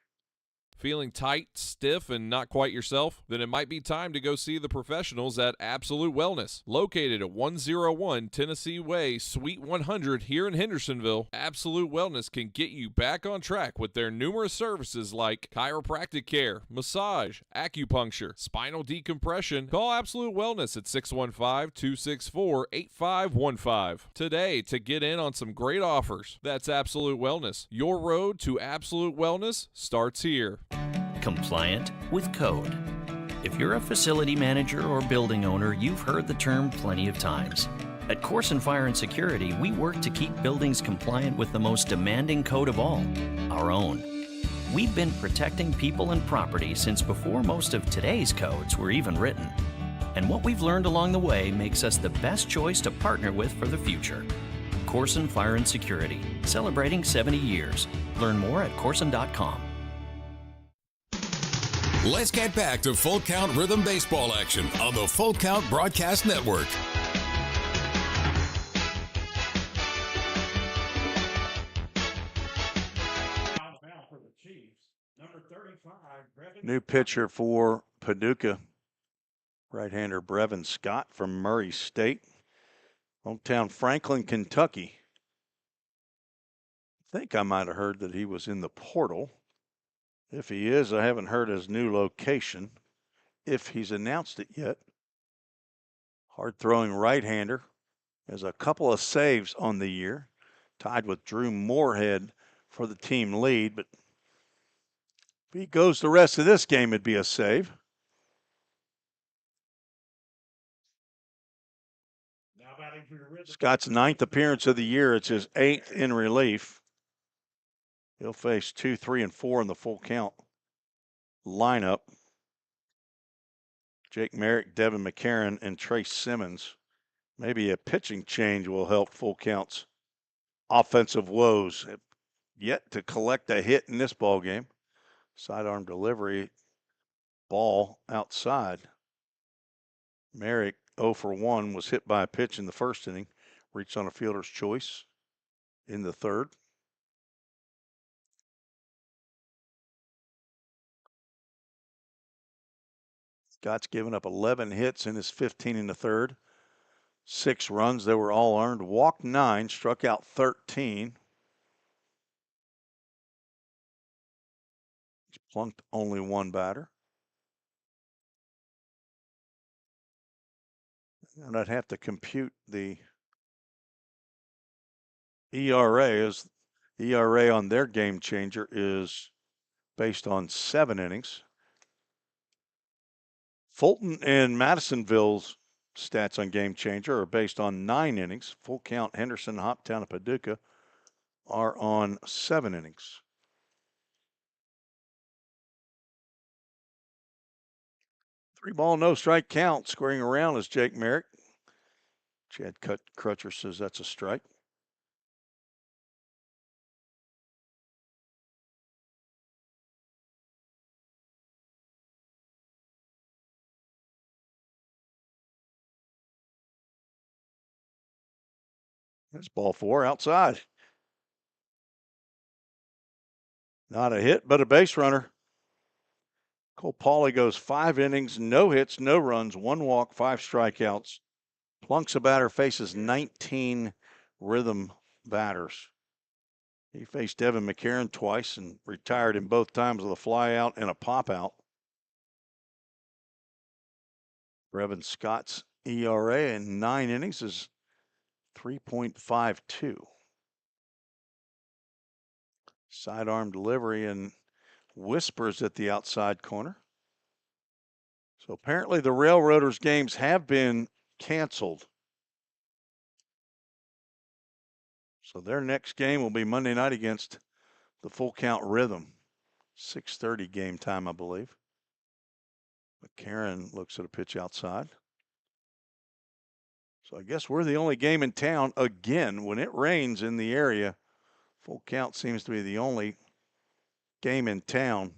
Feeling tight, stiff, and not quite yourself? Then it might be time to go see the professionals at Absolute Wellness. Located at 101 Tennessee Way, Suite 100 here in Hendersonville, Absolute Wellness can get you back on track with their numerous services like chiropractic care, massage, acupuncture, spinal decompression. Call Absolute Wellness at 615-264-8515 today to get in on some great offers. That's Absolute Wellness. Your road to absolute wellness starts here. Compliant with code. If you're a facility manager or building owner, you've heard the term plenty of times. At Corson Fire and Security, we work to keep buildings compliant with the most demanding code of all, our own. We've been protecting people and property since before most of today's codes were even written. And what we've learned along the way makes us the best choice to partner with for the future. Corson Fire and Security, celebrating 70 years. Learn more at corson.com. Let's get back to Full Count Rhythm Baseball action on the Full Count Broadcast Network. New pitcher for Paducah, right-hander Brevin Scott from Murray State, hometown Franklin, Kentucky. I think I might have heard that he was in the portal. If he is, I haven't heard his new location, if he's announced it yet. Hard-throwing right-hander, has a couple of saves on the year, tied with Drew Moorhead for the team lead, but if he goes the rest of this game, it'd be a save. Now batting for Scott's 9th appearance of the year. It's his 8th in relief. He'll face 2, 3, and 4 in the full count lineup. Jake Merrick, Devin McCarron, and Trace Simmons. Maybe a pitching change will help full count's offensive woes. Yet to collect a hit in this ball game. Sidearm delivery, ball outside. Merrick 0 for 1 was hit by a pitch in the first inning. Reached on a fielder's choice in the third. Scott's given up 11 hits in his 15 in the third. 6 runs, they were all earned. Walked 9, struck out 13. He's plunked only 1 batter. And I'd have to compute the ERA. As ERA on their game changer is based on 7 innings. Fulton and Madisonville's stats on game changer are based on 9 innings. Full count Henderson, Hoptown, and Paducah are on 7 innings. Three ball, no strike count. Squaring around is Jake Merrick. Chad Crutcher says that's a strike. That's ball 4 outside. Not a hit, but a base runner. Cole Pauly goes 5 innings, no hits, no runs, 1 walk, 5 strikeouts. Plunks a batter, faces 19 rhythm batters. He faced Devin McCarron twice and retired him both times with a fly out and a pop out. Brevin Scott's ERA in 9 innings is 3.52. Sidearm delivery and whispers at the outside corner. So apparently the Railroaders games have been canceled. So their next game will be Monday night against the Full Count Rhythm. 6:30 game time, I believe. McCarron looks at a pitch outside. So I guess we're the only game in town again. When it rains in the area, Full Count seems to be the only game in town.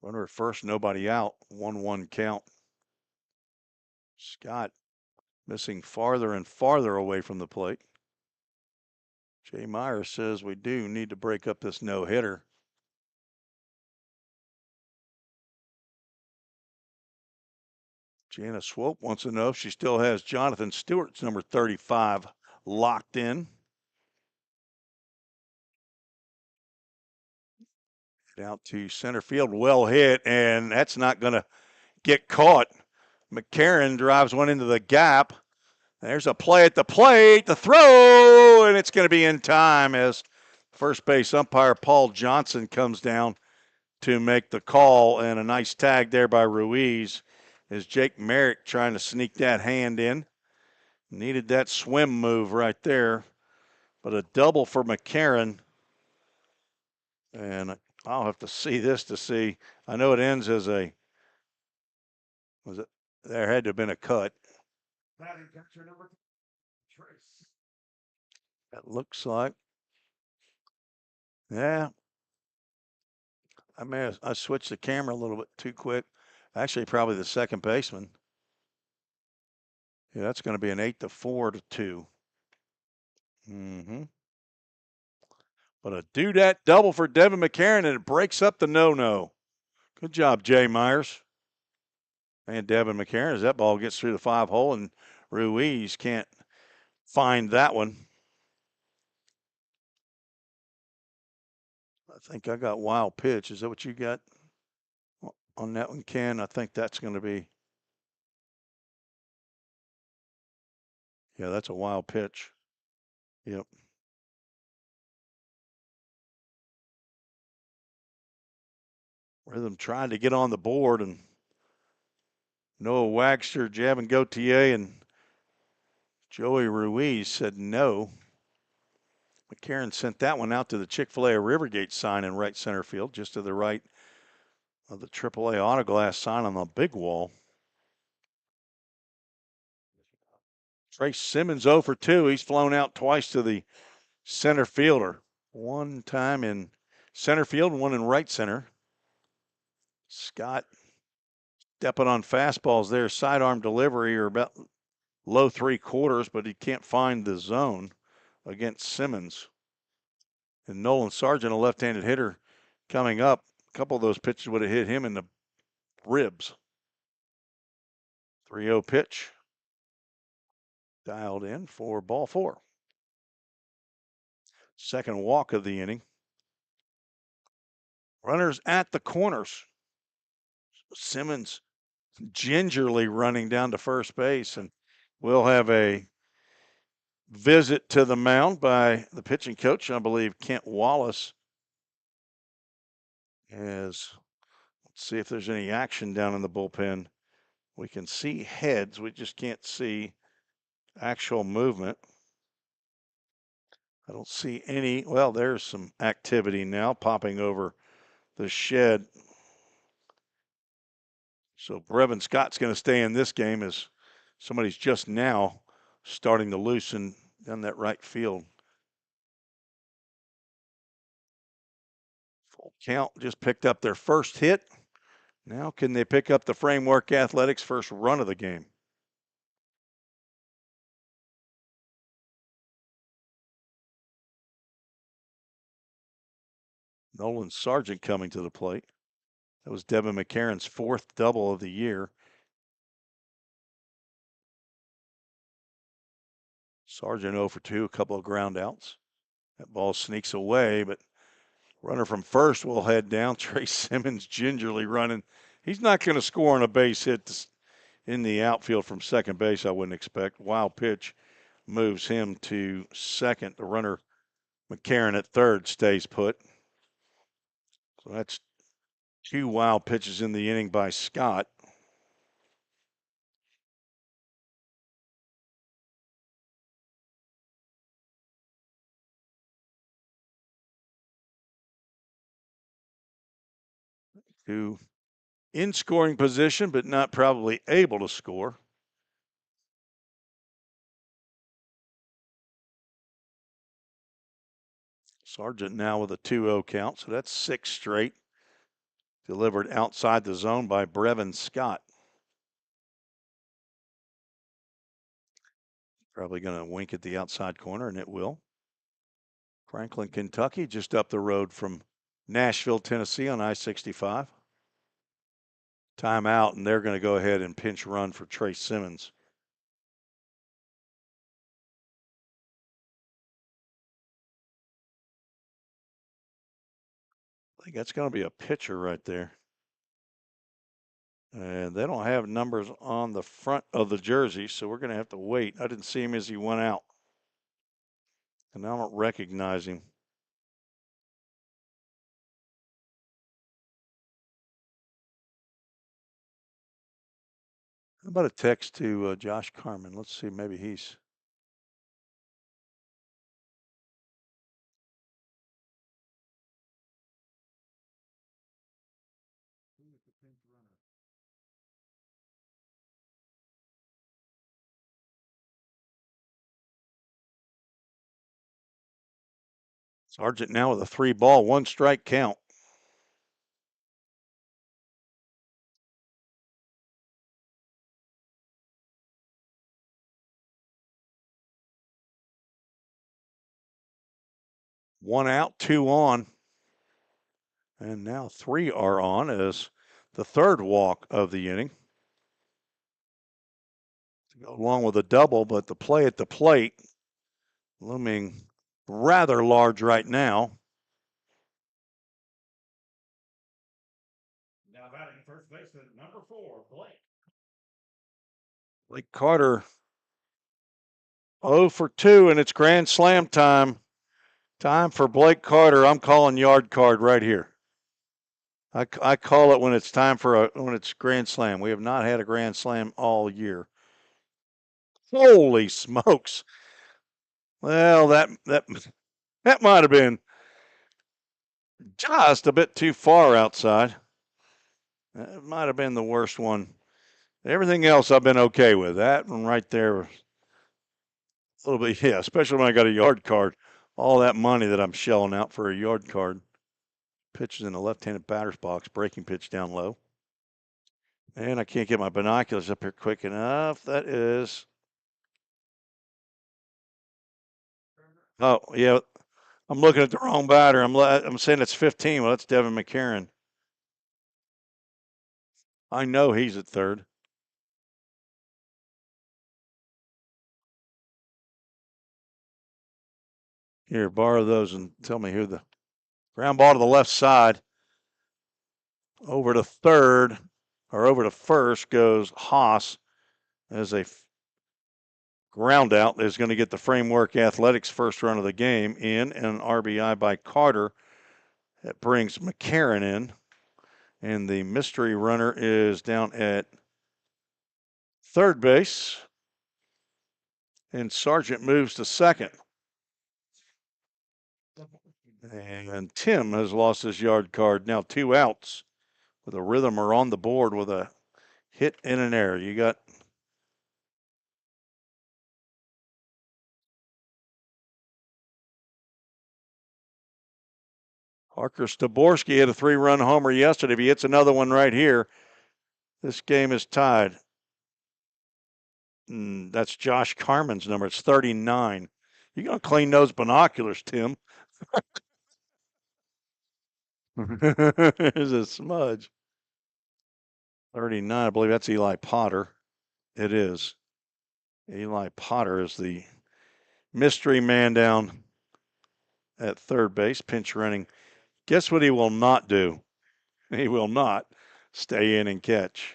Runner at first, nobody out. 1-1 count. Scott missing farther and farther away from the plate. Jay Myers says we do need to break up this no-hitter. Jana Swope wants to know if she still has Jonathan Stewart's number 35 locked in. Out to center field, well hit, and that's not going to get caught. McCarron drives one into the gap. There's a play at the plate, the throw, and it's going to be in time as first base umpire Paul Johnson comes down to make the call, and a nice tag there by Ruiz as Jake Merrick trying to sneak that hand in. Needed that swim move right there, but a double for McCarron. And I'll have to see this to see. I know it ends as a, was it, there had to have been a cut. Batting catcher number Trace. That looks like, yeah. I switched the camera a little bit too quick. Actually, probably the second baseman. Yeah, that's going to be an 8-4 to 2. But a do-dat double for Devin McCarron, and it breaks up the no-no. Good job, Jay Myers. And Devin McCarron, as that ball gets through the 5-hole, and Ruiz can't find that one. I think I got wild pitch. Is that what you got on that one, Ken? I think that's going to be. Yeah, that's a wild pitch. Yep. Rhythm trying to get on the board, and Noah Wagster, Javin Gauthier, and Joey Ruiz said no. McCarron sent that one out to the Chick-fil-A Rivergate sign in right center field, just to the right of the AAA Autoglass sign on the big wall. Trace Simmons 0 for 2. He's flown out twice to the center fielder. One time in center field and one in right center. Scott stepping on fastballs there. Sidearm delivery or about low 3/4, but he can't find the zone against Simmons. And Nolan Sargent, a left-handed hitter, coming up. A couple of those pitches would have hit him in the ribs. 3-0 pitch. Dialed in for ball 4. Second walk of the inning. Runners at the corners. Simmons gingerly running down to first base, and we'll have a visit to the mound by the pitching coach, I believe Kent Wallace. Let's see if there's any action down in the bullpen. We can see heads, we just can't see actual movement. I don't see any. Well, there's some activity now popping over the shed. So Brevin Scott's going to stay in this game as somebody's just now starting to loosen down that right field. Full count, just picked up their first hit. Now can they pick up the Framework Athletics first run of the game? Nolan Sargent coming to the plate. That was Devin McCarron's 4th double of the year. Sargent 0 for 2, a couple of ground outs. That ball sneaks away, but runner from first will head down. Trace Simmons gingerly running. He's not going to score on a base hit in the outfield from second base, I wouldn't expect. Wild pitch moves him to second. The runner, McCarron at third, stays put. So that's 2 wild pitches in the inning by Scott. Who in scoring position, but not probably able to score. Sargent now with a 2-0 count, so that's 6 straight. Delivered outside the zone by Brevin Scott. Probably going to wink at the outside corner, and it will. Franklin, Kentucky, just up the road from Nashville, Tennessee on I-65. Timeout, and they're going to go ahead and pinch run for Trace Simmons. I think that's going to be a pitcher right there. And they don't have numbers on the front of the jersey, so we're going to have to wait. I didn't see him as he went out. And I don't recognize him. How about a text to Josh Carmen? Let's see, maybe he's. Sargent now with a 3-ball, 1-strike count. One out, 2 on. And now 3 are on as the 3rd walk of the inning. To go along with a double, but the play at the plate looming rather large right now. Now batting first baseman, number 4, Blake. Blake Carter 0 for 2, and it's grand slam time. Time for Blake Carter. I'm calling yard card right here. I call it when it's time for when it's grand slam. We have not had a grand slam all year. Holy smokes! Well, that might have been just a bit too far outside. That might have been the worst one. Everything else I've been okay with. That one right there, a little bit, yeah, especially when I got a yard card. All that money that I'm shelling out for a yard card. Pitches in the left-handed batter's box, breaking pitch down low. And I can't get my binoculars up here quick enough. That is. Oh, yeah. I'm looking at the wrong batter. I'm saying it's 15. Well, that's Devin McCarron. I know he's at third. Here, borrow those and tell me who the ground ball to the left side. Over to third, or over to first goes Haas as a ground out. Is going to get the Framework Athletics first run of the game in, and an RBI by Carter. That brings McCarron in. And the mystery runner is down at third base. And Sargent moves to second. And Tim has lost his yard card. Now 2 outs with a rhythmer on the board with a hit and an error. You got Parker Staborski had a 3-run homer yesterday. If he hits another one right here, this game is tied. That's Josh Carman's number. It's 39. You're going to clean those binoculars, Tim. There's a smudge. 39, I believe that's Eli Potter. It is. Eli Potter is the mystery man down at third base, pinch running. Guess what he will not do? He will not stay in and catch.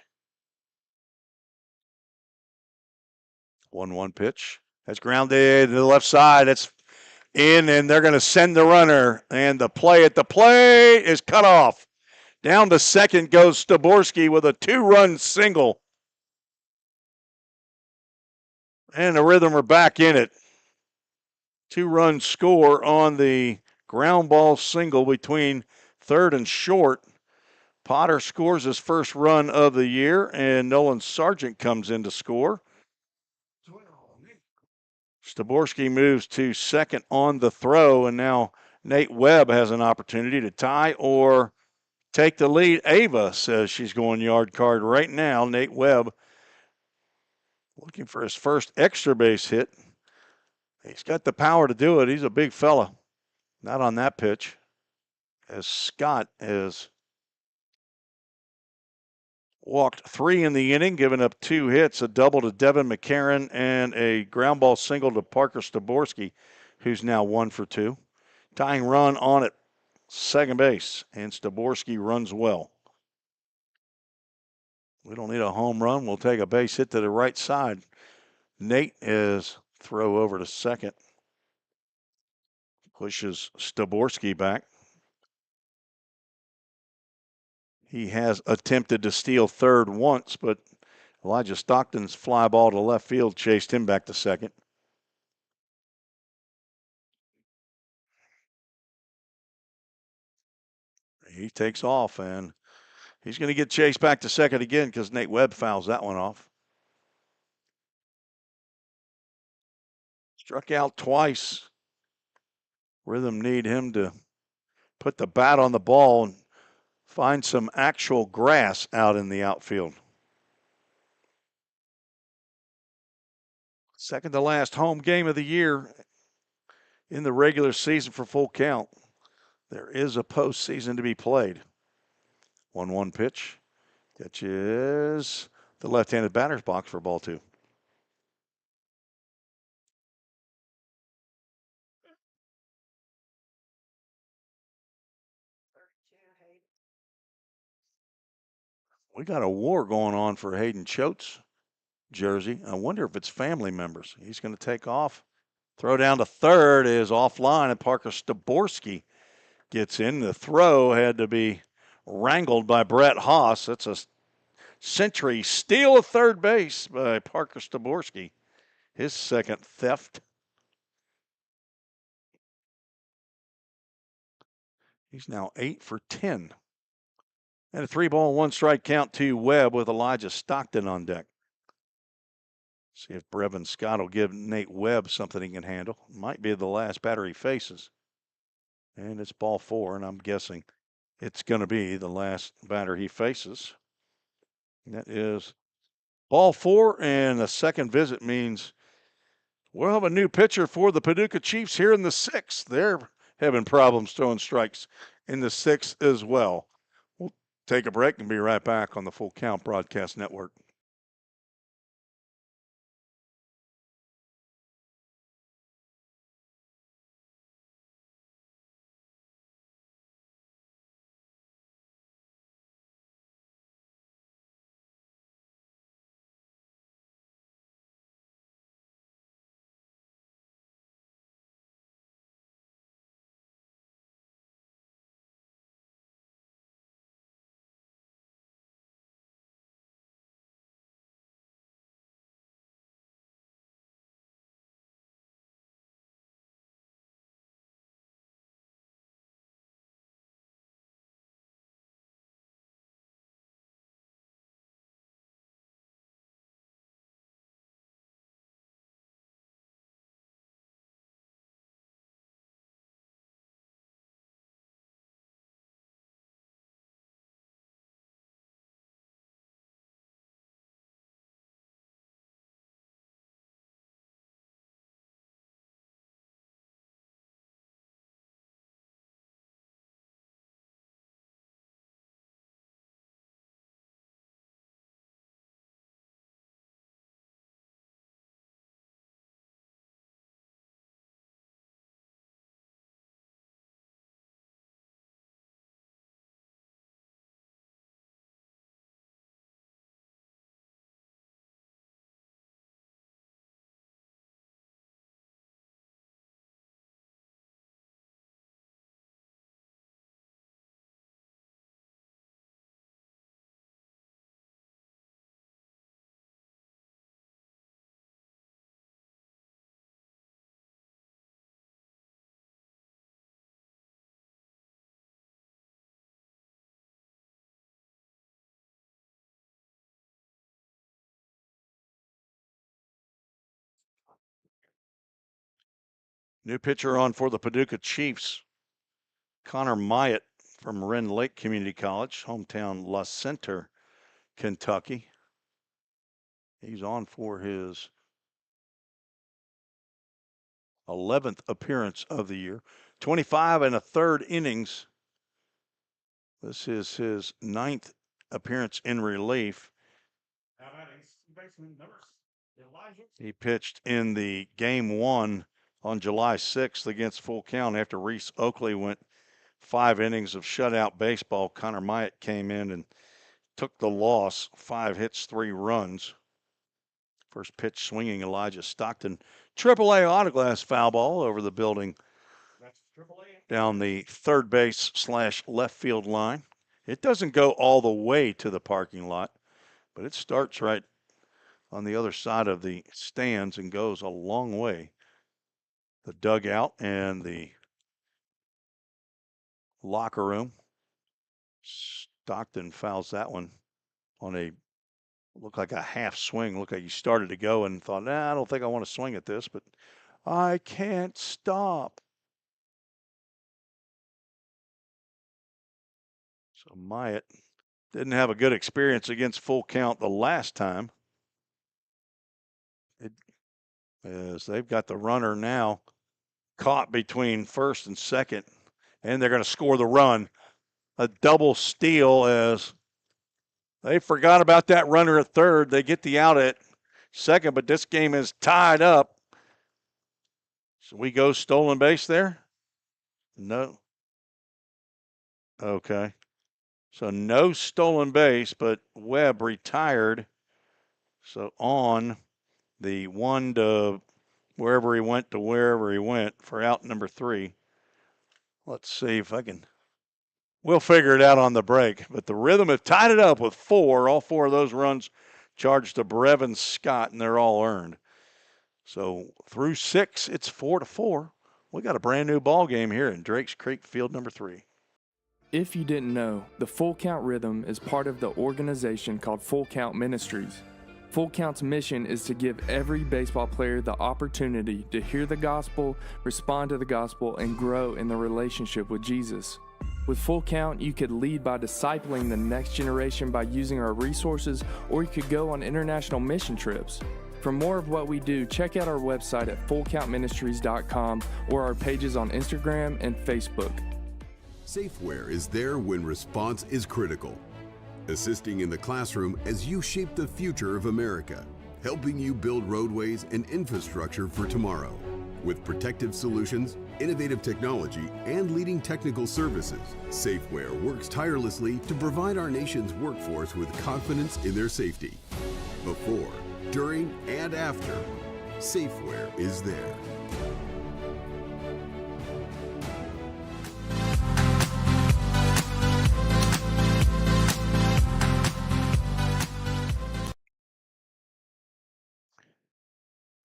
1-1 pitch. That's grounded to the left side. It's in, and they're going to send the runner. And the play at the plate is cut off. Down to second goes Staborski with a 2-run single. And the Rhythm are back in it. 2-run score on the ground ball single between third and short. Potter scores his first run of the year, and Nolan Sargent comes in to score. Staborski moves to second on the throw, and now Nate Webb has an opportunity to tie or take the lead. Ava says she's going yard card right now. Nate Webb looking for his first extra base hit. He's got the power to do it. He's a big fella. Not on that pitch. As Scott has walked 3 in the inning, giving up 2 hits, a double to Devin McCarron, and a ground ball single to Parker Staborski, who's now 1 for 2. Tying run on at second base, and Staborski runs well. We don't need a home run. We'll take a base hit to the right side. Nate is throw over to second. Pushes Staborski back. He has attempted to steal third once, but Elijah Stockton's fly ball to left field chased him back to second. He takes off, and he's going to get chased back to second again because Nate Webb fouls that one off. Struck out twice. Rhythm need him to put the bat on the ball and find some actual grass out in the outfield. Second to last home game of the year in the regular season for Full Count. There is a postseason to be played. 1-1 pitch. Catches the left-handed batter's box for ball 2. We got a war going on for Hayden Choate's jersey. I wonder if it's family members. He's going to take off. Throw down to third is offline, and Parker Staborski gets in. The throw had to be wrangled by Brett Haas. That's a century steal of third base by Parker Staborski. His second theft. He's now 8 for 10. And a 3-ball, 1-strike count to Webb with Elijah Stockton on deck. See if Brevin Scott will give Nate Webb something he can handle. Might be the last batter he faces. And it's ball 4, and I'm guessing it's going to be the last batter he faces. That is ball 4, and a second visit means we'll have a new pitcher for the Paducah Chiefs here in the 6th. They're having problems throwing strikes in the 6th as well. We'll take a break and be right back on the Full Count Broadcast Network. New pitcher on for the Paducah Chiefs, Connor Myatt from Wren Lake Community College, hometown La Center, Kentucky. He's on for his 11th appearance of the year. 25 and a third innings. This is his 9th appearance in relief. He pitched in the game 1 on July 6th against Full Count after Reese Oakley went 5 innings of shutout baseball. Connor Myatt came in and took the loss, 5 hits, 3 runs. First pitch swinging Elijah Stockton. AAA autoglass foul ball over the building down the third base / left field line. It doesn't go all the way to the parking lot, but it starts right on the other side of the stands and goes a long way. The dugout and the locker room. Stockton fouls that one on a looked like a half swing. Looked like he started to go and thought, I don't think I want to swing at this, but I can't stop. So Myatt didn't have a good experience against Full Count the last time. As they've got the runner now caught between first and second, and they're going to score the run. A double steal as they forgot about that runner at third. They get the out at second, but this game is tied up. So we go stolen base there? No. Okay. So no stolen base, but Webb retired. So on the 1 to wherever he went to wherever he went for out number 3. Let's see if I can We'll figure it out on the break. But the Rhythm have tied it up with 4. All 4 of those runs charged to Brevin Scott, and they're all earned. So through 6, it's 4-4. We got a brand new ball game here in Drakes Creek, field number 3. If you didn't know, the Full Count Rhythm is part of the organization called Full Count Ministries. Full Count's mission is to give every baseball player the opportunity to hear the gospel, respond to the gospel, and grow in the relationship with Jesus. With Full Count, you could lead by discipling the next generation by using our resources, or you could go on international mission trips. For more of what we do, check out our website at fullcountministries.com or our pages on Instagram and Facebook. Safeware is there when response is critical, assisting in the classroom as you shape the future of America, helping you build roadways and infrastructure for tomorrow. With protective solutions, innovative technology, and leading technical services, Safeware works tirelessly to provide our nation's workforce with confidence in their safety. Before, during, and after, Safeware is there.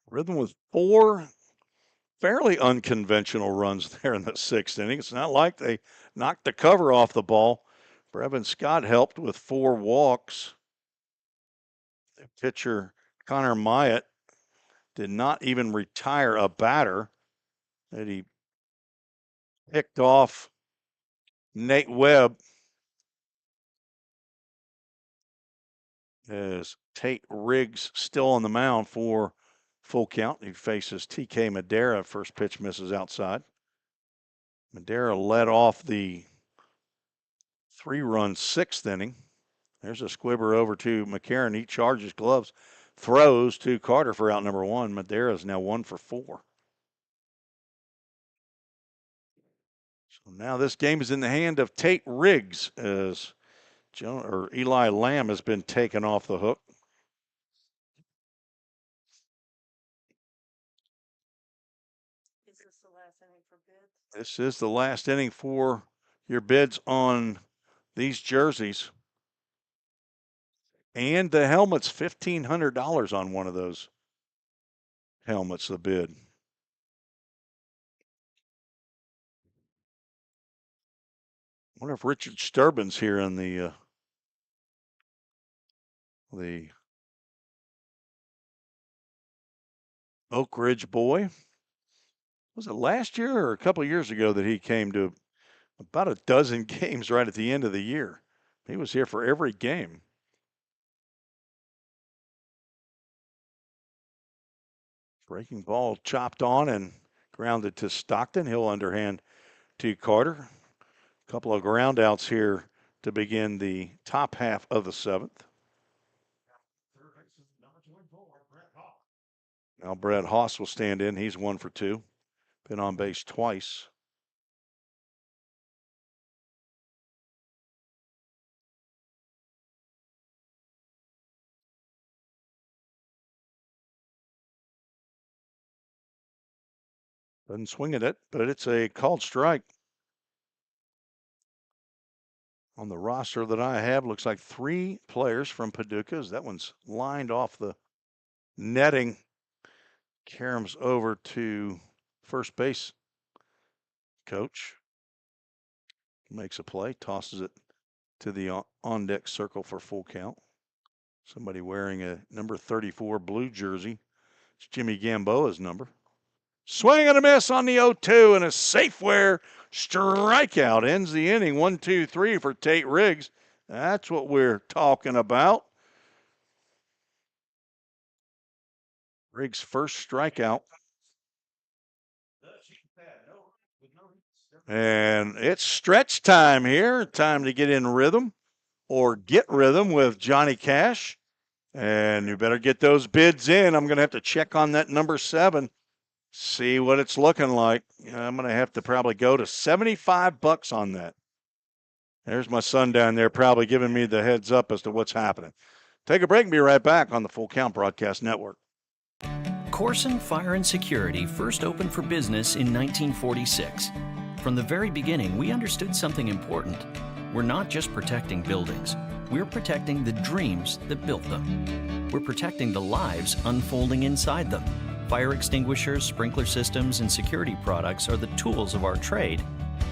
Rhythm with 4 fairly unconventional runs there in the 6th inning. It's not like they knocked the cover off the ball. Brevin Scott helped with 4 walks. The pitcher, Connor Myatt, did not even retire a batter that he picked off Nate Webb as Tate Riggs still on the mound for Full Count. He faces TK Madera. First pitch misses outside. Madera led off the 3-run 6th inning. There's a squibber over to McCarron. He charges gloves, throws to Carter for out number 1. Madera is now 1 for 4. So now this game is in the hand of Tate Riggs as Eli Lamb has been taken off the hook. Is this the last inning for bids? This is the last inning for your bids on these jerseys. And the helmet's $1,500 on one of those helmets, the bid. I wonder if Richard Sturbin's here in the Oak Ridge boy. Was it last year or a couple of years ago that he came to about a dozen games right at the end of the year? He was here for every game. Breaking ball chopped on and grounded to Stockton. He'll underhand to Carter. A couple of ground outs here to begin the top half of the 7th. Now Brett Haas will stand in. He's 1 for 2. Been on base twice. Doesn't swing at it, but it's a called strike. On the roster that I have, looks like 3 players from Paducah. That one's lined off the netting. Caroms over to first base coach. Makes a play, tosses it to the on-deck circle for Full Count. Somebody wearing a number 34 blue jersey. It's Jimmy Gamboa's number. Swing and a miss on the 0-2 and a Safeware strikeout ends the inning. 1-2-3 for Tate Riggs. That's what we're talking about. Riggs' first strikeout. And it's stretch time here. Time to get in rhythm or get rhythm with Johnny Cash. And you better get those bids in. I'm going to have to check on that number 7. See what it's looking like. I'm going to have to probably go to $75 on that. There's my son down there probably giving me the heads up as to what's happening. Take a break and be right back on the Full Count Broadcast Network. Corson Fire and Security first opened for business in 1946. From the very beginning, we understood something important. We're not just protecting buildings, we're protecting the dreams that built them. We're protecting the lives unfolding inside them. Fire extinguishers, sprinkler systems, and security products are the tools of our trade,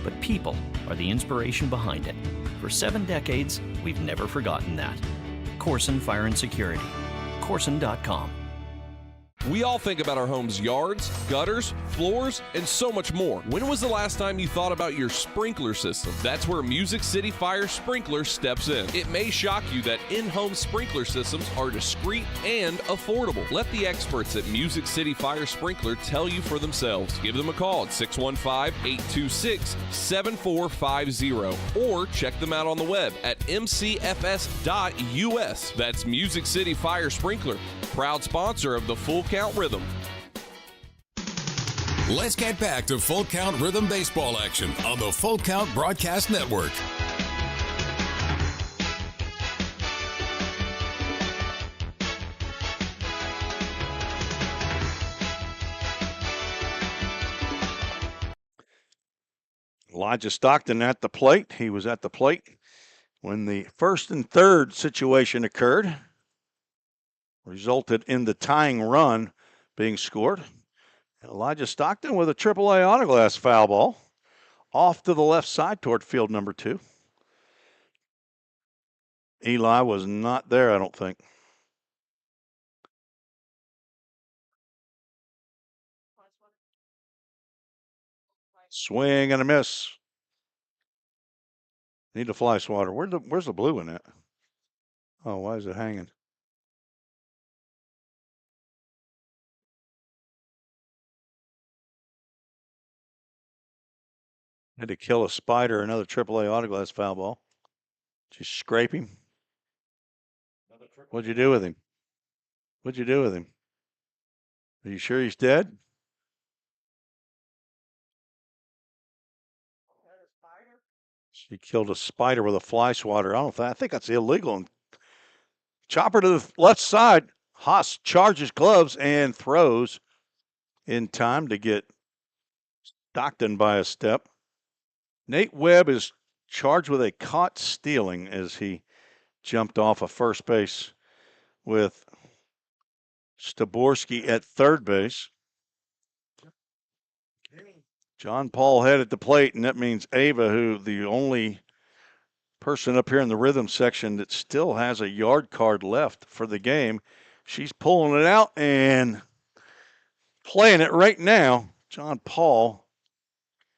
but people are the inspiration behind it. For 7 decades, we've never forgotten that. Corson Fire and Security. Corson.com. We all think about our home's yards, gutters, floors, and so much more. When was the last time you thought about your sprinkler system? That's where Music City Fire Sprinkler steps in. It may shock you that in-home sprinkler systems are discreet and affordable. Let the experts at Music City Fire Sprinkler tell you for themselves. Give them a call at 615-826-7450 or check them out on the web at mcfs.us. That's Music City Fire Sprinkler, proud sponsor of the Full Count Rhythm. Let's get back to Full Count Rhythm baseball action on the Full Count Broadcast Network. Elijah Stockton at the plate. He was at the plate when the first and third situation occurred. Resulted in the tying run being scored. Elijah Stockton with a AAA autoglass foul ball off to the left side toward field number 2. Eli was not there, I don't think. Swing and a miss. Need a fly swatter. Where's the blue in it? Oh, why is it hanging? Had to kill a spider, another AAA autoglass foul ball. Just scrape him. What'd you do with him? What'd you do with him? Are you sure he's dead? She killed a spider with a fly swatter. I think that's illegal. Chopper to the left side. Haas charges gloves and throws in time to get Stockton by a step. Nate Webb is charged with a caught stealing as he jumped off of first base with Staborski at third base. John Paul head at the plate, and that means Ava, who the only person up here in the rhythm section that still has a yard card left for the game. She's pulling it out and playing it right now. John Paul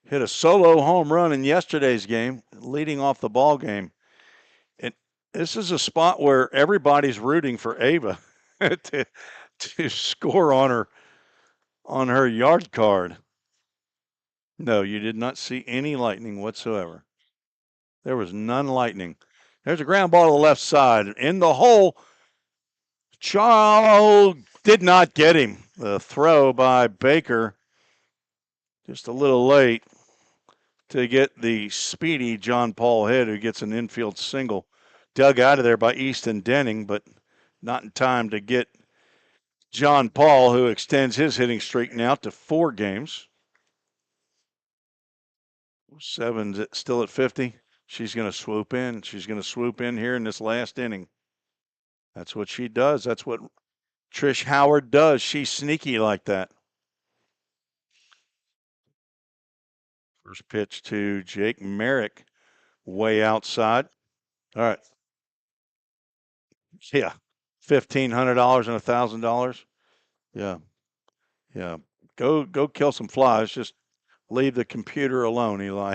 hit a solo home run in yesterday's game, leading off the ball game. And this is a spot where everybody's rooting for Ava to score on her yard card. No, you did not see any lightning whatsoever. There was none lightning. There's a ground ball to the left side. In the hole, Charles did not get him. The throw by Baker just a little late to get the speedy John Paul Head, who gets an infield single, dug out of there by Easton Denning, but not in time to get John Paul, who extends his hitting streak now to 4 games. 7's still at 50. She's going to swoop in. She's going to swoop in here in this last inning. That's what she does. That's what Trish Howard does. She's sneaky like that. First pitch to Jake Merrick, way outside. All right. Yeah. $1,500 and $1,000. Yeah. Yeah. Go kill some flies. Just leave the computer alone, Eli.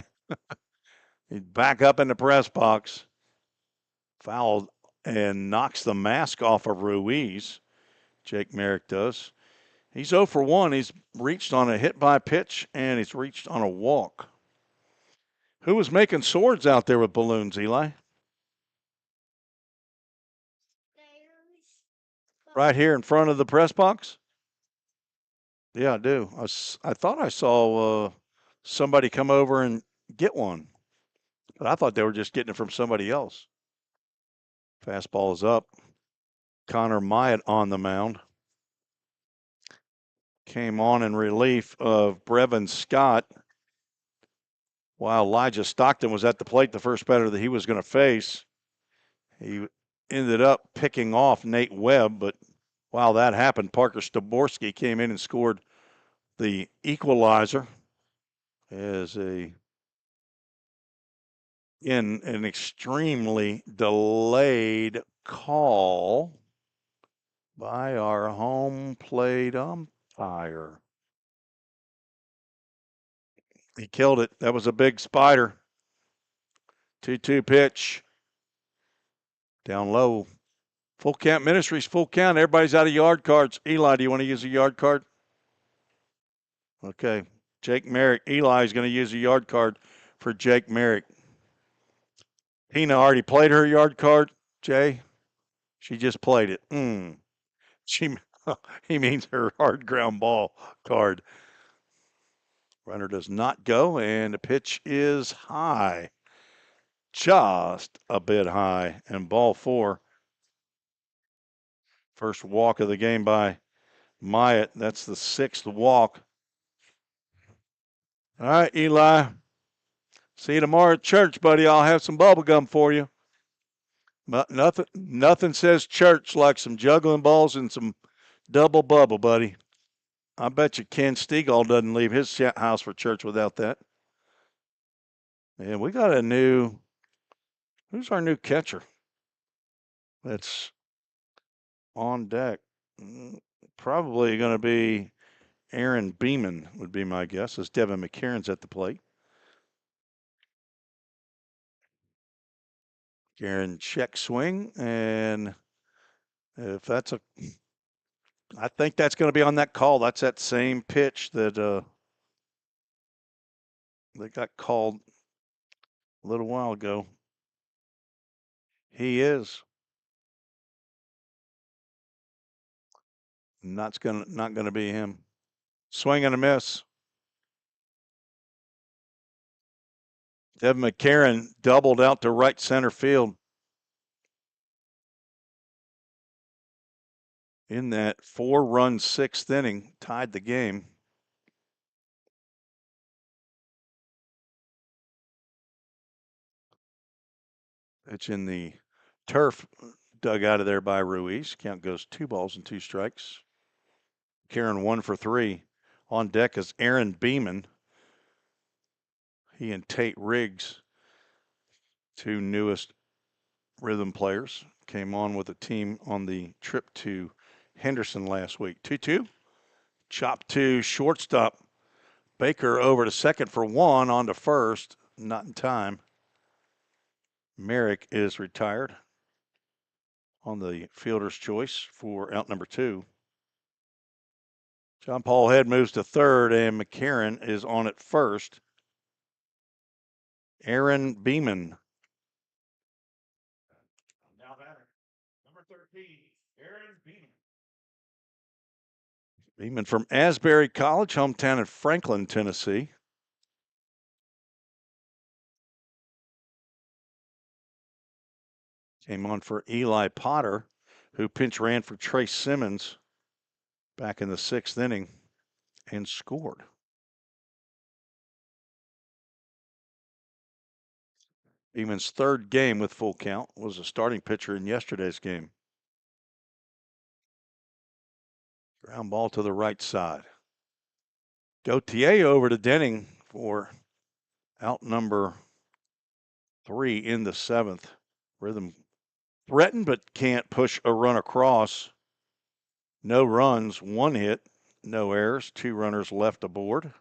He'd back up in the press box. Fouled and knocks the mask off of Ruiz. Jake Merrick does. He's 0 for 1. He's reached on a hit by pitch, and he's reached on a walk. Who was making swords out there with balloons, Eli? Right here in front of the press box? Yeah, I do. I thought I saw somebody come over and get one. But I thought they were just getting it from somebody else. Fastball is up. Connor Myatt on the mound. Came on in relief of Brevin Scott. while Elijah Stockton was at the plate, the first batter that he was going to face, he ended up picking off Nate Webb. But while that happened, Parker Staborski came in and scored the equalizer as an extremely delayed call by our home plate umpire. He killed it. That was a big spider. 2-2 pitch. Down low. Full Count Ministries, full count. Everybody's out of yard cards. Eli, do you want to use a yard card? Okay. Jake Merrick. Eli's going to use a yard card for Jake Merrick. Tina already played her yard card, Jay. She just played it. He means her hard ground ball card. Runner does not go, and the pitch is high. Just a bit high, and ball 4. First walk of the game by Myatt. That's the 6th walk. All right, Eli. See you tomorrow at church, buddy. I'll have some bubble gum for you. But nothing says church like some juggling balls and some double bubble, buddy. I bet you Ken Stegall doesn't leave his house for church without that. And we got a new, who's our new catcher that's on deck? Probably going to be Aaron Beeman, would be my guess, as Devin McCarron's at the plate. Aaron check swing, and if that's I think that's going to be on that call. That's that same pitch that they got called a little while ago. He is. Not going to be him. Swing and a miss. Devin McCarron doubled out to right center field. In that 4-run 6th inning, tied the game. It's in the turf dug out of there by Ruiz. Count goes 2 balls and 2 strikes. Karen 1 for 3. On deck is Aaron Beeman. He and Tate Riggs, 2 newest rhythm players, came on with the team on the trip to Henderson last week. 2-2. Chop to shortstop. Baker over to second for 1, on to first. Not in time. Merrick is retired on the fielder's choice for out number 2. John Paul Head moves to third, and McCarron is on at first. Aaron Beeman. Now batter, number 13, Aaron Beeman. Beeman from Asbury College, hometown in Franklin, Tennessee. Came on for Eli Potter, who pinch ran for Trace Simmons back in the 6th inning and scored. Beeman's 3rd game with full count, was a starting pitcher in yesterday's game. Ground ball to the right side. Gautier over to Denning for out number 3 in the 7th. Rhythm threatened but can't push a run across. No runs, 1 hit, no errors, 2 runners left aboard.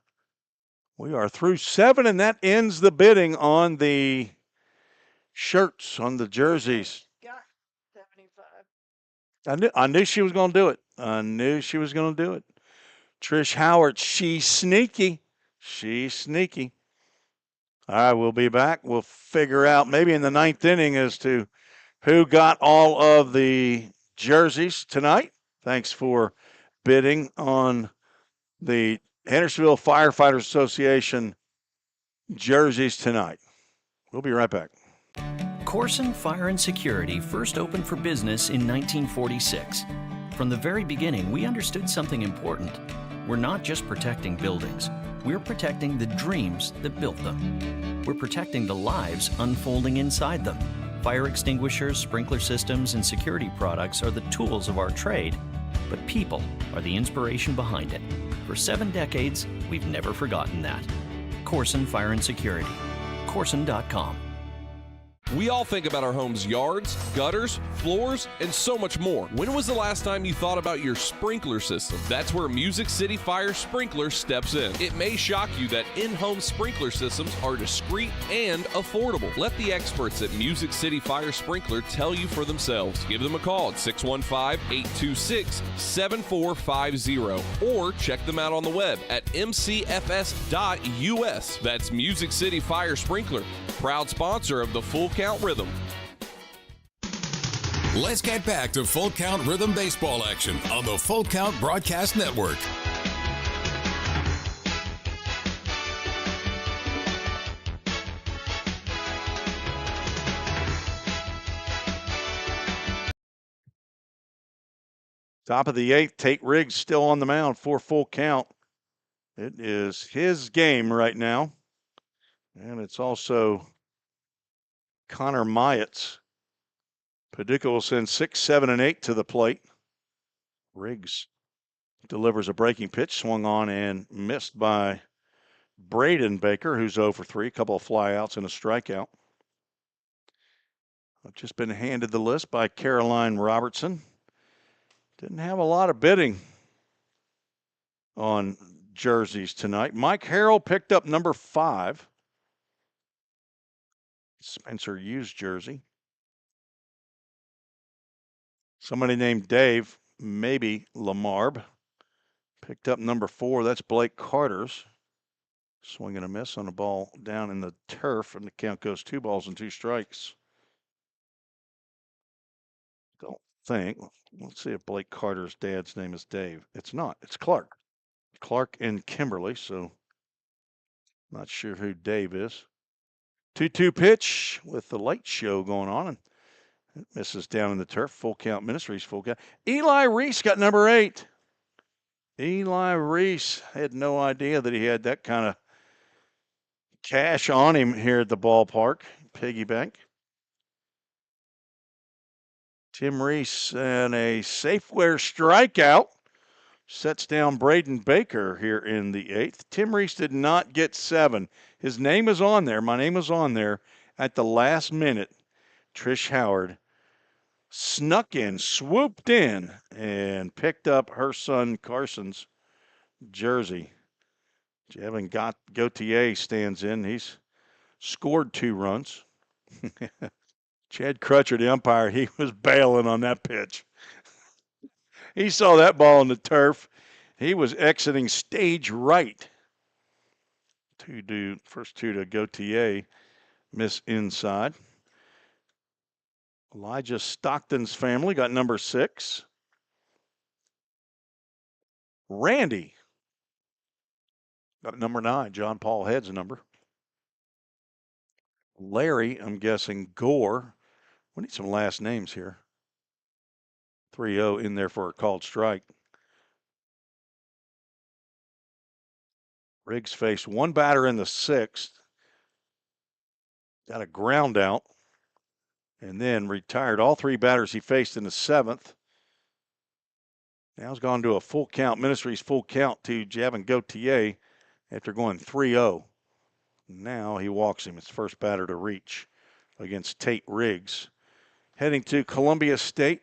We are through 7, and that ends the bidding on the shirts, on the jerseys. Got 75. I knew she was going to do it. I knew she was going to do it. Trish Howard, she's sneaky. She's sneaky. All right, we'll be back. We'll figure out maybe in the 9th inning as to who got all of the jerseys tonight. Thanks for bidding on the Hendersonville Firefighters Association jerseys tonight. We'll be right back. Corson Fire and Security first opened for business in 1946. From the very beginning, we understood something important. We're not just protecting buildings. we're protecting the dreams that built them. We're protecting the lives unfolding inside them. Fire extinguishers, sprinkler systems, and security products are the tools of our trade, but people are the inspiration behind it. For 7 decades, we've never forgotten that. Corson Fire and Security. Corson.com. We all think about our home's yards, gutters, floors, and so much more. When was the last time you thought about your sprinkler system? That's where Music City Fire Sprinkler steps in. It may shock you that in-home sprinkler systems are discreet and affordable. Let the experts at Music City Fire Sprinkler tell you for themselves. Give them a call at 615-826-7450 or check them out on the web at mcfs.us. That's Music City Fire Sprinkler, proud sponsor of the Full Count Rhythm. Let's get back to Full Count Rhythm baseball action on the Full Count Broadcast Network. Top of the 8th, Tate Riggs still on the mound for Full Count. It is his game right now. And it's also Connor Myatt's. Paducah will send 6, 7, and 8 to the plate. Riggs delivers a breaking pitch, swung on and missed by Braden Baker, who's 0 for 3, a couple of flyouts and a strikeout. I've just been handed the list by Caroline Robertson. Didn't have a lot of bidding on jerseys tonight. Mike Harrell picked up number 5. Spencer Hughes jersey. Somebody named Dave, maybe Lamarb, picked up number 4. That's Blake Carter's. Swing and a miss on a ball down in the turf, and the count goes 2 balls and 2 strikes. Don't think. Let's see if Blake Carter's dad's name is Dave. It's not. It's Clark. Clark and Kimberly, so not sure who Dave is. 2-2 pitch with the light show going on, and it misses down in the turf. Full Count Ministries, Full Count. Eli Reese got number 8. Eli Reese had no idea that he had that kind of cash on him here at the ballpark. Piggy bank. Tim Reese and a Safeware strikeout sets down Braden Baker here in the 8th. Tim Reese did not get 7. His name is on there. My name is on there at the last minute. Trish Howard snuck in, swooped in, and picked up her son Carson's jersey. Jevin Gautier stands in. He's scored 2 runs. Chad Crutcher, the umpire, he was bailing on that pitch. He saw that ball in the turf. He was exiting stage right. First 2 to Gautier, miss inside. Elijah Stockton's family got number 6. Randy got number 9. John Paul Head's number. Larry, I'm guessing Gore. We need some last names here. 3-0 in there for a called strike. Riggs faced 1 batter in the 6th. Got a ground out. And then retired all 3 batters he faced in the 7th. Now he's gone to a Full Count Ministries full count to Javin Gautier after going 3-0. Now he walks him. His first batter to reach against Tate Riggs. Heading to Columbia State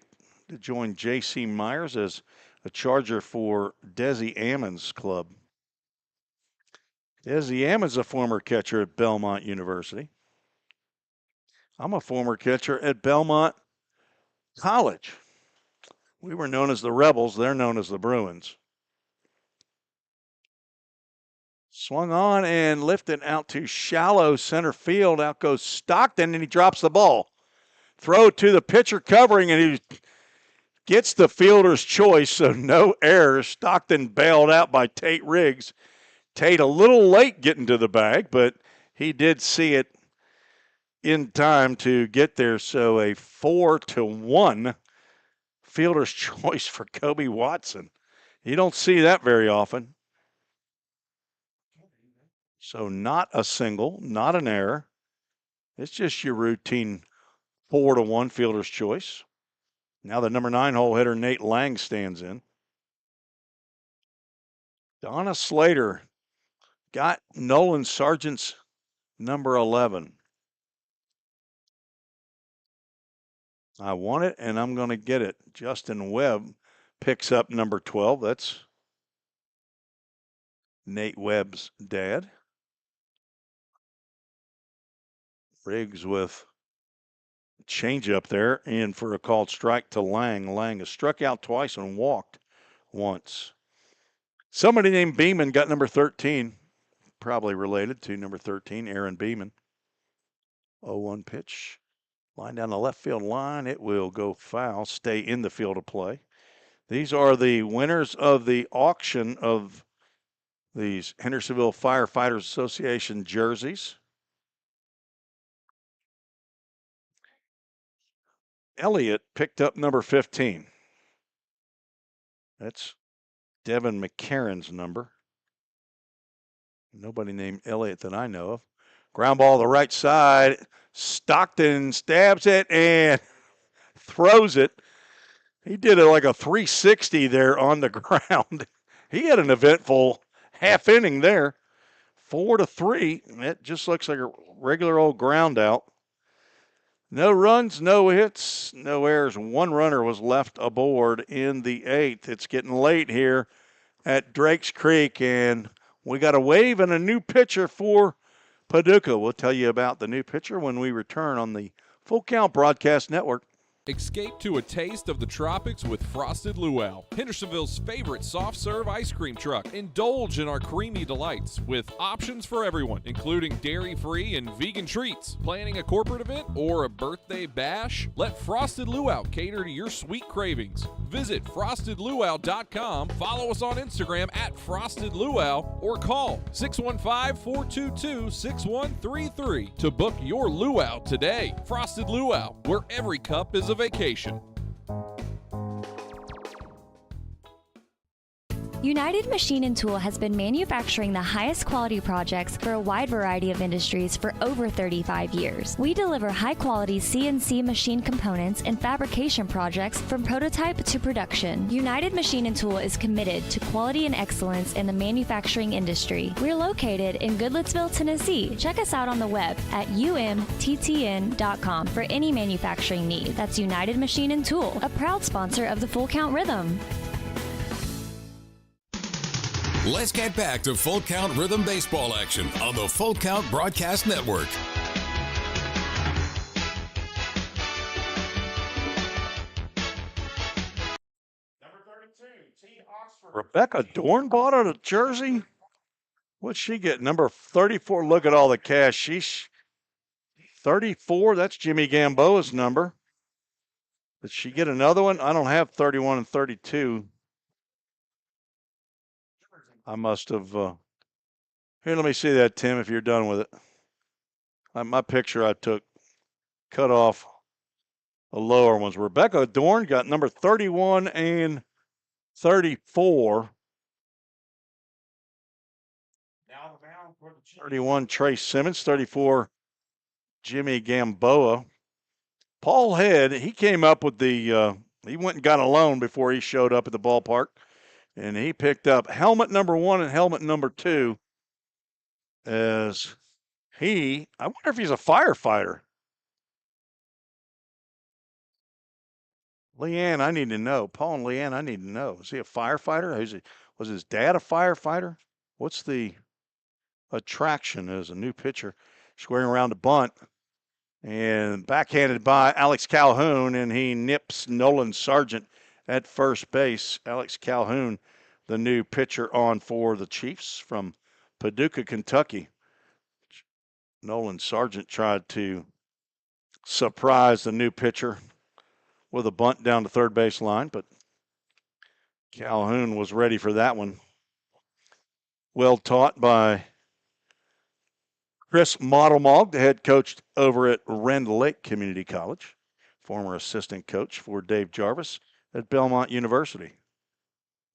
to join J.C. Myers as a charger for Desi Ammons' club. Desi Ammons, a former catcher at Belmont University. I'm a former catcher at Belmont College. We were known as the Rebels. They're known as the Bruins. Swung on and lifted out to shallow center field. Out goes Stockton, and he drops the ball. Throw to the pitcher covering, and he gets the fielder's choice, so no errors. Stockton bailed out by Tate Riggs. Tate a little late getting to the bag, but he did see it in time to get there, so a 4-1 fielder's choice for Kobe Watson. You don't see that very often. So not a single, not an error. It's just your routine 4-1 fielder's choice. Now the number 9 hole hitter, Nate Lang, stands in. Donna Slater got Nolan Sargent's number 11. I want it, and I'm going to get it. Justin Webb picks up number 12. That's Nate Webb's dad. Riggs with change up there and for a called strike to Lang. Lang has struck out twice and walked once. Somebody named Beeman got number 13, probably related to number 13, Aaron Beeman. 0-1 pitch. Line down the left field line. It will go foul, stay in the field of play. These are the winners of the auction of these Hendersonville Firefighters Association jerseys. Elliott picked up number 15. That's Devin McCarron's number. Nobody named Elliott that I know of. Ground ball to the right side. Stockton stabs it and throws it. He did it like a 360 there on the ground. He had an eventful half inning there. 4-3. It just looks like a regular old ground out. No runs, no hits, no errors. One runner was left aboard in the 8th. It's getting late here at Drakes Creek, and we got a wave and a new pitcher for Paducah. We'll tell you about the new pitcher when we return on the Full Count Broadcast Network. Escape to a taste of the tropics with Frosted Luau, Hendersonville's favorite soft-serve ice cream truck. Indulge in our creamy delights with options for everyone, including dairy-free and vegan treats. Planning a corporate event or a birthday bash? Let Frosted Luau cater to your sweet cravings. Visit frostedluau.com, follow us on Instagram at Frosted Luau, or call 615-422-6133 to book your luau today. Frosted Luau, where every cup is a vacation. United Machine and Tool has been manufacturing the highest quality projects for a wide variety of industries for over 35 years. We deliver high-quality CNC machine components and fabrication projects from prototype to production. United Machine and Tool is committed to quality and excellence in the manufacturing industry. We're located in Goodlettsville, Tennessee. Check us out on the web at umttn.com for any manufacturing need. That's United Machine and Tool, a proud sponsor of the Full Count Rhythm. Let's get back to Full Count Rhythm Baseball action on the Full Count Broadcast Network. Number 32, T. Oxford. Rebecca Dorn bought a jersey. What'd she get? Number 34. Look at all the cash. She's 34. That's Jimmy Gamboa's number. Did she get another one? I don't have 31 and 32. I must have. Here, let me see that, Tim, if you're done with it. My picture I took cut off the lower ones. Rebecca Dorn got number 31 and 34. Now the mound for the Chiefs. 31, Trace Simmons. 34, Jimmy Gamboa. Paul Head, he came up with the, he went and got a loan before he showed up at the ballpark. And he picked up helmet number 1 and helmet number 2 as I wonder if he's a firefighter. Leanne, I need to know. Paul and Leanne, I need to know. Is he a firefighter? Was his dad a firefighter? What's the attraction as a new pitcher squaring around the bunt and backhanded by Alex Calhoun, and he nips Nolan Sargent at first base. Alex Calhoun, the new pitcher on for the Chiefs from Paducah, Kentucky. Nolan Sargent tried to surprise the new pitcher with a bunt down the third base line, but Calhoun was ready for that one. Well taught by Chris Modelmog, the head coach over at Rend Lake Community College, former assistant coach for Dave Jarvis at Belmont University.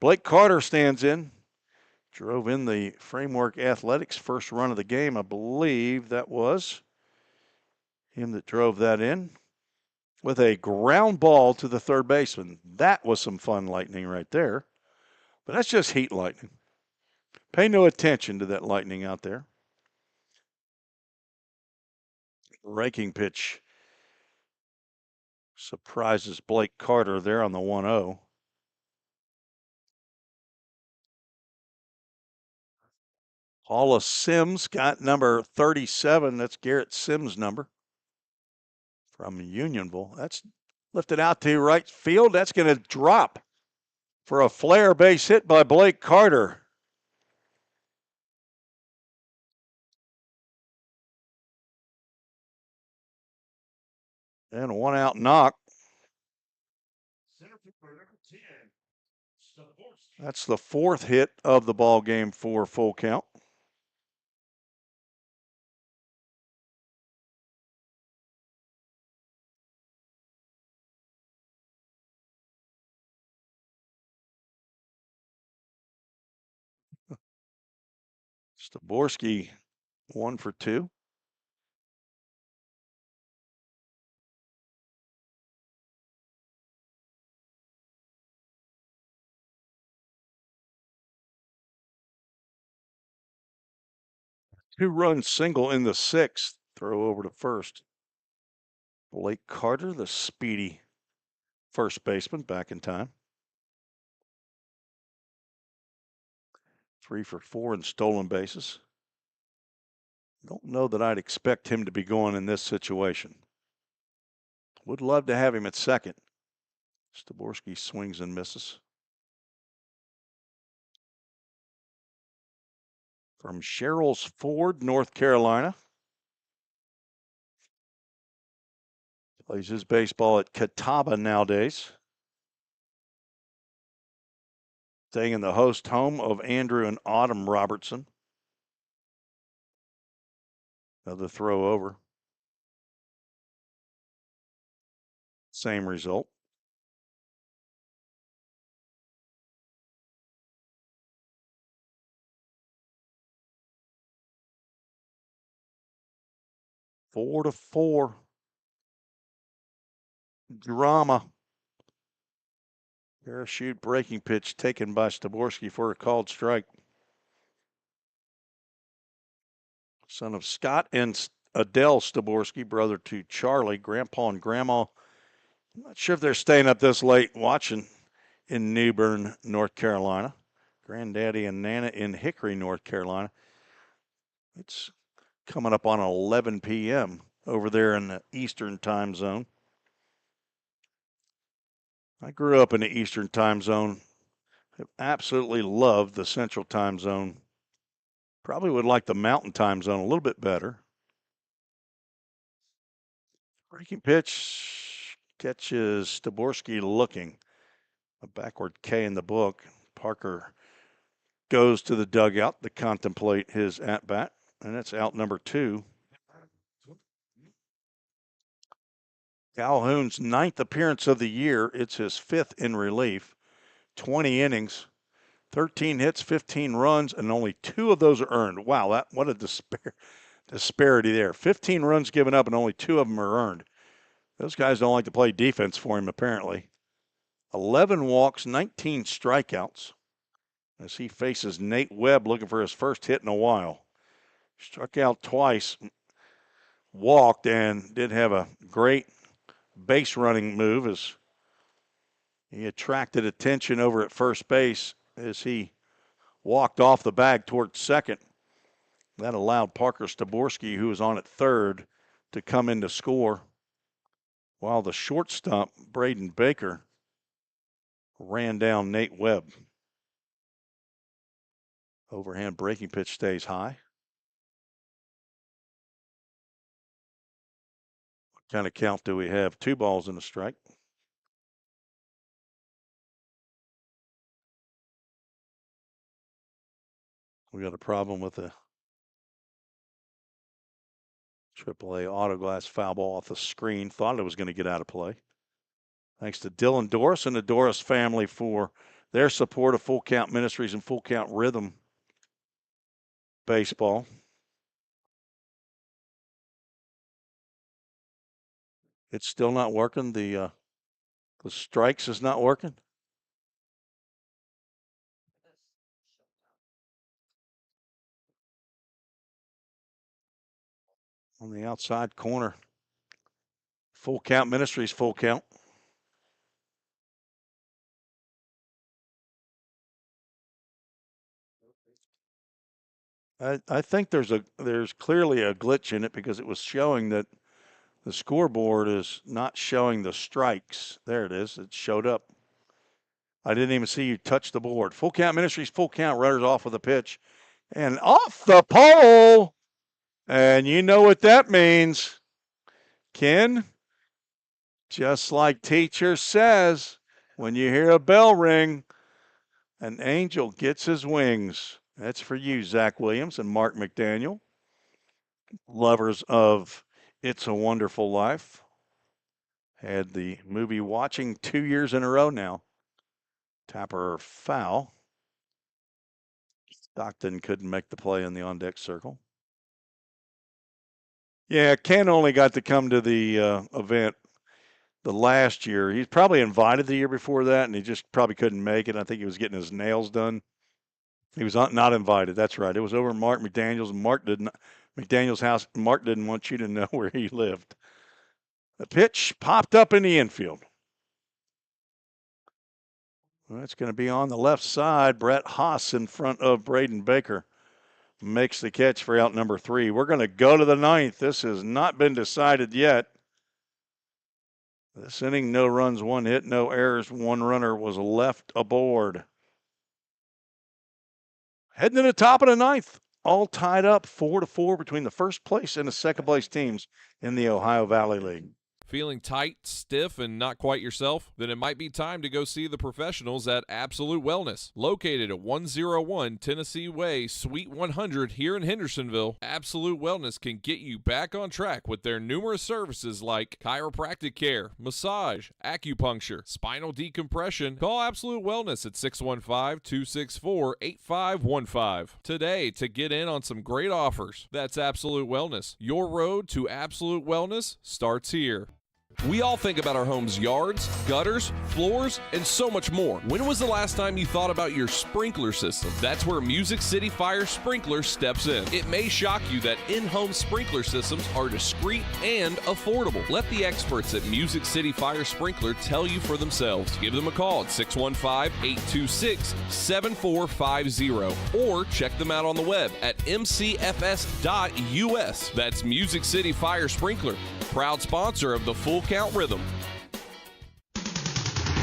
Blake Carter stands in. drove in the Framework Athletics first run of the game. I believe that was him that drove that in with a ground ball to the third baseman. That was some fun lightning right there. But that's just heat lightning. Pay no attention to that lightning out there. Raking pitch surprises Blake Carter there on the 1-0. Paula Sims got number 37. That's Garrett Sims' number from Unionville. That's lifted out to right field. That's going to drop for a flare base hit by Blake Carter. And a 1-out knock. That's the fourth hit of the ball game for Full Count. Staborski 1 for 2. Two-run single in the sixth. Throw over to first. Blake Carter, the speedy first baseman, back in time. 3 for 4 in stolen bases. Don't know that I'd expect him to be going in this situation. Would love to have him at second. Staborski swings and misses. From Sherrills Ford, North Carolina. Plays his baseball at Catawba nowadays. Staying in the host home of Andrew and Autumn Robertson. Another throw over. Same result. Four to 4. Drama. Parachute breaking pitch taken by Staborski for a called strike. Son of Scott and Adele Staborski, brother to Charlie, grandpa and grandma. I'm not sure if they're staying up this late watching in New Bern, North Carolina. Granddaddy and Nana in Hickory, North Carolina. It's coming up on 11 p.m. over there in the Eastern time zone. I grew up in the Eastern time zone. Have absolutely loved the Central time zone. Probably would like the Mountain time zone a little bit better. Breaking pitch catches Staborski looking. A backward K in the book. Parker goes to the dugout to contemplate his at-bat, and it's out number 2. Calhoun's 9th appearance of the year. It's his 5th in relief. 20 innings, 13 hits, 15 runs, and only 2 of those are earned. Wow, what a disparity there. 15 runs given up, and only 2 of them are earned. Those guys don't like to play defense for him, apparently. 11 walks, 19 strikeouts as he faces Nate Webb looking for his first hit in a while. Struck out twice, walked, and did have a great base running move as he attracted attention over at first base as he walked off the bag towards second. That allowed Parker Staborski, who was on at third, to come in to score, while the shortstop, Braden Baker, ran down Nate Webb. Overhand breaking pitch stays high. What kind of count do we have? 2 balls and a strike. We got a problem with the AAA Autoglass foul ball off the screen. Thought it was going to get out of play. Thanks to Dylan Doris and the Doris family for their support of Full Count Ministries and Full Count Rhythm baseball. It's still not working. The strikes is not working. On the outside corner. Full count Ministries, full count. I think there's clearly a glitch in it because it was showing that the scoreboard is not showing the strikes. There it is. It showed up. I didn't even see you touch the board. Full count Ministries, full count. Runners off with a pitch. And off the pole. And you know what that means, Ken. Just like teacher says, when you hear a bell ring, an angel gets his wings. That's for you, Zach Williams and Mark McDaniel, lovers of It's a Wonderful Life. Had the movie watching 2 years in a row now. Tapper foul. Stockton couldn't make the play in the on-deck circle. Yeah, Ken only got to come to the event the last year. He's probably invited the year before that, and he just probably couldn't make it. I think he was getting his nails done. He was not invited. That's right. It was over at Mark McDaniel's. McDaniel's house. Mark didn't want you to know where he lived. The pitch popped up in the infield. Well, it's going to be on the left side. Brett Haas in front of Braden Baker makes the catch for out number 3. We're going to go to the 9th. This has not been decided yet. This inning, no runs, 1 hit, no errors. 1 runner was left aboard. Heading to the top of the 9th. All tied up 4-4 between the first place and the second place teams in the Ohio Valley League. Feeling tight, stiff, and not quite yourself? Then it might be time to go see the professionals at Absolute Wellness. Located at 101 Tennessee Way, Suite 100 here in Hendersonville, Absolute Wellness can get you back on track with their numerous services like chiropractic care, massage, acupuncture, spinal decompression. Call Absolute Wellness at 615-264-8515 today to get in on some great offers. That's Absolute Wellness. Your road to absolute wellness starts here. We all think about our home's yards, gutters, floors, and so much more. When was the last time you thought about your sprinkler system? That's where Music City Fire Sprinkler steps in. It may shock you that in-home sprinkler systems are discreet and affordable. Let the experts at Music City Fire Sprinkler tell you for themselves. Give them a call at 615-826-7450 or check them out on the web at mcfs.us. That's Music City Fire Sprinkler, proud sponsor of the Full Count Rhythm.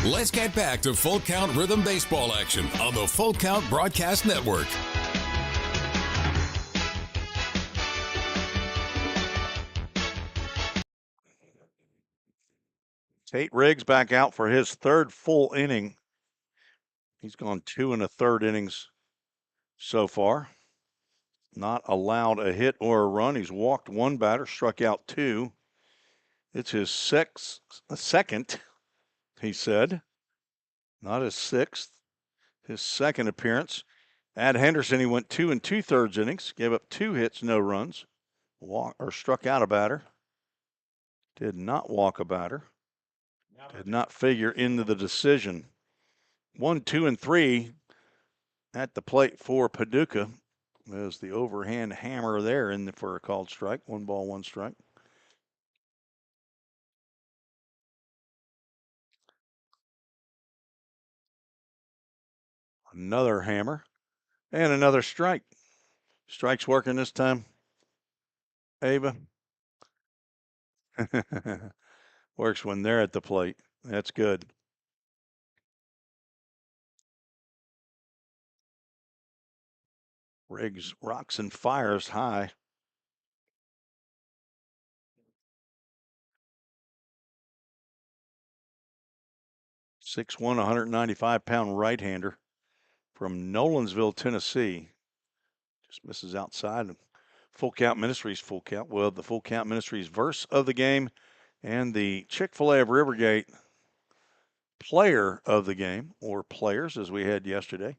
Let's get back to Full Count Rhythm baseball action on the Full Count Broadcast Network. Tate Riggs back out for his 3rd full inning. He's gone 2 1/3 innings so far. Not allowed a hit or a run. He's walked 1 batter, struck out 2. It's his second, he said. Not his 6th. His 2nd appearance. At Henderson, he went 2 2/3 innings, gave up 2 hits, no runs. Struck out a batter. Did not walk a batter. Did not figure into the decision. 1, 2, and 3 at the plate for Paducah. There's the overhand hammer there for a called strike. 1 ball, 1 strike. Another hammer and another strike. Strike's working this time, Ava. Works when they're at the plate. That's good. Riggs rocks and fires high. .61", 195-pound right-hander from Nolensville, Tennessee. Just misses outside. Full Count Ministries, full count. Well, the Full Count Ministries verse of the game and the Chick-fil-A of Rivergate player of the game, or players as we had yesterday,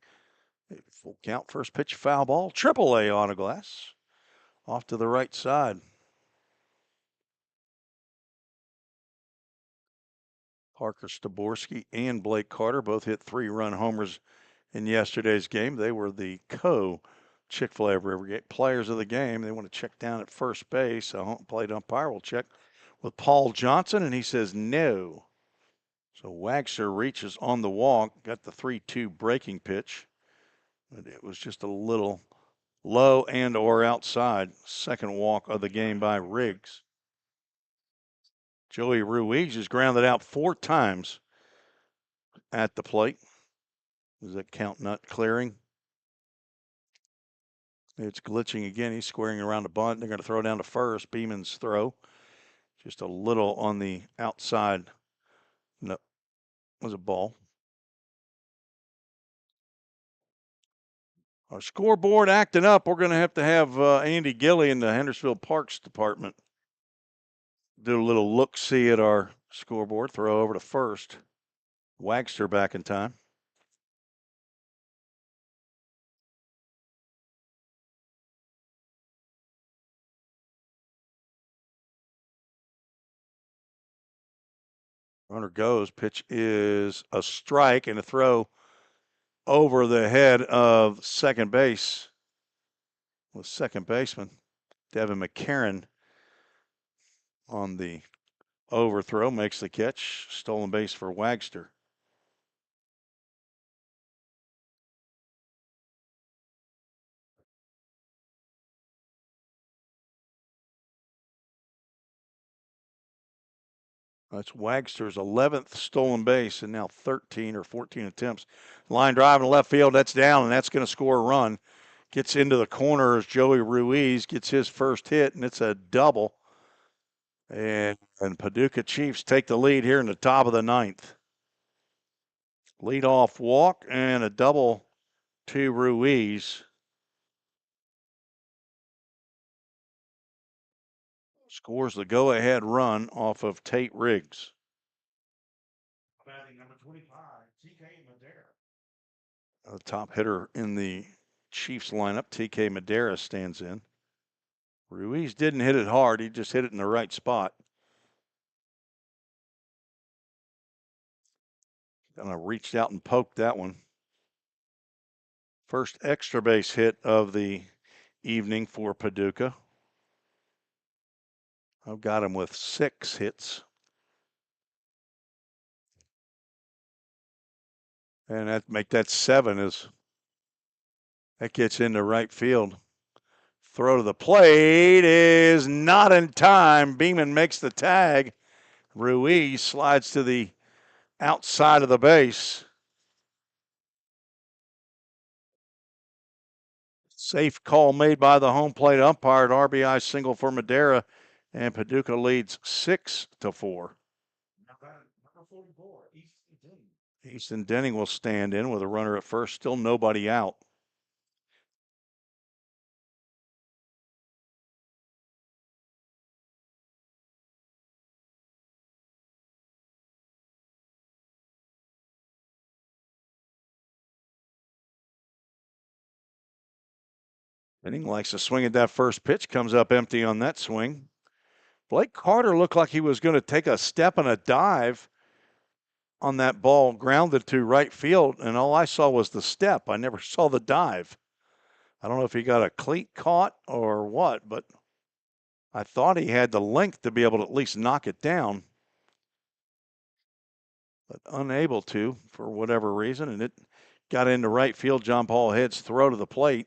Full count, first pitch, foul ball, triple A on a glass. Off to the right side. Parker Staborski and Blake Carter both hit 3-run homers in yesterday's game. They were the Chick-fil-A of Rivergate players of the game. They want to check down at first base. A home plate umpire will check with Paul Johnson, and he says no. So Wagster reaches on the walk, got the 3-2 breaking pitch, but it was just a little low and or outside. Second walk of the game by Riggs. Joey Ruiz is grounded out 4 times at the plate. Is that count not clearing? It's glitching again. He's squaring around the bunt. They're going to throw down to first. Beeman's throw just a little on the outside. No, it was a ball. Our scoreboard acting up. We're going to have Andy Gilly in the Hendersonville Parks Department do a little look-see at our scoreboard. Throw over to first. Wagster back in time. Runner goes. Pitch is a strike and a throw over the head of second base with second baseman Devin McCarron on the overthrow, makes the catch. Stolen base for Wagster. That's Wagster's 11th stolen base and now 13 or 14 attempts. Line drive in left field, that's down, and that's going to score a run. Gets into the corner as Joey Ruiz gets his first hit, and it's a double. And Paducah Chiefs take the lead here in the top of the ninth. Leadoff walk and a double to Ruiz. Scores the go-ahead run off of Tate Riggs. Batting number 25, TK Madera. The top hitter in the Chiefs lineup, TK Madera, stands in. Ruiz didn't hit it hard. He just hit it in the right spot. Kind of reached out and poked that one. First extra base hit of the evening for Paducah. I've got him with 6 hits. And that 7 as that gets into right field. Throw to the plate is not in time. Beeman makes the tag. Ruiz slides to the outside of the base. Safe call made by the home plate umpire. An RBI single for Madera, and Paducah leads 6-4. Number 44, Easton Denning. Easton Denning will stand in with a runner at first. Still nobody out. Denning likes to swing at that first pitch. Comes up empty on that swing. Blake Carter looked like he was going to take a step and a dive on that ball, grounded to right field, and all I saw was the step. I never saw the dive. I don't know if he got a cleat caught or what, but I thought he had the length to be able to at least knock it down, but unable to for whatever reason, and it got into right field. John Paul Head's throw to the plate.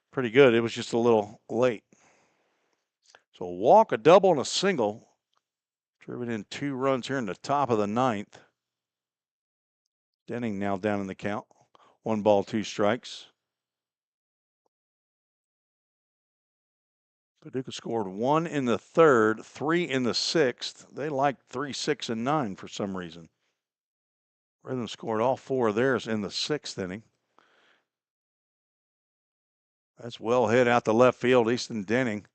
Pretty good. It was just a little late. So a walk, a double, and a single. Driven in 2 runs here in the top of the ninth. Denning now down in the count. 1 ball, 2 strikes. Paducah scored 1 in the 3rd, 3 in the 6th. They liked 3, 6, and 9 for some reason. Rhythm scored all 4 of theirs in the 6th inning. That's well hit out the left field. Easton Denning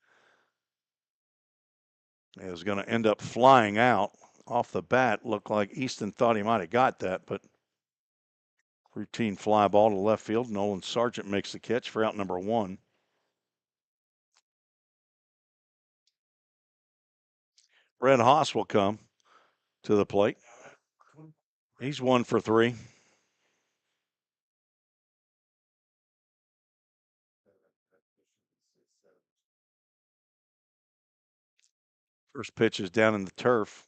is going to end up flying out off the bat. Looked like Easton thought he might have got that, but Routine fly ball to left field. Nolan Sargent makes the catch for out number 1. Red Haas will come to the plate. He's 1 for 3. First pitch is down in the turf.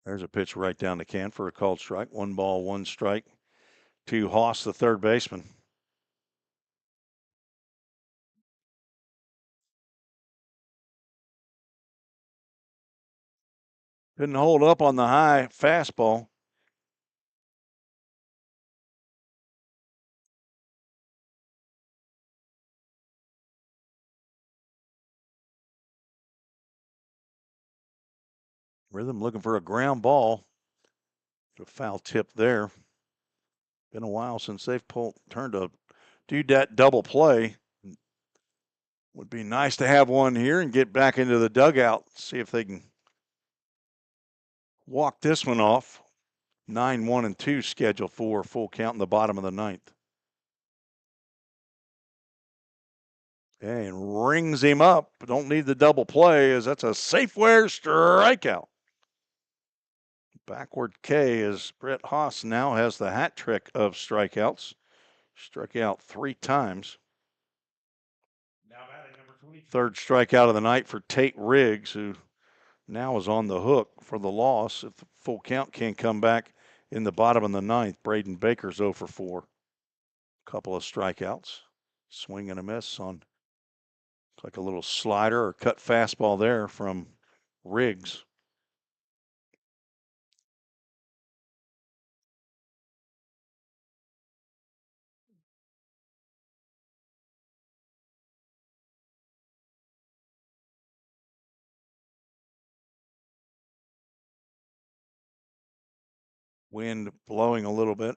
There's a pitch right down the can for a called strike. 1 ball, 1 strike to Haas, the third baseman. Couldn't hold up on the high fastball. Rhythm looking for a ground ball. A foul tip there. Been a while since they've turned to do that double play. Would be nice to have one here and get back into the dugout. See if they can walk this one off. 9-1-2 scheduled for full count in the bottom of the 9th. And rings him up. Don't need the double play as that's a Safeware strikeout. Backward K as Brett Haas now has the hat trick of strikeouts. Struck out 3 times. Third strikeout of the night for Tate Riggs, who now is on the hook for the loss. If the full count can't come back in the bottom of the 9th, Braden Baker's 0 for 4. Couple of strikeouts. Swing and a miss on, like a little slider or cut fastball there from Riggs. Wind blowing a little bit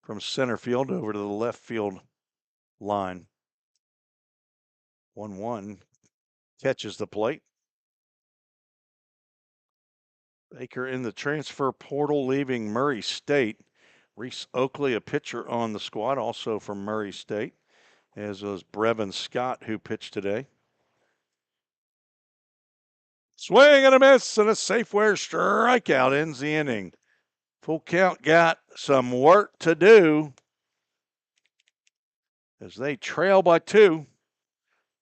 from center field over to the left field line. 1-1 catches the plate. Baker in the transfer portal, leaving Murray State. Reese Oakley, a pitcher on the squad, also from Murray State, as was Brevin Scott, who pitched today. Swing and a miss and a Safeware strikeout ends the inning. Full count got some work to do as they trail by 2.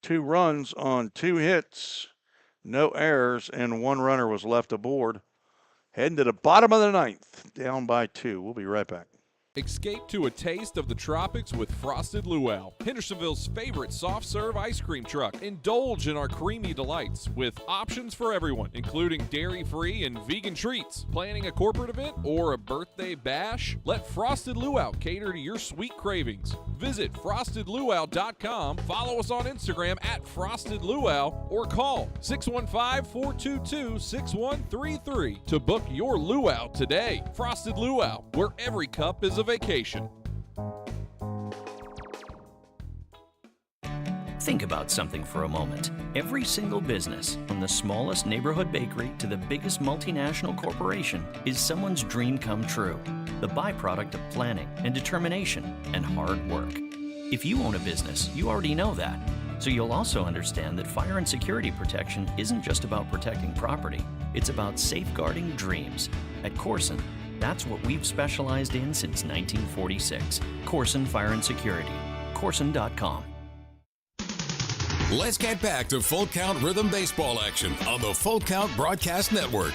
2 runs on 2 hits, no errors, and 1 runner was left aboard. Heading to the bottom of the 9th, down by 2. We'll be right back. Escape to a taste of the tropics with Frosted Luau, Hendersonville's favorite soft serve ice cream truck. Indulge in our creamy delights with options for everyone, including dairy-free and vegan treats. Planning a corporate event or a birthday bash? Let Frosted Luau cater to your sweet cravings. Visit frostedluau.com, follow us on Instagram at Frosted Luau, or call 615-422-6133 to book your luau today. Frosted Luau, where every cup is a vacation. Think about something for a moment. Every single business, from the smallest neighborhood bakery to the biggest multinational corporation, is someone's dream come true. The byproduct of planning and determination and hard work. If you own a business, you already know that. So you'll also understand that fire and security protection isn't just about protecting property. It's about safeguarding dreams. At Corson, that's what we've specialized in since 1946. Corson Fire and Security. Corson.com. Let's get back to Full Count Rhythm Baseball action on the Full Count Broadcast Network.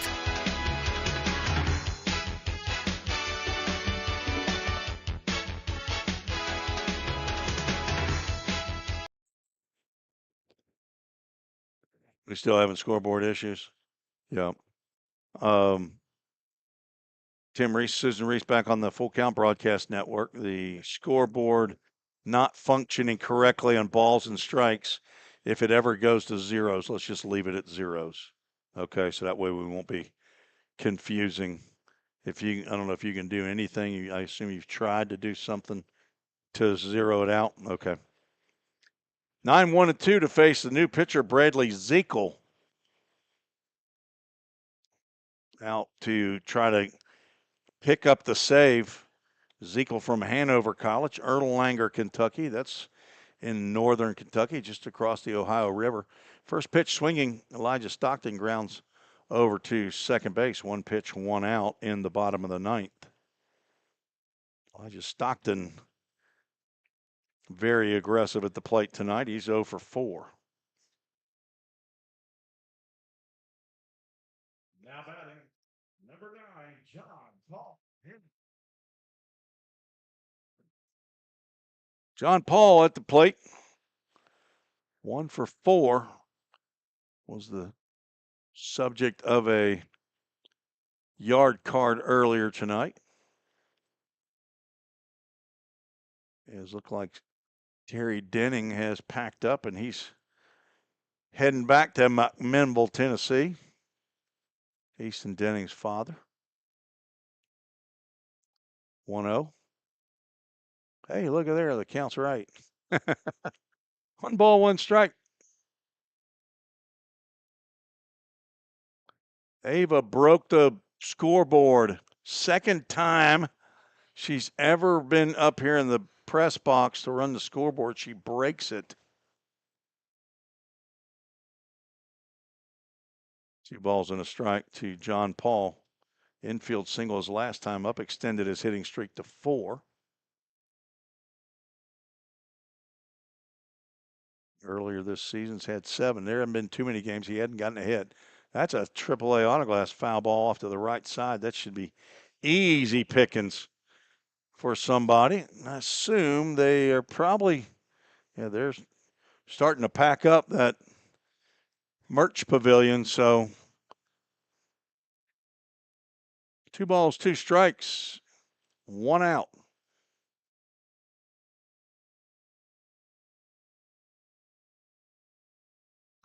We still having scoreboard issues? Yeah. Tim Reese, Susan Reese back on the Full Count Broadcast Network. The scoreboard not functioning correctly on balls and strikes. If it ever goes to zeros, let's just leave it at zeros. Okay, so that way we won't be confusing I don't know if you can do anything. I assume you've tried to do something to zero it out. Okay. 9-1-2 to face the new pitcher, Bradley Zekel. Out to try to pick up the save. Zekel from Hanover College, Erlanger, Kentucky. That's in northern Kentucky, just across the Ohio River. First pitch swinging, Elijah Stockton grounds over to second base. One pitch, one out in the bottom of the ninth. Elijah Stockton very aggressive at the plate tonight. He's 0 for 4. Now batting, number 9, John Paul. John Paul at the plate. 1 for 4 was the subject of a yard card earlier tonight. It looked like Terry Denning has packed up and he's heading back to McMinnville, Tennessee. Easton Denning's father. 1-0. Hey, look at there. The count's right. 1 ball, 1 strike. Ava broke the scoreboard. Second time she's ever been up here in the press box to run the scoreboard. She breaks it. 2 balls and a strike to John Paul. Infield single his last time up, extended his hitting streak to 4. Earlier this season's had 7. There haven't been too many games he hadn't gotten a hit. That's a AAA autoglass foul ball off to the right side. That should be easy pickings for somebody. I assume they are probably, they're starting to pack up that merch pavilion. So 2 balls, 2 strikes, 1 out.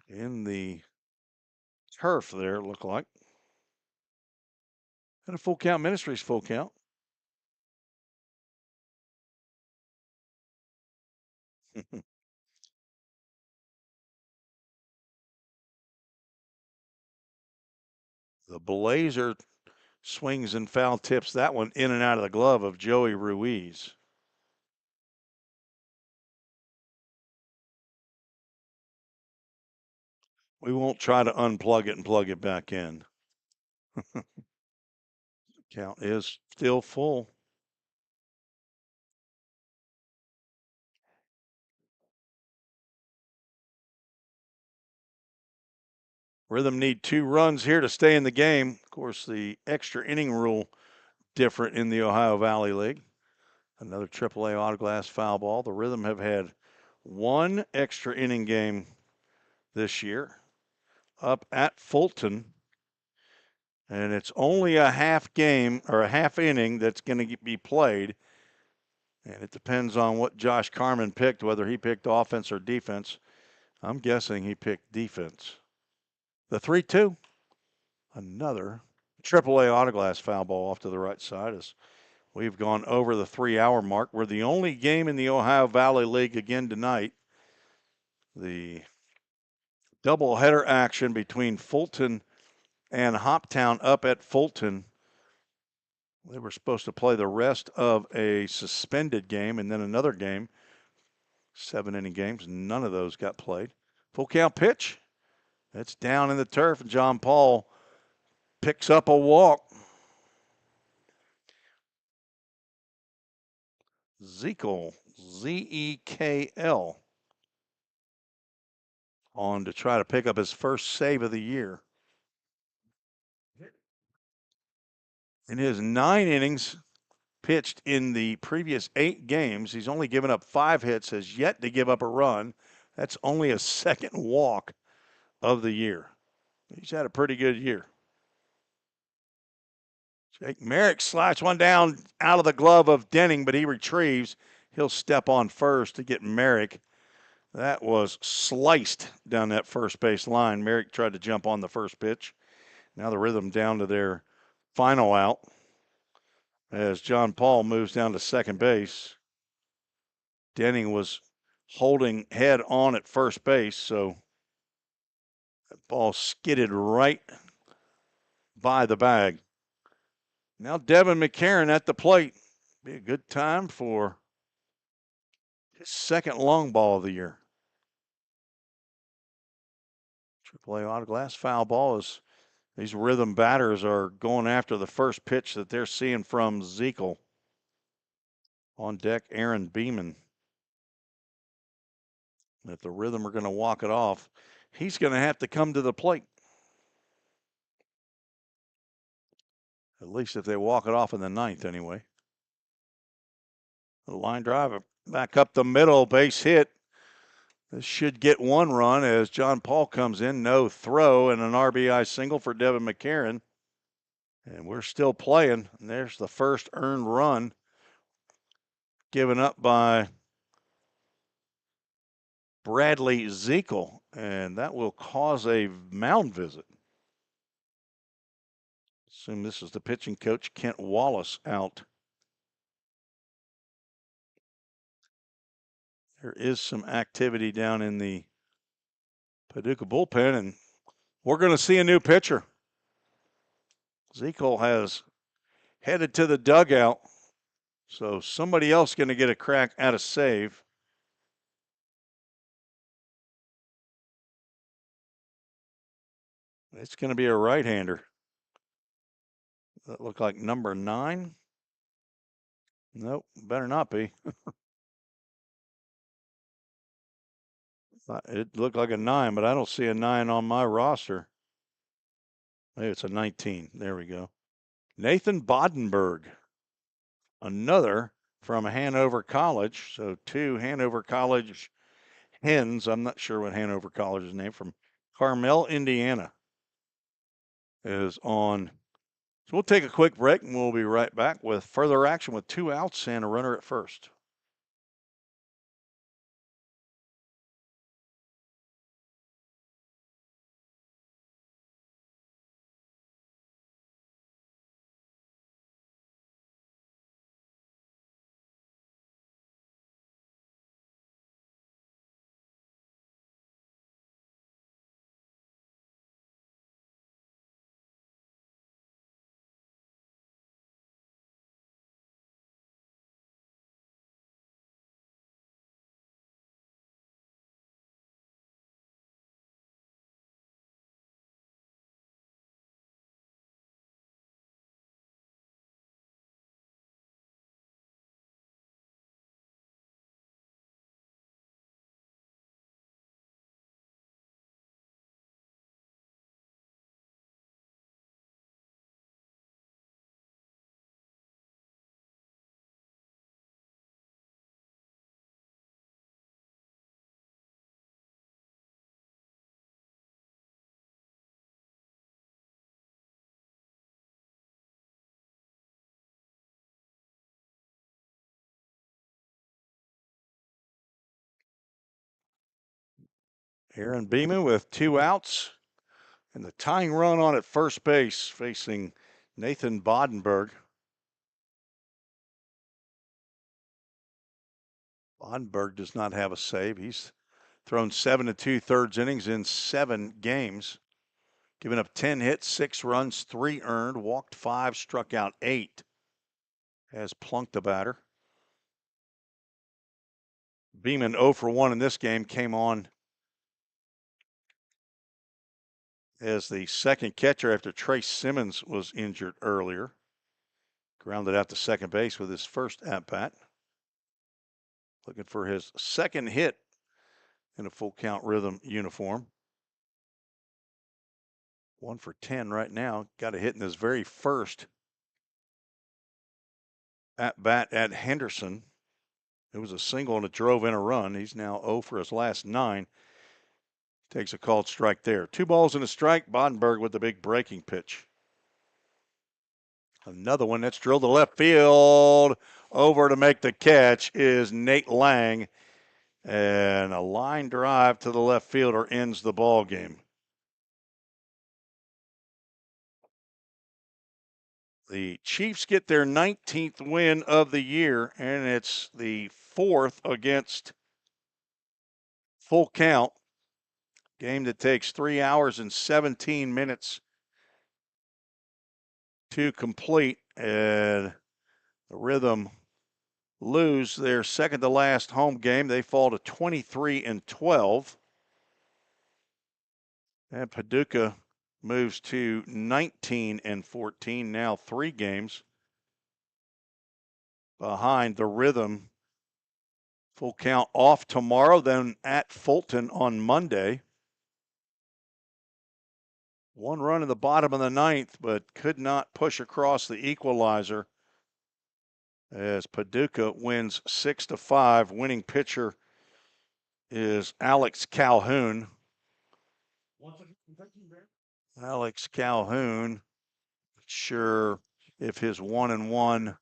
In the turf there, it looked like. And a full count, Ministries full count. The Blazer swings and foul tips that one in and out of the glove of Joey Ruiz. We won't try to unplug it and plug it back in. Count is still full. Rhythm need 2 runs here to stay in the game. Of course, the extra inning rule different in the Ohio Valley League. Another AAA autoglass foul ball. The Rhythm have had 1 extra inning game this year up at Fulton. And it's only a half game or a half inning that's going to be played. And it depends on what Josh Carmen picked, whether he picked offense or defense. I'm guessing he picked defense. The 3-2. Another AAA autoglass foul ball off to the right side as we've gone over the 3-hour mark. We're the only game in the Ohio Valley League again tonight. The doubleheader action between Fulton and Hoptown up at Fulton. They were supposed to play the rest of a suspended game and then another game. 7-inning games. None of those got played. Full count pitch. It's down in the turf, and John Paul picks up a walk. Zekel, Z-E-K-L, on to try to pick up his first save of the year. In his 9 innings pitched in the previous 8 games, he's only given up 5 hits, has yet to give up a run. That's only a second walk of the year. He's had a pretty good year. Jake Merrick slides one down out of the glove of Denning, but he retrieves. He'll step on first to get Merrick. That was sliced down that first base line. Merrick tried to jump on the first pitch. Now the Rhythm down to their final out. as John Paul moves down to second base. Denning was holding head on at first base, so that ball skidded right by the bag. Now Devin McCarron at the plate. Be a good time for his second long ball of the year. AAA auto glass foul ball as these rhythm batters are going after the first pitch that they're seeing from Zekel. On deck, Aaron Beeman. If the rhythm are going to walk it off, he's going to have to come to the plate. At least if they walk it off in the ninth, anyway. The line drive back up the middle, base hit. This should get one run as John Paul comes in. No throw and an RBI single for Devin McCarron. And we're still playing. And there's the first earned run given up by Bradley Zekel. And that will cause a mound visit. Assume this is the pitching coach, Kent Wallace, out. There is some activity down in the Paducah bullpen, and we're going to see a new pitcher. Zekel has headed to the dugout, so somebody else going to get a crack at a save. It's going to be a right-hander. That look like number 9? Nope, better not be. It looked like a 9, but I don't see a 9 on my roster. Maybe it's a 19. There we go. Nathan Bodenberg, another from Hanover College. So 2 Hanover College hens. I'm not sure what Hanover College is named, from Carmel, Indiana, is on. So we'll take a quick break and we'll be right back with further action with 2 outs and a runner at first. Aaron Beeman with 2 outs and the tying run on at first base facing Nathan Bodenberg. Bodenberg does not have a save. He's thrown 7 2/3 innings in 7 games, given up 10 hits, 6 runs, 3 earned, walked 5, struck out 8. Has plunked the batter. Beeman 0 for 1 in this game, came on as the second catcher after Trace Simmons was injured earlier. Grounded out to second base with his first at-bat. Looking for his second hit in a full count rhythm uniform. 1 for 10 right now. Got a hit in his very first at-bat at Henderson. It was a single and it drove in a run. He's now 0 for his last 9. Takes a called strike there. 2 balls and a strike. Bodenberg with the big breaking pitch. Another one that's drilled to left field. Over to make the catch is Nate Lang. And a line drive to the left fielder ends the ball game. The Chiefs get their 19th win of the year, and it's the 4th against Full Count. Game that takes 3 hours and 17 minutes to complete. And the Rhythm lose their second to last home game. They fall to 23-12. And Paducah moves to 19-14, now 3 games behind the Rhythm. Full Count off tomorrow, then at Fulton on Monday. 1 run in the bottom of the 9th, but could not push across the equalizer as Paducah wins 6-5. Winning pitcher is Alex Calhoun. Alex Calhoun, sure if his 1-1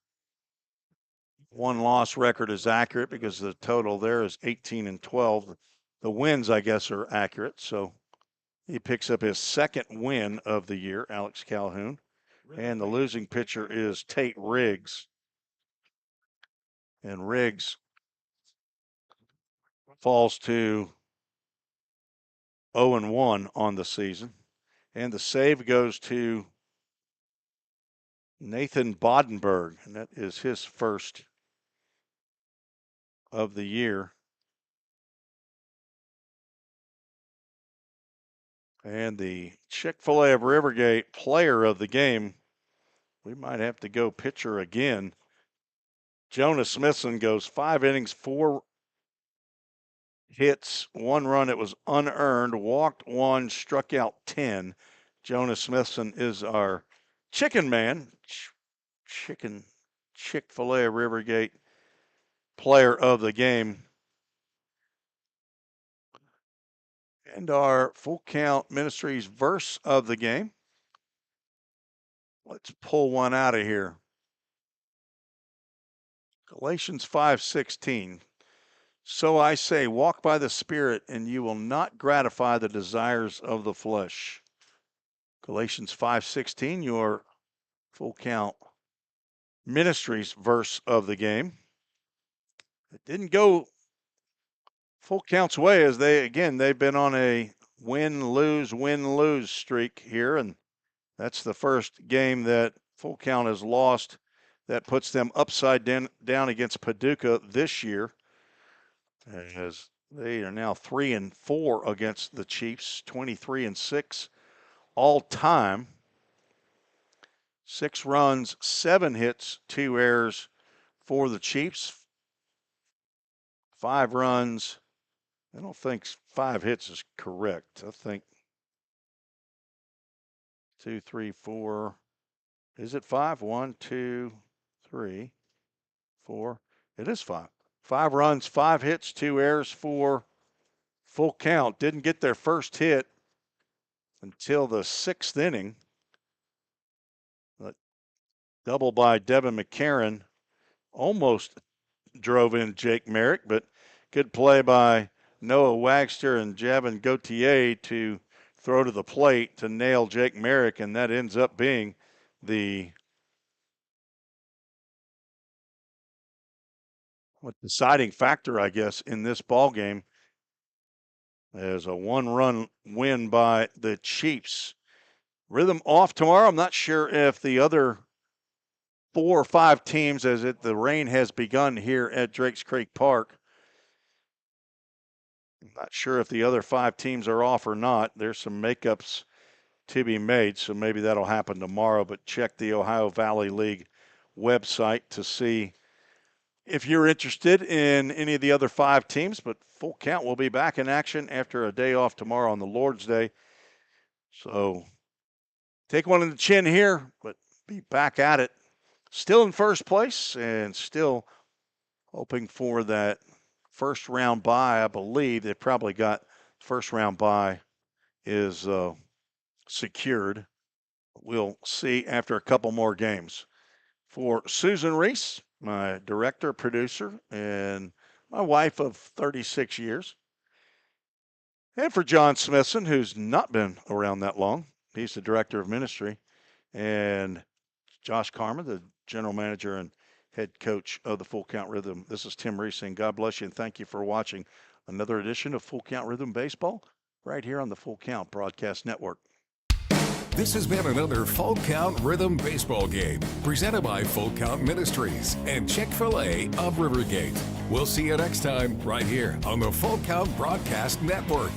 one-loss record is accurate, because the total there is 18-12. The wins, I guess, are accurate, so he picks up his 2nd win of the year, Alex Calhoun. And the losing pitcher is Tate Riggs. And Riggs falls to 0-1 on the season. And the save goes to Nathan Bodenberg, and that is his first of the year. And the Chick-fil-A of Rivergate player of the game, we might have to go pitcher again. Jonah Smithson goes 5 innings, 4 hits, 1 run. It was unearned, walked 1, struck out 10. Jonah Smithson is our chicken man, Chick-fil-A of Rivergate player of the game. And our Full Count Ministries verse of the game. Let's pull one out of here. Galatians 5:16. So I say, walk by the Spirit, and you will not gratify the desires of the flesh. Galatians 5:16, your Full Count Ministries verse of the game. It didn't go Full Count's way, as they've been on a win-lose streak here, and that's the first game that Full Count has lost. That puts them upside down against Paducah this year, as they are now 3-4 against the Chiefs, 23-6 all time. 6 runs, 7 hits, 2 errors for the Chiefs. 5 runs. I don't think 5 hits is correct. I think 2, 3, 4. Is it 5? 1, 2, 3, 4. It is 5. 5 runs, 5 hits, 2 errors for Full Count. Didn't get their first hit until the 6th inning. But double by Devin McCarron almost drove in Jake Merrick, but good play by Noah Wagster and Javin Gauthier to throw to the plate to nail Jake Merrick, and that ends up being the deciding factor, I guess, in this ball game, as a 1-run win by the Chiefs. Rhythm off tomorrow. I'm not sure if the other 4 or 5 teams, as the rain has begun here at Drakes Creek Park. I'm not sure if the other 5 teams are off or not. There's some makeups to be made, so maybe that'll happen tomorrow. But check the Ohio Valley League website to see if you're interested in any of the other 5 teams. But Full Count will be back in action after a day off tomorrow on the Lord's Day. So take one in the chin here, but be back at it. Still in first place and still hoping for that first round bye. I believe they probably got first round bye is secured. We'll see after a couple more games. For Susan Reese, my director, producer, and my wife of 36 years. And for John Smithson, who's not been around that long. He's the director of ministry. And Josh Carmen, the general manager and head coach of the Full Count Rhythm. This is Tim Reese saying God bless you and thank you for watching another edition of Full Count Rhythm Baseball right here on the Full Count Broadcast Network. This has been another Full Count Rhythm Baseball game presented by Full Count Ministries and Chick-fil-A of Rivergate. We'll see you next time right here on the Full Count Broadcast Network.